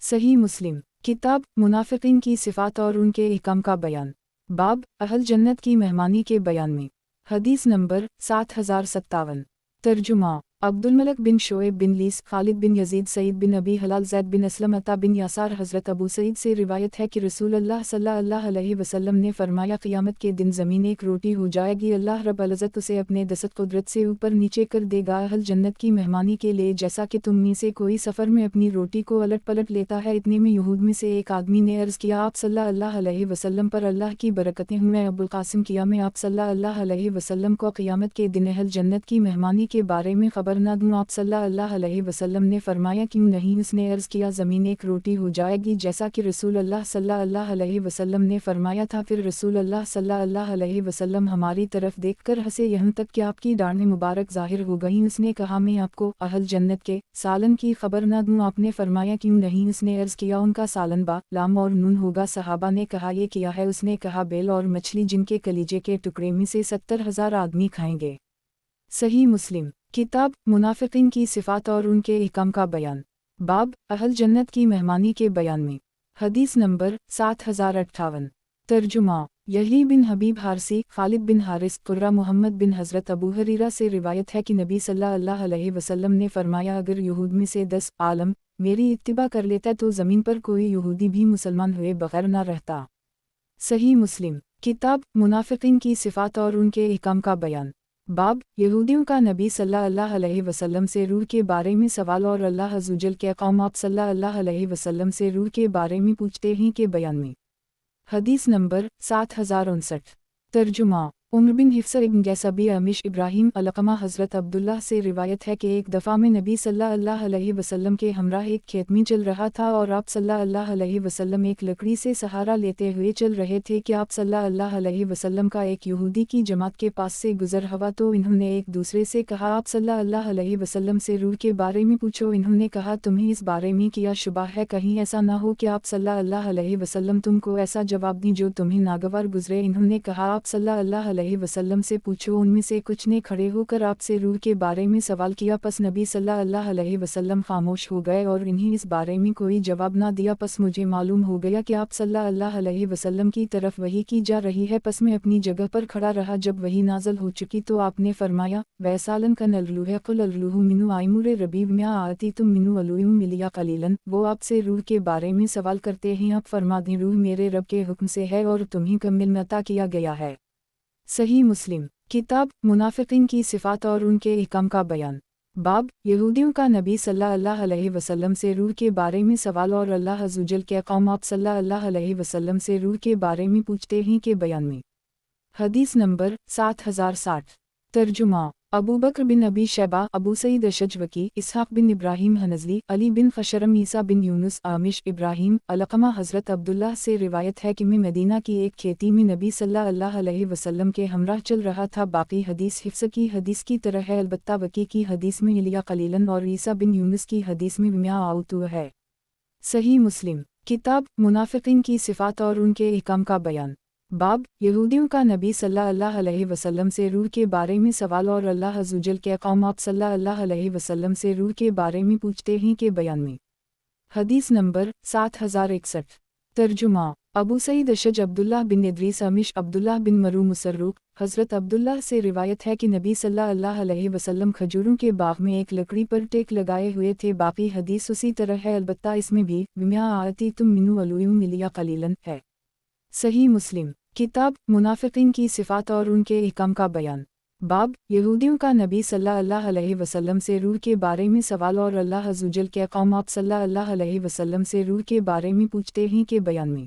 सही मुस्लिम किताब मुनाफिकीन की सिफ़ात और उनके अहकाम का बयान। बाब अहल जन्नत की मेहमानी के बयान में। हदीस नंबर 7057। तर्जुमा अब्दुलमलक बिन शोएब बिन लीस, खालिद बिन यजीद, सईद बिन अबी हलाल, ज़ैद बिन असलम, अता बिन यासार। हज़रत अबू सईद से रिवायत है कि रसूल अल्लाह सल्लल्लाहु अलैहि वसल्लम ने फरमाया, क़यामत के दिन ज़मीन एक रोटी हो जाएगी, अल्लाह रब्बुल इज़्ज़त उसे अपने दस्त कुदरत से ऊपर नीचे कर देगा अहल जन्नत की मेहमानी के लिए, जैसा कि तुम में से कोई सफ़र में अपनी रोटी को अलट पलट लेता है। इतने में यहूद में से एक आदमी ने अर्ज़ किया, आप सल्लल्लाहु अलैहि वसल्लम पर अल्लाह की बरकतें हों। मैं अबुल कासिम किया मैं आप सल्लल्लाहु अलैहि वसल्लम को क़यामत के दिन अहल जन्नत की मेहमानी के बारे में ख़बर न दूँ। आप सल्लल्लाहु अलैहि वसल्लम ने फरमाया, क्यों नहीं। उसने अर्ज़ किया, ज़मीन एक रोटी हो जाएगी, जैसा कि रसूल अल्लाह सल्लल्लाहु अलैहि वसल्लम ने फरमाया था। फिर रसूल अल्लाह सल्लल्लाहु अलैहि वसल्लम हमारी तरफ देखकर हंसे, यहाँ तक कि आपकी दाढ़ें मुबारक ज़ाहिर हो गईं। उसने कहा, मैं आपको अहल जन्नत के सालन की ख़बर न दूँ। आपने फरमाया, क्यों नहीं। उसने अर्ज़ किया, उनका सालन बा लाम और नून होगा। सहाबा ने कहा, ये क्या है। उसने कहा, बेल और मछली, जिनके कलीजे के टुकड़े में से 70,000 आदमी खाएंगे। सही मुस्लिम। किताब मुनाफिकीन की सिफ़ात और उनके अहकाम का बयान। बाब अहल जन्नत की मेहमानी के बयान में। हदीस नंबर 7058। तर्जुमा। यही बिन हबीब हारसी, खालिद बिन हारिस, कुर्रा मोहम्मद बिन हज़रत अबू हुरैरा से रिवायत है कि नबी सल्लल्लाहु अलैहि वसल्लम ने फरमाया, अगर यहूद में से 10 आलम मेरी इत्तिबा कर लेता तो ज़मीन पर कोई यहूदी भी मुसलमान हुए बगैर न रहता। सही मुस्लिम। किताब मुनाफिकीन की सिफ़ात और उनके अहकाम का बयान। बाब यहूदियों का नबी सल्लल्लाहु अलैहि वसल्लम से रूह के बारे में सवाल और अल्लाह अज़्ज़वजल के कौम आप सल्लल्लाहु अलैहि वसल्लम से रूह के बारे में पूछते हैं के बयान में। हदीस नंबर 7059। तर्जुमा। उम्र बिन हिफ्स इब्न गैसबी अमिश इब्राहीम अलक़मा हज़रत अब्दुल्लाह से रिवायत है कि एक दफ़ा में नबी सल्लल्लाहु अलैहि वसल्लम के हमराह एक खेत में चल रहा था और आप सल्लल्लाहु अलैहि वसल्लम एक लकड़ी से सहारा लेते हुए चल रहे थे कि आप सल्लल्लाहु अलैहि वसल्लम का एक यहूदी की जमात के पास से गुजर हुआ तो इन्होंने एक दूसरे से कहा, आप सल्लल्लाहु अलैहि वसल्लम से रूह के बारे में पूछो। इन्होंने कहा, तुम्हें इस बारे में क्या शुबा है, कहीं ऐसा ना हो कि आप सल्लल्लाहु अलैहि वसल्लम तुमको ऐसा जवाब दी जो तुम्हें नागवार गुजरे। इन्होंने कहा, आप सल्लल्लाहु अलैहि वसल्लम से पूछो। उनमें से कुछ ने खड़े होकर आपसे रूह के बारे में सवाल किया, पस नबी सल्लल्लाहु अलैहि वसल्लम खामोश हो गए और इन्हें इस बारे में कोई जवाब ना दिया। पस मुझे मालूम हो गया कि आप सल्लल्लाहु अलैहि वसल्लम की तरफ वही की जा रही है। पस मैं अपनी जगह पर खड़ा रहा। जब वही नाज़िल हो चुकी तो आपने फरमाया, वैसालन का नलूह कुल अलूह मिनु आइमुर रबीब म्या आती तुम मिनु अलूम मिलिया कलीलन। वो आपसे रूह के बारे में सवाल करते हैं, आप फरमा दें, रूह मेरे रब के हुक्म से है और तुम्हें कमिल में अता किया गया है। सही मुस्लिम। किताब मुनाफिकीन की सिफ़ात और उनके अहकाम का बयान। बाब यहूदियों का नबी सल्लल्लाहु अलैहि वसल्लम से रूह के बारे में सवाल और अल्लाह अज़्ज़वजल के कौम आप सल्लल्लाहु अलैहि वसल्लम से रूह के बारे में पूछते हैं के बयान में। हदीस नंबर 7060। तर्जुमा। अबू बकर बिन अबी शैबा, अबू सईद अशजवकी, इसहाक़ बिन इब्राहीम हनज़ली, अली बिन खशरम, ईसा बिन यूनुस, आमिश इब्राहीम अलक़मा हज़रत अब्दुल्लाह से रिवायत है कि मैं मदीना की एक खेती में नबी सल्लल्लाहु अलैहि वसल्लम के हमराह चल रहा था। बाकी हदीस हिफ्स की हदीस की तरह है, अलबत्ता वकी की हदीस में इलिया कलीलन और ईसा बिन यूनुस की हदीस में म्या आउतु है। सही मुस्लिम। किताब मुनाफिकीन की सिफ़ात और उनके अहकाम का बयान। बाब यहूदियों का नबी सल्लल्लाहु अलैहि वसल्लम से रूह के बारे में सवाल और अल्लाह अज़्ज़वजल के कौम आप सल्लल्लाहु अलैहि वसल्लम से रूह के बारे में पूछते हैं के बयान में। हदीस नंबर 7061। तर्जुमा। अबू सईद अशज अब्दुल्लाह बिन इद्रीस अमिश अब्दुल्लाह बिन मरू मुसर्रुक, हज़रत अब्दुल्लाह से रिवायत है कि नबी सल्लल्लाहु अलैहि वसल्लम खजूरों के बाग में एक लकड़ी पर टेक लगाए हुए थे। बाकी हदीस उसी तरह है, अलबत्ता इसमें भी म्या आती तुम मिनु अलूम मिलिया कलीलन है। सही मुस्लिम। किताब मुनाफिकीन की सिफ़ात और उनके अहकाम का बयान। बाब यहूदियों का नबी सल्लल्लाहु अलैहि वसल्लम से रूह के बारे में सवाल और अल्लाह अज़्ज़वजल के कौम आप सल्लल्लाहु अलैहि वसल्लम से रूह के बारे में पूछते हैं के बयान में।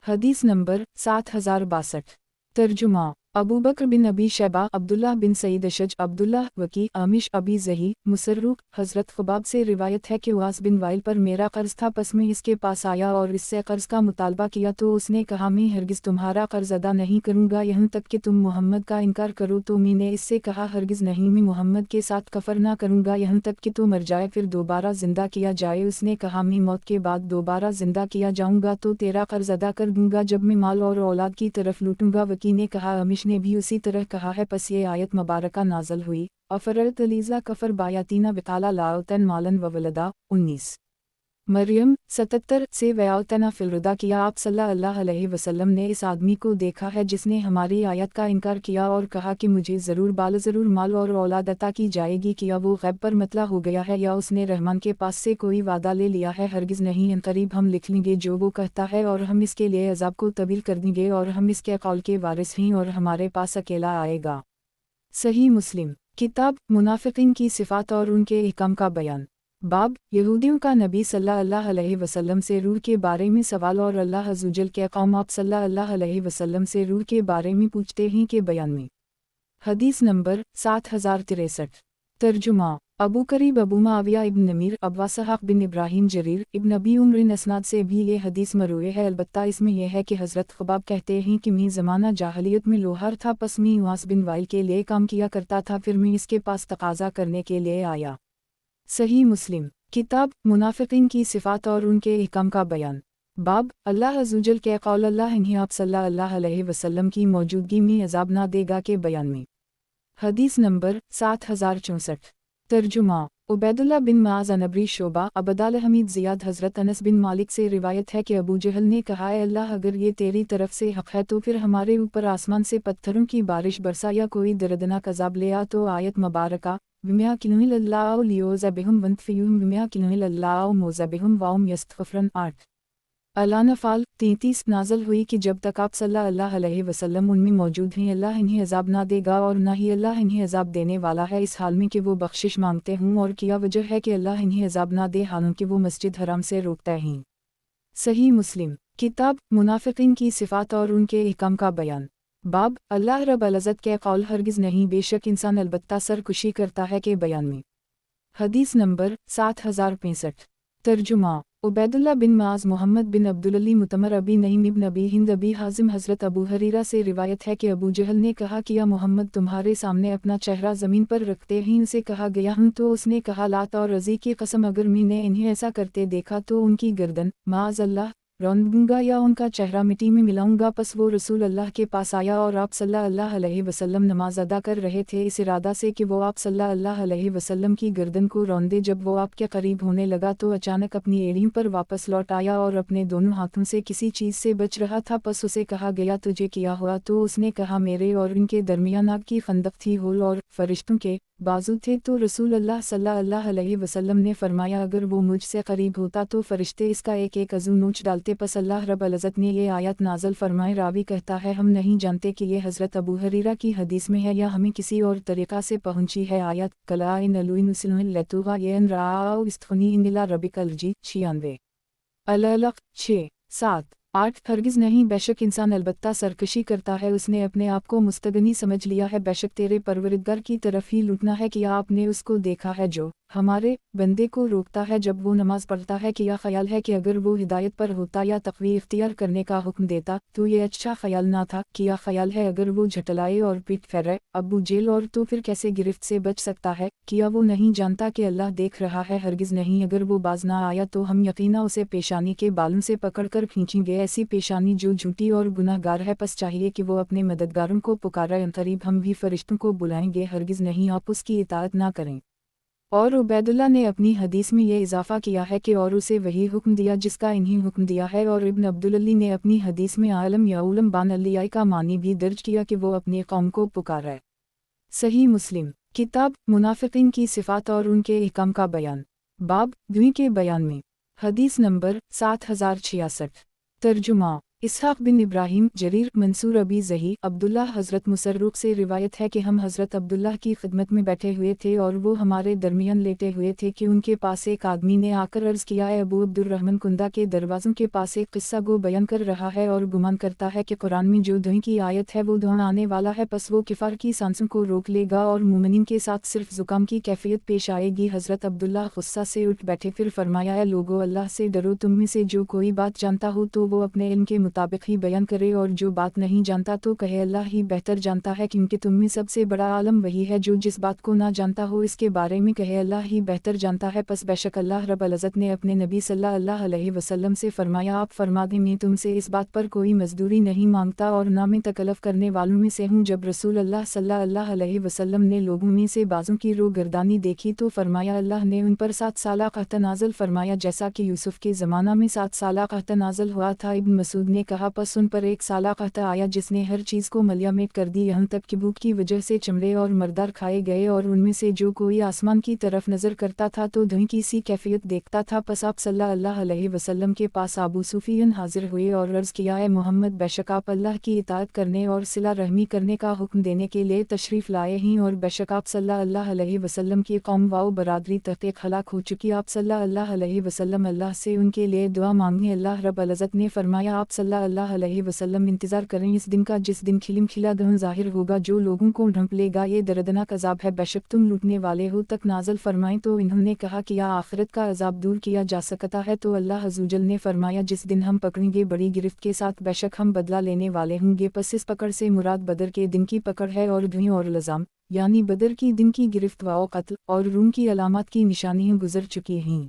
हदीस नंबर 7062। तर्जुमा। अबू बकर बिन अबी शैबा, अब्दुल्लाह बिन सईद अशज, अब्दुल्लाह वकी, आमिश अबी ज़ही, मुसर्रुक, हज़रत ख़ुबाब से रिवायत है कि उआस बिन वाइल पर मेरा कर्ज़ था। पस मैं इसके पास आया और इससे कर्ज़ का मुतालबा किया तो उसने कहा, मैं हरगिज़ तुम्हारा कर्ज़ अदा नहीं करूँगा यहाँ तक कि तुम मोहम्मद का इनकार करो। तो मैंने इससे कहा, हरगिज़ नहीं, मैं मोहम्मद के साथ कफ़र ना करूँगा यहाँ तक कि तो मर जाए फिर दोबारा ज़िंदा किया जाए। उसने कहा, मैं मौत के बाद दोबारा ज़िंदा किया जाऊँगा तो तेरा कर्ज़ अदा कर दूँगा जब मैं माल और औलाद की तरफ लूटूँगा। वकी ने कहा, अमिश ने भी उसी तरह कहा है। पस ये आयत मुबारका नाज़िल हुई, अफरत अलीज़ा कफ़र बायातीना बिकाला लाउतन मालन व वलदा 19। मरियम 77 से वयातना फिलरुदा किया आप सल्लल्लाहु अलैहि वसल्लम ने इस आदमी को देखा है जिसने हमारी आयत का इनकार किया और कहा कि मुझे ज़रूर माल और औलाद अता की जाएगी। क्या वो गैब पर मतला हो गया है या उसने रहमान के पास से कोई वादा ले लिया है? हरगिज़ नहीं, इनकरीब हम लिख लेंगे जो वो कहता है और हम इसके लिए अज़ाब को तवील कर देंगे और हम इसके कौल के वारिस हैं और हमारे पास अकेला आएगा। सही मुस्लिम किताब मुनाफिकीन की सिफ़ात और उनके अहकाम का बयान। बाब यहूदियों का नबी सल्लल्लाहु अलैहि वसल्लम से रूह के बारे में सवाल और अल्लाह अज़्ज़वजल के कौम आप सल्लल्लाहु अलैहि वसल्लम से रूह के बारे में पूछते हैं के बयान में। हदीस नंबर 7063। तर्जुमा अबू करीब अबू माविया इब्न नमीर अब्वा सहाक़ बिन इब्राहीम जरीर इब्न अबी उम्र नसनाद से भी ये हदीस मरूए है। अलबत्ता इसमें यह है कि हज़रत ख़बाब कहते हैं कि मैं ज़माना जाहलियत में लोहार था, पस मैं उवास बिन वाइल के लिए काम किया करता था, फिर मैं इसके पास तकाज़ा करने के लिए आया। सही मुस्लिम किताब मुनाफिकीन की सिफ़ात और उनके अहकाम का बयान। बाब अल्लाह अज़्ज़वजल के कौल अल्लाह इन्हें आप सल्लल्लाहु अलैहि वसल्लम की मौजूदगी में अज़ाब ना देगा के बयान में। हदीस नंबर 7064। तर्जुमा उबैदुल्लाह बिन माज़ अनबरी शोबा अबदाल हमीद ज़ियाद हज़रत अनस बिन मालिक से रिवायत है कि अबू जहल ने कहा है अल्लाह अगर ये तेरी तरफ से हक़ है तो फिर हमारे ऊपर आसमान से पत्थरों की बारिश बरसा या कोई दर्दनाक अज़ाब ले आ। तो आयत मुबारका बिमा किनुल्लाहु लियुज़बिहुम वंतफियुम बिमा किनुल्लाहु मुज़बिहुम वाउम यस्तग़फ़िरून 8 अल-अनफ़ाल 33 नाज़िल हुई कि जब तक आप सल्लल्लाहु अलैहि वसल्लम उनमें मौजूद हैं अल्लाह इन्हें अज़ाब ना देगा और ना ही अल्लाह इन्हें अज़ाब देने वाला है, इस हाल में कि वो बख्शिश मांगते हों। और क्या वजह है कि अल्लाह इन्हें अज़ाब ना दे हालांकि वो मस्जिद हराम से रोकते हैं। सही मुस्लिम किताब मुनाफिकीन की सिफ़ात और उनके अहकाम का बयान। बाब अल्लाह रब्बुल इज़्ज़त के कौल हरगिज़ नहीं बेशक इंसान अलबत्ता सरकुशी करता है के बयान में। हदीस नंबर 7065। तर्जुमा उबैदुल्लाह बिन माज़ मोहम्मद बिन अब्दुल्ली मुतमर अबी नईम इब्न अबी हिंद अबी हाजिम हज़रत अबू हरीरा से रिवायत है कि अबू जहल ने कहा किया मोहम्मद तुम्हारे सामने अपना चेहरा ज़मीन पर रखते ही उसे कहा गया हूँ तो उसने कहा लात और रज़ी की कसम अगर मैंने इन्हें ऐसा करते देखा तो उनकी गर्दन माज़ अल्लाह रौंद दूंगा या उनका चेहरा मिट्टी में मिलाऊंगा। पस वो रसूल अल्लाह के पास आया और आप सल्लल्लाहु अलैहि वसल्लम नमाज अदा कर रहे थे इस इरादा से कि वो आप सल्लल्लाहु अलैहि वसल्लम की गर्दन को रौंदे। जब वो आपके करीब होने लगा तो अचानक अपनी एड़ियों पर वापस लौट आया और अपने दोनों हाथों से किसी चीज़ से बच रहा था। पस उसे कहा गया तुझे क्या हुआ? तो उसने कहा मेरे और इनके दरमियान आग की खंदक थी होल और फरिश्तों के बाजू थे। तो रसूल अल्लाह सल्लल्लाहु अलैहि वसल्लम ने फरमाया अगर वो मुझसे करीब होता तो फरिश्ते इसका एक एक अज़ू नोच डालते। पस अल्लाह रब्बुल इज़्ज़त ने ये आयत नाज़िल फरमाए। रावी कहता है हम नहीं जानते कि ये हज़रत अबू हरीरा की हदीस में है या हमें किसी और तरीक़ा से पहुँची है। आयत कला इन अलुइनुसिलुल्लतुहा यन राओ इस्तखनी इनिला रबिकल जी 96 अल-अलक़ 6 7 8 हरगिज़ नहीं बेशक इंसान अलबत्ता सरकशी करता है, उसने अपने आप को मुस्तगनी समझ लिया है। बेशक तेरे परवरिदगार की तरफ ही लुटना है। कि आपने उसको देखा है जो हमारे बंदे को रोकता है जब वो नमाज पढ़ता है। क्या ख्याल है कि अगर वो हिदायत पर होता या तक़वी इख्तियार करने का हुक्म देता तो ये अच्छा ख्याल ना था? क्या ख्याल है अगर वो झटलाए और पीठ फेरे अबू जेल और तो फिर कैसे गिरफ्त से बच सकता है? क्या वो नहीं जानता कि अल्लाह देख रहा है? हरगिज़ नहीं, अगर वो बाज ना आया तो हम यकीना उसे पेशानी के बालों से पकड़कर खींचेंगे, ऐसी पेशानी जो झूठी और गुनाहगार है। पस चाहिए कि वो अपने मददगारों को पुकारा, अनकरीब हम भी फरिश्तों को बुलाएंगे, हरगिज़ नहीं आप उसकी इताअत ना करें। और उबैदुल्लाह ने अपनी हदीस में ये इजाफ़ा किया है कि और उसे वही हुक्म दिया जिसका इन्हीं हुक्म दिया है। और इब्न अब्दुल्ली ने अपनी हदीस में आलम या उलम बान अलियाई का मानी भी दर्ज किया कि वो अपनी कौम को पुकारा। सही मुस्लिम किताब मुनाफिकीन की सिफ़ात और उनके अहकाम का बयान। बाब दुई के बयान में। हदीस नंबर 7066। तर्जुमा इसहाक़ बिन इब्राहीम जरीर मंसूर अबी ज़ही अब्दुल्लाह हज़रत मुसर्रुक़ से रिवायत है कि हम हज़रत अब्दुल्लाह की खिदमत में बैठे हुए थे और वो हमारे दरमियान लेटे हुए थे कि उनके पास एक आदमी ने आकर अर्ज़ किया है अबू अब्दुर्रहमान कुंदा के दरवाज़ों के पास एक किस्सा गो बयान कर रहा है और गुमान करता है कि कुरान में जो दुई की आयत है वो दुआ आने वाला है। पस वो किफ़ार की सांसों को रोक लेगा और मुमिनीन के साथ सिर्फ ज़ुकाम की कैफियत पेश आएगी। हज़रत अब्दुल्लाह गुस्सा से उठ बैठे, फिर फरमाया लोगो अल्लाह से डरो, तुम में से जो कोई बात जानता हो तो वो अपने इल्म के मुताबिक ही बयान करे, और जो बात नहीं जानता तो कहे अल्लाह ही बेहतर जानता है, क्योंकि तुम में सबसे बड़ा आलम वही है जो जिस बात को ना जानता हो इसके बारे में कहे अल्लाह ही बेहतर जानता है। पस बेशक अल्लाह रब्बुल इज़्ज़त ने अपने नबी सल्लल्लाहु अलैहि वसल्लम से फरमाया, आप फरमा दें मैं तुमसे इस बात पर कोई मजदूरी नहीं मांगता और ना मैं तकल्लुफ़ करने वालों में से हूँ। जब रसूल अल्लाह सल्लल्लाहु अलैहि वसल्लम ने लोगों में से बाज़ों की रो गर्दानी देखी तो फरमाया अल्लाह ने उन पर 7 साल कहता नाज़िल फरमाया, जैसा कि यूसुफ के ज़माना में 7 साल कहता नाज़िल हुआ था। इब्न मसूद ने कहा, पस उन पर 1 साल कहता आया जिसने हर चीज़ को मलियामेट कर दी, यहाँ तक कि भूख की वजह से चमड़े और मर्दार खाए गए, और उनमें से जो कोई आसमान की तरफ नज़र करता था तो धुएं की सी कैफियत देखता था। पस आप सल्लल्लाहु अलैहि वसल्लम के पास अबू सुफियान हाजिर हुए और अर्ज़ किया, ए मोहम्मद, बेशक आप अल्लाह की इताअत करने और सिला रहमी करने का हुक्म देने के लिए तशरीफ़ लाए हैं, और बेशक आप सल्लल्लाहु अलैहि वसल्लम की कौम व बरादरी तहक़ीक़ हलाक हो चुकी। आप सल्लल्लाहु अलैहि वसल्लम अल्लाह से उनके लिए दुआ मांगें। अल्लाह रब्बुल इज़्ज़त ने फरमाया, आप सल्लल्लाहु अलैहि वसल्लम इंतज़ार करें इस दिन का जिस दिन खिलम खिला दहन ज़ाहिर होगा जो लोगों को ढंप लेगा, ये दर्दनाक अज़ाब है, बेशक तुम लूटने वाले हो। तक नाज़िल फरमाएं तो इन्होंने कहा कि या आखिरत का अज़ाब दूर किया जा सकता है, तो अल्लाह अज़्ज़वजल ने फरमाया, जिस दिन हम पकड़ेंगे बड़ी गिरफ्त के साथ, बेशक हम बदला लेने वाले होंगे। पस इस पकड़ से मुराद बदर के दिन की पकड़ है और धुएं और लज़ाम यानी बदर की दिन की गिरफ्त व क़त्ल और रूम की अलामत की निशानियाँ गुजर चुकी हैं।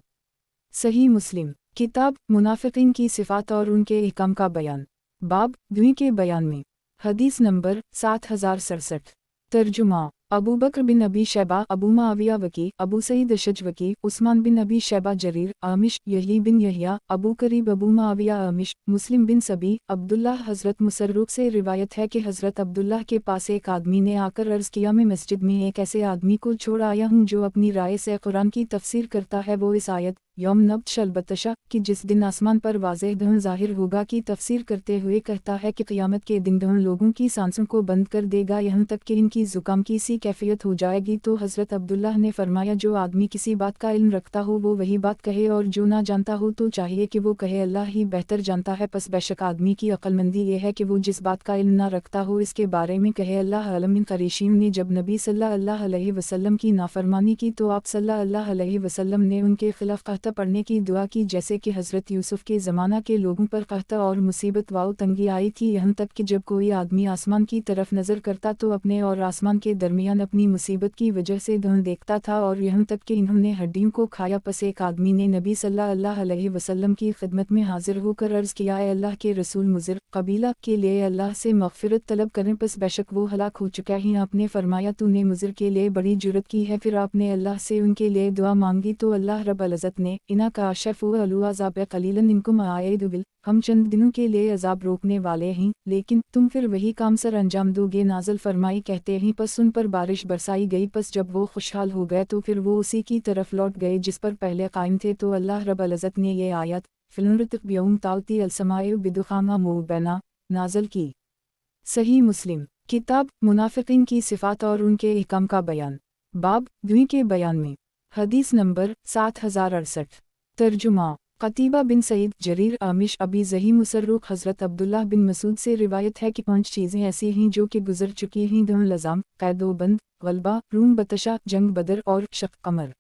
सही मुस्लिम किताब मुनाफ़िक़ीन की सिफ़ात और उनके अहकाम का बयान, बाब धुएं के बयान में। हदीस नंबर 7067। तर्जुमा अबू बकर बिन अबी शैबा, अबू मुआविया वकी, अबू सईद अशजवकी, उस्मान बिन अबी शैबा जरीर, आमिश यही बिन यहिया, अबू करीब अबू मुआविया आमिश, मुस्लिम बिन सबी, अब्दुल्लाह। हज़रत मुसर्रुक से रिवायत है कि हज़रत अब्दुल्लाह के पास एक आदमी ने आकर अर्ज़ किया, मैं मस्जिद में एक ऐसे आदमी को छोड़ आया हूँ जो अपनी राय से कुरान की तफसीर करता है। वो इस आयत यौम नब्त शलबतशा कि जिस दिन आसमान पर वाज़ेह धुआं ज़ाहिर होगा की तफसीर करते हुए कहता है कि क़यामत के दिन धुआं लोगों की सांसों को बंद कर देगा, यहाँ तक कि इनकी ज़ुकाम की सी कैफियत हो जाएगी। तो हज़रत अब्दुल्लाह ने फरमाया, जो आदमी किसी बात का इल्म रखता हो वो वही बात कहे, और जो ना जानता हो तो चाहिए कि वो कहे अल्लाह ही बेहतर जानता है। पस बेशक आदमी की अक्लमंदी ये है कि वो जिस बात का इल्म ना रखता हो इसके बारे में कहे अल्लाह आलम। इन क़ुरैशियों ने जब नबी सल्लल्लाहु अलैहि वसल्लम की नाफरमानी की तो आप सल्लल्लाहु अलैहि वसल्लम ने उनके खिलाफ कहता पढ़ने की दुआ की, जैसे कि हज़रत यूसुफ के ज़माना के लोगों पर कहता और मुसीबत व तंगी आई थी, यहाँ तक कि जब कोई आदमी आसमान की तरफ नज़र करता तो अपने और आसमान के दरमियान अपनी मुसीबत की वजह से धुआं देखता था, और यहाँ तक कि इन्होंने हड्डियों को खाया। पस एक आदमी ने नबी सल्लल्लाहु अलैहि वसल्लम की खिदमत में हाजिर होकर अर्ज़ किया, ए अल्लाह के रसूल, मुज़र कबीला के लिए अल्लाह से मग़फ़िरत तलब करें, पस बेशक वो हलाक हो चुका है। आपने फरमाया, तूने मुज़र के लिए बड़ी जुर्रत की है। फिर आपने अल्लाह से उनके लिए दुआ मांगी तो अल्लाह रब्बुल इज़्ज़त ने इना का शफ़ु अलु अज़ाब क़लीलन इनकुम आयदु बिल, हम चंद दिनों के लिए अज़ाब रोकने वाले हैं लेकिन तुम फिर वही काम सर अंजाम दोगे। नाज़िल फरमाई, कहते हैं पस उन पर बारिश बरसाई गई, पस जब वो खुशहाल हो गए तो फिर वो उसी की तरफ लौट गए जिस पर पहले कायम थे। तो अल्लाह रब्बुल इज़्ज़त ने ये आयत फ़िलनुरतिक़ बियौम ताउती अलसमाए बिदुखाना मुबैना नाज़िल की। सही मुस्लिम किताब मुनाफ़िक़ीन की सिफ़ात और उनके अहकाम का बयान, बाब धुएं के बयान में। हदीस नंबर 7068। तर्जुमा क़तीबा बिन सईद जरीर आमिश अबी ज़ही मुसर्रुक हज़रत अब्दुल्लाह बिन मसूद से रिवायत है कि 5 चीज़ें ऐसी हैं जो कि गुजर चुकी हैं, धुआं, लज़ाम, कैदोबंद, गलबा, रूम बतशा, जंग बदर और शक़ कमर।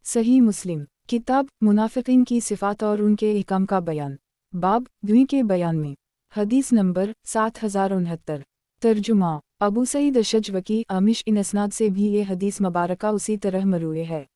सही मुस्लिम किताब मुनाफ़िक़ीन की सिफ़ात और उनके अहकाम का बयान, बाब धुएं के बयान में। हदीस नंबर 7069। तर्जुमा अबू सईद अशजवकी आमिश, इन असनाद से भी ये हदीस मुबारका उसी तरह मरूए है।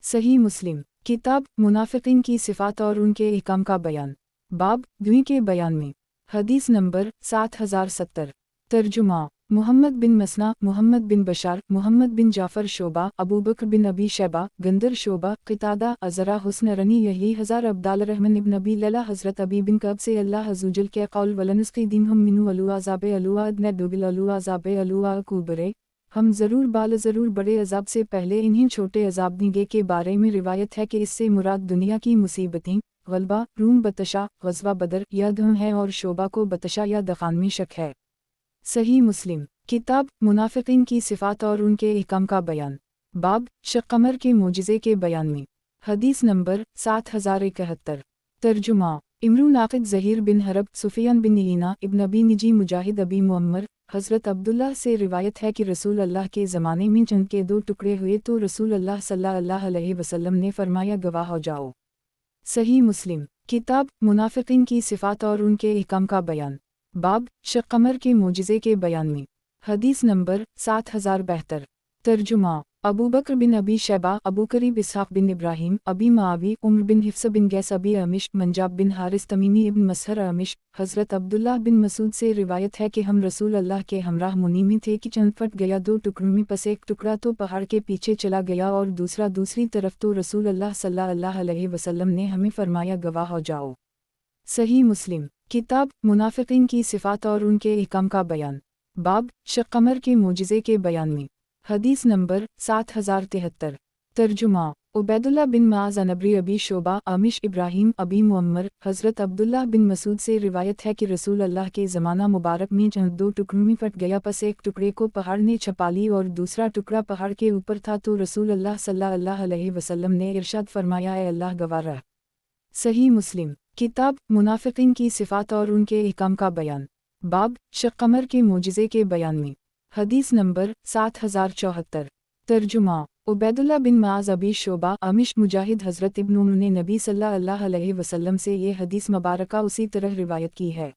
सही मुस्लिम किताब मुनाफ़िक़ीन की सिफ़ात और उनके अहकाम का बयान, बाब धुएं के बयान में। हदीस नंबर 7070। तर्जुमा मोहम्मद बिन मसना, मोहम्मद बिन बशार, मोहम्मद बिन जाफ़र शोबा, अबू बकर बिन अबी शैबा, गंदर शोबा, क़ितादा, अज़रा, हुस्न रनी, यही हज़ार, अब्दाल रहमान इब्न अबी लैला, हज़रत अबी बिन कब से अल्लाह अज़्ज़वजल के क़ौल वलनुस्क़ीहिम मिन्हु अलु अज़ाबे अलु अदना दुबिल अलु अज़ाबे अलु अकुबरे, हम ज़रूर बाल ज़रूर बड़े अज़ाब से पहले इन्हें छोटे अज़ाब देंगे के बारे में रिवायत है कि इससे मुराद दुनिया की मुसीबतें, गलबा, रूम बतशा, ग़ज़वा बदर या धुआं है, और शोबा को बतशा या दफ़ान में शक है। सही मुस्लिम किताब मुनाफ़िक़ीन की सिफ़ात और उनके अहकाम का बयान, बाब शक़ कमर के मोजिज़े के बयान में। हदीस नंबर 7071। तर्जुमा इमरू नाक़िद ज़हीर बिन हरब, सुफ़ियान बिन ईना, इब्न अबी निजी, मुजाहिद, अबी मुअम्मर, हज़रत अब्दुल्लाह से रिवायत है कि रसूल अल्लाह के ज़माने में चंद के 2 टुकड़े हुए तो रसूल अल्लाह सल्लल्लाहु अलैहि वसल्लम ने फरमाया, गवाह हो जाओ। सही मुस्लिम किताब मुनाफिकीन की सिफ़ात और उनके अहकाम का बयान, बाब शब कमर के मोजिज़े के बयान में। हदीस नंबर 7072। तर्जुमा अबू बकर बिन अबी शैबा, अबू करीब इसहाक़ बिन इब्राहीम, अबी मावी, उम्र बिन हिफ्स बिन गैस, अबी अमिश, मंजाब बिन हारिस, तमीमी इब्न मसहर अमिश। हज़रत अब्दुल्लाह बिन मसूद से रिवायत है कि हम रसूल अल्लाह के हमराह मुनीमी थे कि चंद फट गया दो टुकड़ों में, पस एक टुकड़ा तो पहाड़ के पीछे चला गया और दूसरा दूसरी तरफ, तो रसूल अल्लाह सल्लल्लाहु अलैहि वसल्लम ने हमें फरमाया, गवाह हो जाओ। सही मुस्लिम किताब मुनाफिकीन की सिफ़ात और उनके अहकाम का बयान, बाब शब कमर के मोजिज़े के बयान में। हदीस नंबर 7073। तर्जुमा उबैदुल्लाह बिन माज़ अनबरी, अबी शोबा, आमिश इब्राहीम, अबी मुअम्मर। हज़रत अब्दुल्लाह बिन मसूद से रिवायत है कि रसूल अल्लाह के ज़माना मुबारक में चंद दो टुकड़ों में फट गया, पस एक टुकड़े को पहाड़ ने छपा ली और दूसरा टुकड़ा पहाड़ के ऊपर था, तो रसूल अल्लाह सल्लल्लाहु अलैहि वसल्लम ने इरशाद फरमाया, ए अल्लाह गवाह रह। सही मुस्लिम किताब मुनाफिकीन की सिफ़ात और उनके अहकाम का बयान, बाब शब कमर के मोजिज़े के बयान में। हदीस नंबर 7074। तर्जुमा उबैदुल्लाह बिन माज़, अबी शोबा, आमिश, मुजाहिद। हज़रत इब्न उमर ने नबी सल्लल्लाहु अलैहि वसल्लम से ये हदीस मुबारका उसी तरह रिवायत की है।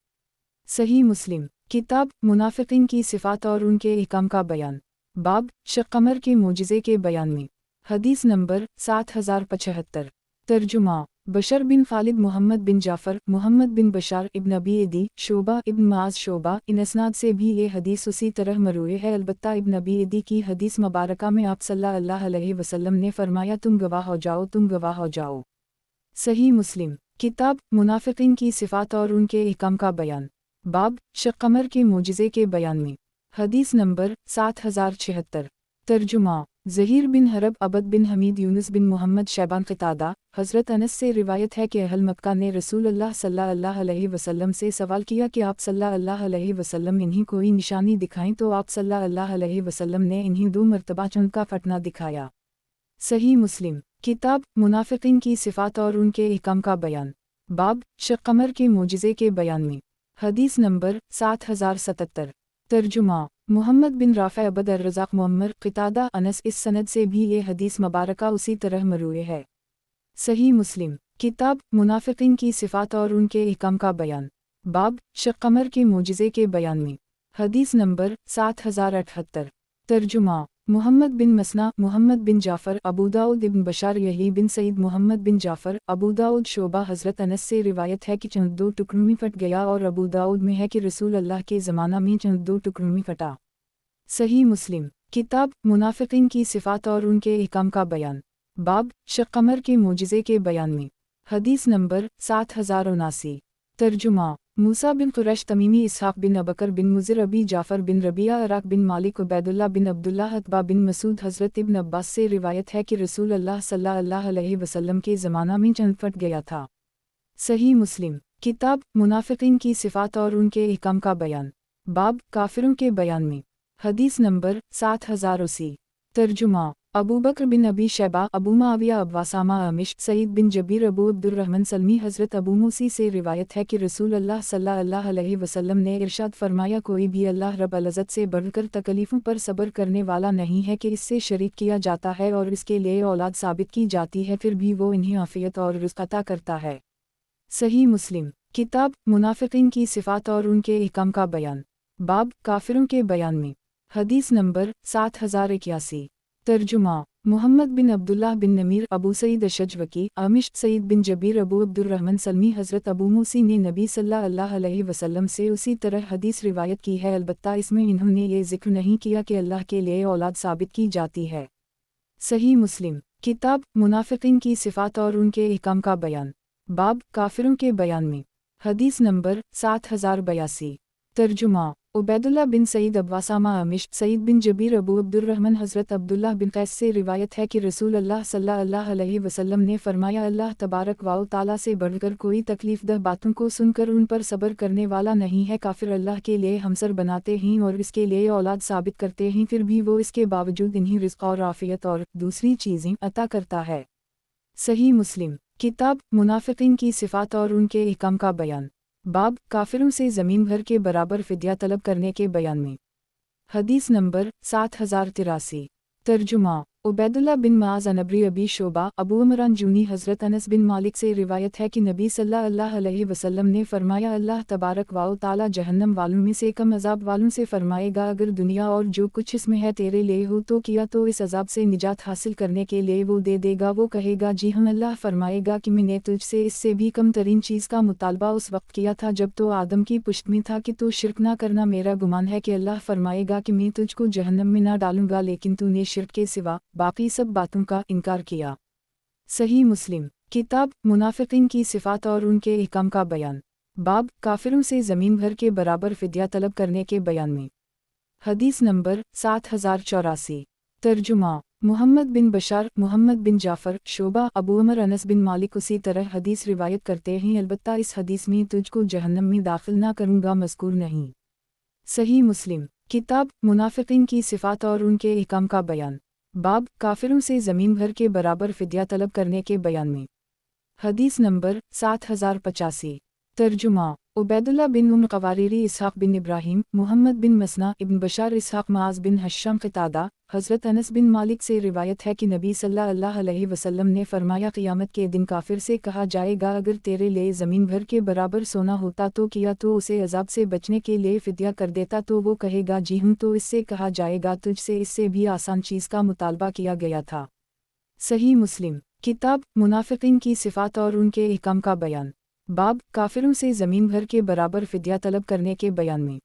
सही मुस्लिम किताब मुनाफिकीन की सिफ़ात और उनके अहकाम का बयान, बाब शब कमर के मोजिज़े के बयान में। हदीस नंबर 7075। तर्जुमा बशर बिन खालिद, मोहम्मद बिन जाफ़र, मोहम्मद बिन बशार, इब्न अबी एदी, शोबा इब्न माज़, शोबा। इन इसनाद से भी ये हदीस उसी तरह मरूए है, अलबत्ता इब्न अबी एदी की हदीस मुबारका में आप सल्लल्लाहु अलैहि वसल्लम ने फरमाया, तुम गवाह हो जाओ, तुम गवाह हो जाओ। सही मुस्लिम किताब मुनाफिकीन की सिफ़ात और उनके अहकाम का बयान, बाब शब कमर के मोजिज़े के बयान में। हदीस नंबर 7076। तर्जुमा ज़हीर बिन हरब, अबद बिन हमीद, यूनुस बिन मोहम्मद, शैबान क़तादा। हज़रत अनस से रिवायत है कि अहल मक्का ने रसूल अल्लाह सल्लल्लाहु अलैहि वसल्लम से सवाल किया कि आप सल्लल्लाहु अलैहि वसल्लम इन्हीं कोई निशानी दिखाएं, तो आप सल्लल्लाहु अलैहि वसल्लम ने इन्हीं दो मरतबा चंद का फटना दिखाया। सही मुस्लिम किताब मुनाफिकीन की सिफ़ात और उनके अहकाम का बयान, बाब शब कमर के मोजिज़े के बयान में। हदीस नंबर 7077। तर्जुमा मोहम्मद बिन राफ़े, अबद, अर्रज़ाक़, मुअम्मर, क़तादा, अनस। इस सनद से भी ये हदीस मुबारका उसी तरह मरूए है। सही मुस्लिम किताब मुनाफिकीन की सिफ़ात और उनके अहकाम का बयान, बाब शब कमर के मोजिज़े के बयान में। हदीस नंबर 7078। तर्जुमा मोहम्मद बिन मसना, मोहम्मद बिन जाफ़र, अबू दाऊद इब्न बशार, यही बिन सईद, मोहम्मद बिन जाफ़र, अबू दाऊद, शोबा। हज़रत अनस से रिवायत है कि चंद दो टुकड़ों में फट गया, और अबू दाऊद में है कि रसूल अल्लाह के ज़माना में चंद दो टुकड़ों में फटा। सही मुस्लिम किताब मुनाफिकीन की सिफ़ात और उनके अहकाम का बयान, बाब शब कमर के मोजिज़े के बयान में। हदीस नंबर 7079। तर्जुमा मूसा बिन कुरैश, तमीमी, इसहाक़ बिन अबकर बिन मुज़िर, अबी जाफ़र बिन रबिया, अराक बिन मालिक, उबैदुल्लाह बिन अब्दुल्लाह, अतबा बिन मसूद। हज़रत इब्न अब्बास से रिवायत है कि रसूल अल्लाह सल्लल्लाहु अलैहि वसल्लम के ज़माना में चंद फट गया था। सही मुस्लिम किताब मुनाफिकीन की सिफ़ात और उनके अहकाम का बयान, बाब काफिरों के बयान में। हदीस नंबर 7080। तर्जुमा अबू बकर बिन अबी शैबा, अबू माविया, अब्वासामा, अमिश, सईद बिन जबीर, अबू अब्दुर्रहमान सलमी। हज़रत अबू मूसी से रिवायत है कि रसूल अल्लाह सल्लल्लाहु अलैहि वसल्लम ने इरशाद फरमाया, कोई भी अल्लाह रब्बुल इज़्ज़त से बढ़कर तकलीफ़ों पर सब्र करने वाला नहीं है कि इससे शरीक किया जाता है और इसके लिए औलाद साबित की जाती है, फिर भी वो इन्हें आफ़ियत और रिज़्क़ अता करता है। सही मुस्लिम किताब मुनाफिकीन की सिफ़ात और उनके अहकाम का बयान, बाब काफिरों के बयान में। हदीस नंबर 7081। तर्जुमा मोहम्मद बिन अब्दुल्लाह बिन नमीर, अबू सईद अशजवकी, आमिश, सईद बिन जबीर, अबू अब्दुर्रहमान सलमी। हज़रत अबू मूसी ने नबी सल्लल्लाहु अलैहि वसल्लम से उसी तरह हदीस रिवायत की है, अलबत्ता इसमें इन्होंने ये ज़िक्र नहीं किया कि अल्लाह के लिए औलाद साबित की जाती है। सही मुस्लिम किताब मुनाफिकीन की सिफ़ात और उनके अहकाम का बयान, बाब काफिरों के बयान में। हदीस नंबर 7082। तर्जुमा उबैदुल्लाह बिन सईद, अब्वासामा, अमिश, सईद बिन जबीर, अबू अब्दुर्रहमान। हज़रत अब्दुल्लाह बिन कैस से रिवायत है कि रसूल अल्लाह सल्लल्लाहु अलैहि वसल्लम ने फरमाया, अल्लाह तबारक व तआला से बढ़कर कोई तकलीफ़दह बातों को सुनकर उन पर सब्र करने वाला नहीं है। काफिर अल्लाह के लिए हमसर बनाते हैं और इसके लिए औलाद साबित करते हैं, फिर भी वो इसके बावजूद इन्हीं रिज़्क़ और आफ़ियत और दूसरी चीज़ें अता करता है। सही मुस्लिम किताब मुनाफिकीन की सिफ़ात और उनके अहकाम का बयान, बाब काफिरों से ज़मीन भर के बराबर फ़िद्या तलब करने के बयान में। हदीस नंबर 7083। तर्जुमा उबैदुल्लाह बिन माज अनबरी अबी शोबा अबू इमरान जूनी हज़रत अनस बिन मालिक से रिवायत है कि नबी सल्लल्लाहु अलैहि वसल्लम ने फरमाया, अल्लाह तबारक व तआला जहन्नम वालों में से कम अजाब वालों से फरमाएगा, अगर दुनिया और जो कुछ इसमें है तेरे लिए हो तो किया तो इस अजाब से निजात हासिल करने के लिए वो दे देगा। वो कहेगा, जी हम। अल्लाह फरमाएगा कि मैंने तुझसे इससे भी कम तरीन चीज़ का मुतालबा उस वक्त किया था जब तो आदम की पुश्त में था कि तू शिरक ना करना। मेरा गुमान है कि अल्लाह फरमाएगा कि मैं तुझको जहन्नम में ना डालूंगा, लेकिन तूने शिरक के सिवा बाकी सब बातों का इनकार किया। सही मुस्लिम किताब मुनाफिकीन की सिफात और उनके अहकाम का बयान। बाब काफिरों से ज़मीन भर के बराबर फिदिया तलब करने के बयान में। हदीस नंबर 7084। तर्जुमा मुहम्मद बिन बशार, मोहम्मद बिन जाफ़र, शोबा, अबू उमर, अनस बिन मालिक उसी तरह हदीस रिवायत करते हैं, अलबत्ता इस हदीस में तुझको जहन्नम में दाखिल ना करूँगा मज़कूर नहीं। सही मुस्लिम किताब मुनाफिकीन की सिफात और उनके अहकाम का बयान। बाब काफिरों से ज़मीन भर के बराबर फिदिया तलब करने के बयान में। हदीस नंबर 7085। तर्जुमा उबैदुल्लाह बिन उम्र क़वारीरी, इसहाक़ बिन इब्राहीम, मोहम्मद बिन मसना, इब्न बशार, इसहाक़, माज़ बिन हश्शम, क़तादा, हज़रत अनस बिन मालिक से रिवायत है कि नबी सल्लल्लाहु अलैहि वसल्लम ने फरमाया, क़यामत के दिन काफिर से कहा जाएगा, अगर तेरे लिए ज़मीन भर के बराबर सोना होता तो किया तो उसे अजाब से बचने के लिए फिदिया कर देता। तो वो कहेगा, जी हूँ। तो इससे कहा जाएगा, तुझसे इससे भी आसान चीज़ का मुतालबा किया गया था। सही मुस्लिम किताब मुनाफिकीन की सिफात और उनके अहकाम का बयान। बाब काफिरों से ज़मीन भर के बराबर फिदिया तलब करने के बयान में।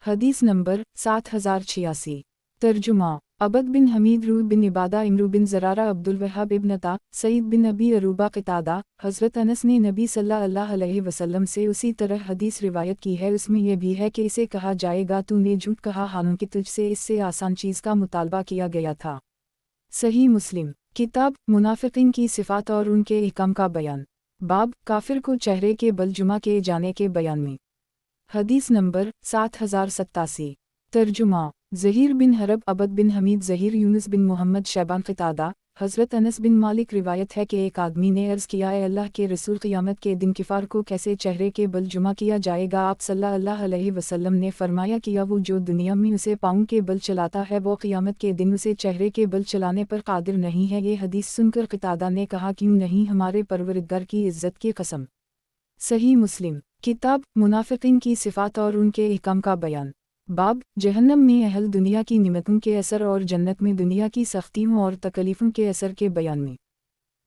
हदीस नंबर 7086। तर्जुमा अबद बिन हमीद, रू बिन इबादा, इमरू बिन ज़रारा, अब्दुल वहाब इब्न ता, सईद बिन अबी अरूबा, क़तादा, हज़रत अनस ने नबी सल्लल्लाहु अलैहि वसल्लम से उसी तरह हदीस रिवायत की है। उसमें यह भी है कि इसे कहा जाएगा, तूने झूठ कहा, हालांकि तुझसे इससे आसान चीज़ का मुतालबा किया गया था। सही मुस्लिम किताब मुनाफिकीन की सिफात और उनके अहकाम का बयान। बाब काफिर को चेहरे के बल जुमा किए जाने के बयान में। हदीस नंबर 7087। तर्जुमा ज़हीर बिन हरब, अबद बिन हमीद, ज़हीर, यूनुस बिन मोहम्मद, शैबान, क़तादा, हज़रत अनस बिन मालिक रिवायत है कि एक आदमी ने अर्ज़ किया, ए अल्लाह के रसूल, क़यामत के दिन किफ़ार को कैसे चेहरे के बल जुमा किया जाएगा? आप सल्लल्लाहु अलैहि वसल्लम ने फरमाया, किया वो जो दुनिया में उसे पाँव के बल चलाता है वो क़यामत के दिन उसे चेहरे के बल चलाने पर कादिर नहीं है। ये हदीस सुनकर क़तादा ने कहा, क्यों नहीं, हमारे परवरदिगार की इज़्ज़त की कसम। सही मुस्लिम किताब मुनाफिकीन की सिफात और उनके अहकाम का बयान। बाब जहन्नम में अहल दुनिया की निमतों के असर और जन्नत में दुनिया की सख्तियों और तकलीफ़ों के असर के बयान में।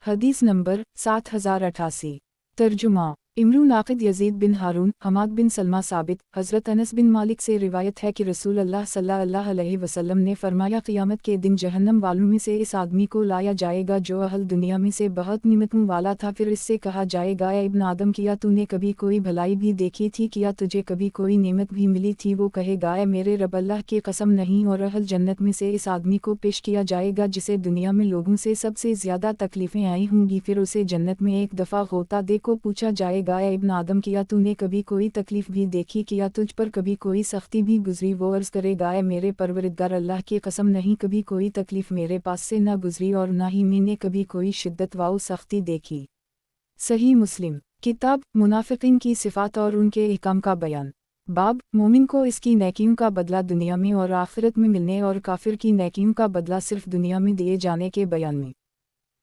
हदीस नंबर 7088। तर्जुमा इमरू नाक़िद, यज़ीद बिन हारून, हमाद बिन सलमा, साबित, हज़रत अनस बिन मालिक से रिवायत है कि रसूल अल्लाह सल्लल्लाहु अलैहि वसल्लम ने फरमाया, क़यामत के दिन जहन्नम वालों में से इस आदमी को लाया जाएगा जो अहल दुनिया में से बहुत निमतों वाला था। फिर इससे कहा जाएगा, ए इब्न आदम, किया तूने कभी कोई भलाई भी देखी थी? किया तुझे कभी कोई नेमत भी मिली थी? वो कहेगा, ए मेरे रब, अल्लाह की कसम नहीं। और अहल जन्नत में से इस आदमी को पेश किया जाएगा जिसे दुनिया में लोगों से सबसे ज़्यादा तकलीफ़ें आई होंगी। फिर उसे जन्नत में एक दफ़ा होता दे को पूछा जाएगा, ए इब्न आदम, किया तूने कभी कोई तकलीफ़ भी देखी? किया तुझ पर कभी कोई सख्ती भी गुजरी? वो अर्ज़ करेगा, ए मेरे परवरदिगार, अल्लाह की कसम नहीं, कभी कोई तकलीफ़ मेरे पास से न गुजरी और न ही मैंने कभी कोई शिद्दत व सख्ती देखी। सही मुस्लिम किताब मुनाफिकीन की सिफात और उनके अहकाम का बयान। बाब मोमिन को इसकी नेकियों का बदला दुनिया में और आखिरत में मिलने और काफिर की नेकियों का बदला सिर्फ दुनिया में दिए जाने के बयान में।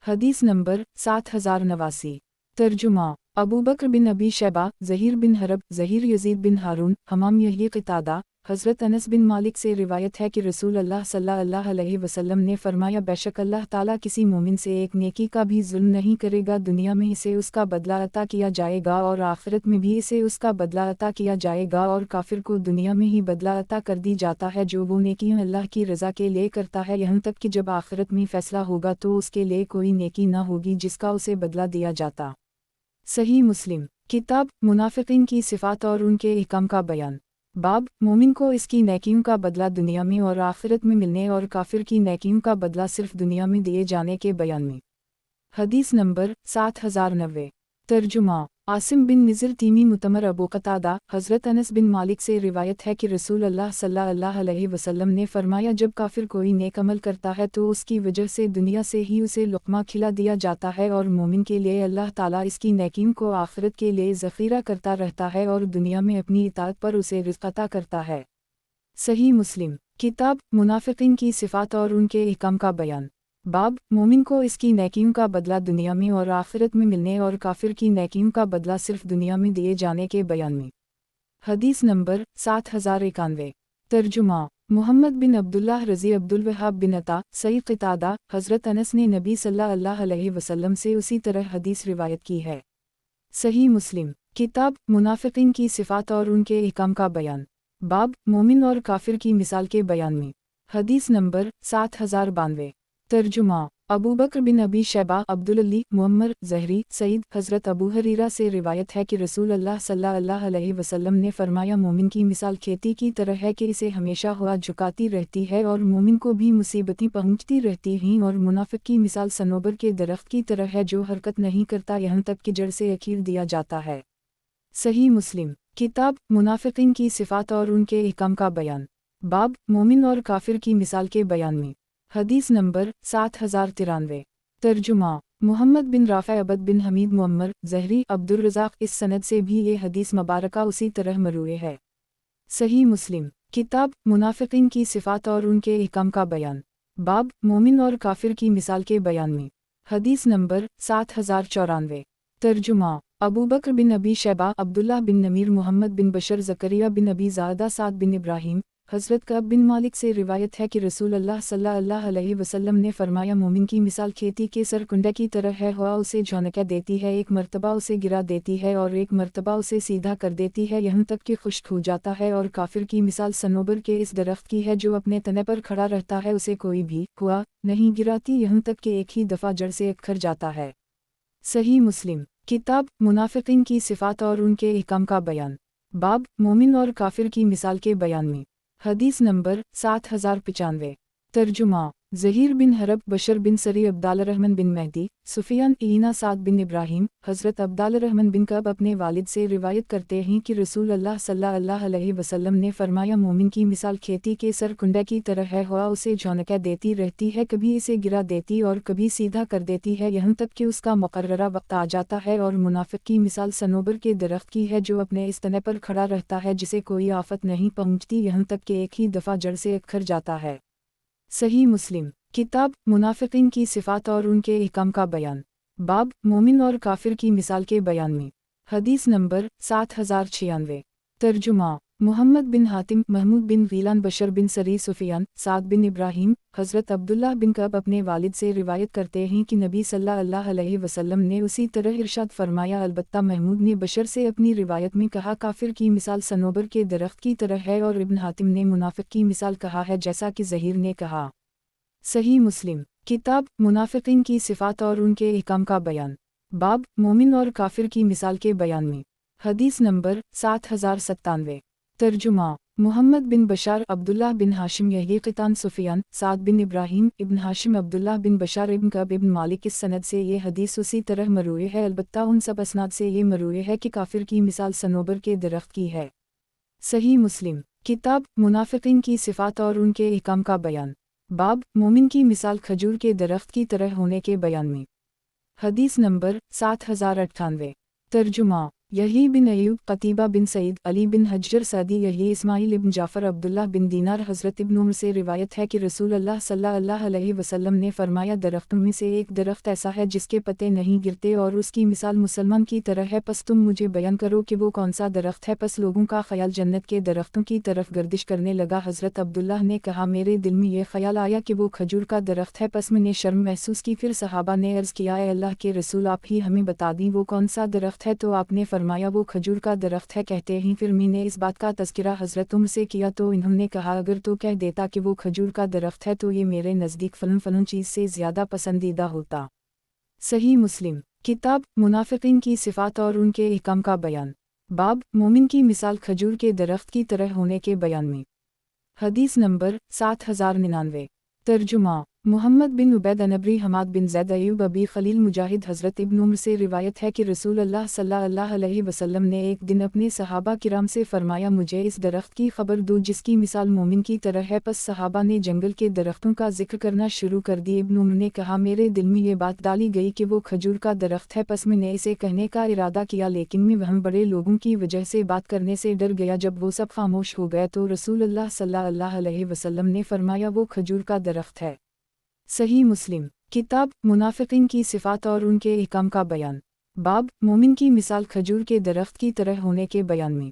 हदीस नंबर 7089। तर्जुमा अबू बकर बिन अबी शैबा, ज़हीर बिन हरब, ज़हीर, यज़ीद बिन हारून, हमाम, यही, क़तादा, हज़रत अनस बिन मालिक से रिवायत है कि रसूल अल्लाह सल्लल्लाहु अलैहि वसल्लम ने फरमाया, बेशक अल्लाह ताला किसी मोमिन से एक नेकी का भी जुल्म नहीं करेगा। दुनिया में इसे उसका बदला अता किया जाएगा और आखिरत में भी इसे उसका बदला अता किया जाएगा। और काफिर को दुनिया में ही बदला अता कर दी जाता है जो वो नेकियां अल्लाह की रज़ा के लिए करता है, यहाँ तक कि जब आखिरत में फ़ैसला होगा तो उसके लिए कोई नेकी न होगी जिसका उसे बदला दिया जाता। सही मुस्लिम किताब मुनाफिकीन की सिफात और उनके अहकाम का बयान। बाब मोमिन को इसकी नेकियों का बदला दुनिया में और आखिरत में मिलने और काफिर की नेकियों का बदला सिर्फ दुनिया में दिए जाने के बयान में। हदीस नंबर 7090। तर्जुमा आसिम बिन निज़र तीमी मुतमर, अबू क़तादा, हज़रत अनस बिन मालिक से रिवायत है कि रसूल अल्लाह सल्लल्लाहु अलैहि वसल्लम ने फरमाया, जब काफिर कोई नेक अमल करता है तो उसकी वजह से दुनिया से ही उसे लुक़मा खिला दिया जाता है और मोमिन के लिए अल्लाह ताला इसकी नेकियों को आखिरत के लिए ज़ख़ीरा करता रहता है और दुनिया में अपनी इताअत पर उसे रिज़्क़ अता करता है। सही मुस्लिम किताब मुनाफिकीन की सिफात और उनके अहकाम का बयान। बाब मोमिन को इसकी नेकियों का बदला दुनिया में और आखिरत में मिलने और काफिर की नेकियों का बदला सिर्फ दुनिया में दिए जाने के बयान में। हदीस नंबर 7091। तर्जुमा मोहम्मद बिन अब्दुल्लाह रज़ी अब्दुल वहाब बिन अता सईद क़तादा हज़रत अनस ने नबी सल्लल्लाहु अलैहि वसल्लम से उसी तरह हदीस रिवायत की है। सही मुस्लिम किताब मुनाफ़िक़ीन की सिफ़ात और उनके अहकाम का बयान। बाब मोमिन और काफिर की मिसाल के बयान में। हदीस नंबर 7092। तर्जुमा अबू बकर बिन अबी शैबा अब्दुल्ली मुअम्मर ज़हरी सईद हज़रत अबू हरीरा से रिवायत है कि रसूल अल्लाह सल्लल्लाहु अलैहि वसल्लम ने फरमाया मोमिन की मिसाल खेती की तरह है कि इसे हमेशा हवा झुकाती रहती है और मोमिन को भी मुसीबतें पहुंचती रहती हैं, और मुनाफिक की मिसाल सनोबर के दरख्त की तरह है जो हरकत नहीं करता यहाँ तक कि जड़ से अखीर दिया जाता है। सही मुस्लिम किताब मुनाफिकीन की सिफ़ात और उनके अहकाम का बयान। बाब मोमिन और काफिर की मिसाल के बयान में। हदीस नंबर 7093। तर्जुमा मोहम्मद बिन राफ़ा अबद बिन हमीद मुअम्मर ज़हरी अब्दुर्रज़ाक़ इस सनद से भी ये हदीस मुबारका उसी तरह मरूए है। सही मुस्लिम किताब मुनाफ़िकीन की सिफ़ात और उनके अहकाम का बयान। बाब मोमिन और काफिर की मिसाल के बयान में। हदीस नंबर 7094। तर्जुमा अबू बकर बिन अबी शैबा अब्दुल्लाह बिन नमीर मुहम्मद बिन बशर ज़करिया बिन अबी ज़ादा साद बिन इब्राहीम हज़रत कअब बिन मालिक से रिवायत है कि रसूल अल्लाह सल्लल्लाहु अलैहि वसल्लम ने फरमाया मोमिन की मिसाल खेती के सरकुंडे की तरह है, हवा उसे झोंका देती है, एक मर्तबा उसे गिरा देती है और एक मर्तबा उसे सीधा कर देती है यहाँ तक कि खुश्क हो जाता है। और काफिर की मिसाल सनोबर के इस दरख्त की है जो अपने तने पर खड़ा रहता है, उसे कोई भी हवा नहीं गिराती यहाँ तक कि एक ही दफ़ा जड़ से उखड़ जाता है। सही मुस्लिम किताब मुनाफ़िकीन की सिफ़ात और उनके अहकाम का बयान। बाब मोमिन और काफिर की मिसाल के बयान में। हदीस नंबर 7095। तर्जुमा ज़हीर बिन हरब बशर बिन सरी अब्दालरहमान बिन मेहदी सुफियान ईना साद बिन इब्राहीम हज़रत अब्दालरहमान बिन कब अपने वालिद से रिवायत करते हैं कि रसूल अल्लाह सल्लल्लाहु अलैहि वसल्लम ने फरमाया मोमिन की मिसाल खेती के सरकुंडे की तरह है, हवा उसे झोंका देती रहती है, कभी इसे गिरा देती और कभी सीधा कर देती है यहाँ तक कि उसका मुकर्ररा वक्त आ जाता है। और मुनाफिक की मिसाल सनोबर के दरख्त की है जो अपने इस तने पर खड़ा रहता है, जिसे कोई आफत नहीं पहुँचती यहाँ तक कि एक ही दफ़ा जड़ से उखड़ जाता है। सही मुस्लिम किताब मुनाफ़िकीन की सिफ़ात और उनके अहकाम का बयान। बाब मोमिन और काफिर की मिसाल के बयान में। हदीस नंबर 7096। तर्जुमा मोहम्मद बिन हातिम महमूद बिन गीलान बशर बिन सरी सुफियान साद बिन इब्राहीम हज़रत अब्दुल्लाह बिन कब अपने वालिद से रिवायत करते हैं कि नबी सल्लल्लाहु अलैहि वसल्लम ने उसी तरह इरशाद फरमाया। अलबत्ता महमूद ने बशर से अपनी रिवायत में कहा काफिर की मिसाल सनोबर के दरख्त की तरह है, और इब्न हातिम ने मुनाफिक की मिसाल कहा है जैसा कि ज़हीर ने कहा। सही मुस्लिम किताब मुनाफ़िकीन की सिफ़ात और उनके अहकाम का बयान। बाब मोमिन और काफिर की मिसाल के बयान में। हदीस नंबर 7097। तर्जुमा मोहम्मद बिन बशार अब्दुल्लाह बिन हाशिम यही क़ितान सुफियान साद बिन इब्राहीम इब्न हाशिम अब्दुल्लाह बिन बशार इब्न कब इब्न मालिक इस सनद से ये हदीस उसी तरह मरूए है, अलबत्ता उन सब असनाद से ये मरूए है कि काफिर की मिसाल सनोबर के दरख्त की है। सही मुस्लिम किताब मुनाफ़िकीन की सिफ़ात और उनके अहकाम का बयान। बाब मोमिन की मिसाल खजूर के दरख्त की तरह होने के बयान में। हदीस नंबर 7098। तर्जुमा यही बिन अयूब कतीबा बिन सईद अली बिन हज्जर सदी यही इस्माइल इब्न जाफ़र अब्दुल्लाह बिन दीनार हज़रत इब्न उमर से रिवायत है कि रसूल अल्लाह सल्लल्लाहु अलैहि वसल्लम ने फरमाया दरख्तों में से एक दरख्त ऐसा है जिसके पत्ते नहीं गिरते और उसकी मिसाल मुसलमान की तरह है, पस तुम मुझे बयान करो कि वो कौन सा दरख्त है। पस लोगों का ख्याल जन्नत के दरख्तों की तरफ गर्दिश करने लगा। हज़रत अब्दुल्लाह ने कहा मेरे दिल में यह ख्याल आया कि वो खजूर का दरख्त है, पस मैंने शर्म महसूस की। फिर सहाबा ने अर्ज़ किया ए अल्लाह के रसूल आप ही हमें बता दी वो कौन सा दरख्त है, तो आपने फरमाया वो खजूर का दरख्त है। कहते ही फिर मैंने इस बात का तज़किरा हज़रत उमर से किया तो इन्होंने कहा अगर तो कह देता कि वो खजूर का दरख्त है तो ये मेरे नज़दीक फ़लन चीज़ से ज़्यादा पसंदीदा होता। सही मुस्लिम किताब मुनाफ़िकीन की सिफ़ात और उनके अहकाम का बयान। बाब मोमिन की मिसाल खजूर के दरख्त की तरह होने के बयान में। हदीस नंबर 7099। तर्जुमा मोहम्मद बिन उबैद अनबरी हमाद बिन ज़ैद अयूब अबी खलील मुजाहिद हज़रत इब्न उमर से रिवायत है कि रसूल अल्लाह सल्लल्लाहु अलैहि वसल्लम ने एक दिन अपने सहाबा किराम से फरमाया मुझे इस दरख्त की खबर दो जिसकी मिसाल मोमिन की तरह है। पस सहाबा ने जंगल के दरख्तों का जिक्र करना शुरू कर दिए। इब्न उमर ने कहा मेरे दिल में ये बात डाली गई कि वो खजूर का दरख्त है, पस मैंने इसे कहने का इरादा किया लेकिन मैं वहाँ बड़े लोगों की वजह से बात करने से डर गया। जब वो सब खामोश हो गए तो रसूल अल्लाह सल्लल्लाहु अलैहि वसल्लम ने फरमाया वो खजूर का दरख्त है। صحیح مسلم کتاب منافقین کی صفات اور ان کے احکام کا بیان، باب مومن کی مثال کھجور کے درخت کی طرح ہونے کے بیان میں۔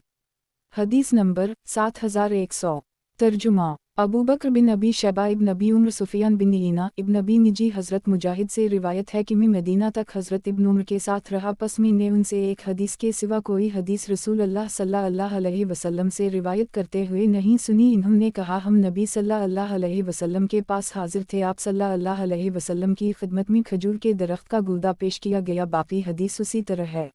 حدیث نمبر 7100۔ ترجمہ: ابو بکر بن ابی شیبہ ابن ابی عمر سفیان بن عیینہ ابن ابی نجی حضرت مجاہد سے روایت ہے کہ میں مدینہ تک حضرت ابن عمر کے ساتھ رہا، پس میں نے ان سے ایک حدیث کے سوا کوئی حدیث رسول اللہ صلی اللہ علیہ وسلم سے روایت کرتے ہوئے نہیں سنی۔ انہوں نے کہا، ہم نبی صلی اللہ علیہ وسلم کے پاس حاضر تھے، آپ صلی اللہ علیہ وسلم کی خدمت میں کھجور کے درخت کا گلدہ پیش کیا گیا، باقی حدیث اسی طرح ہے۔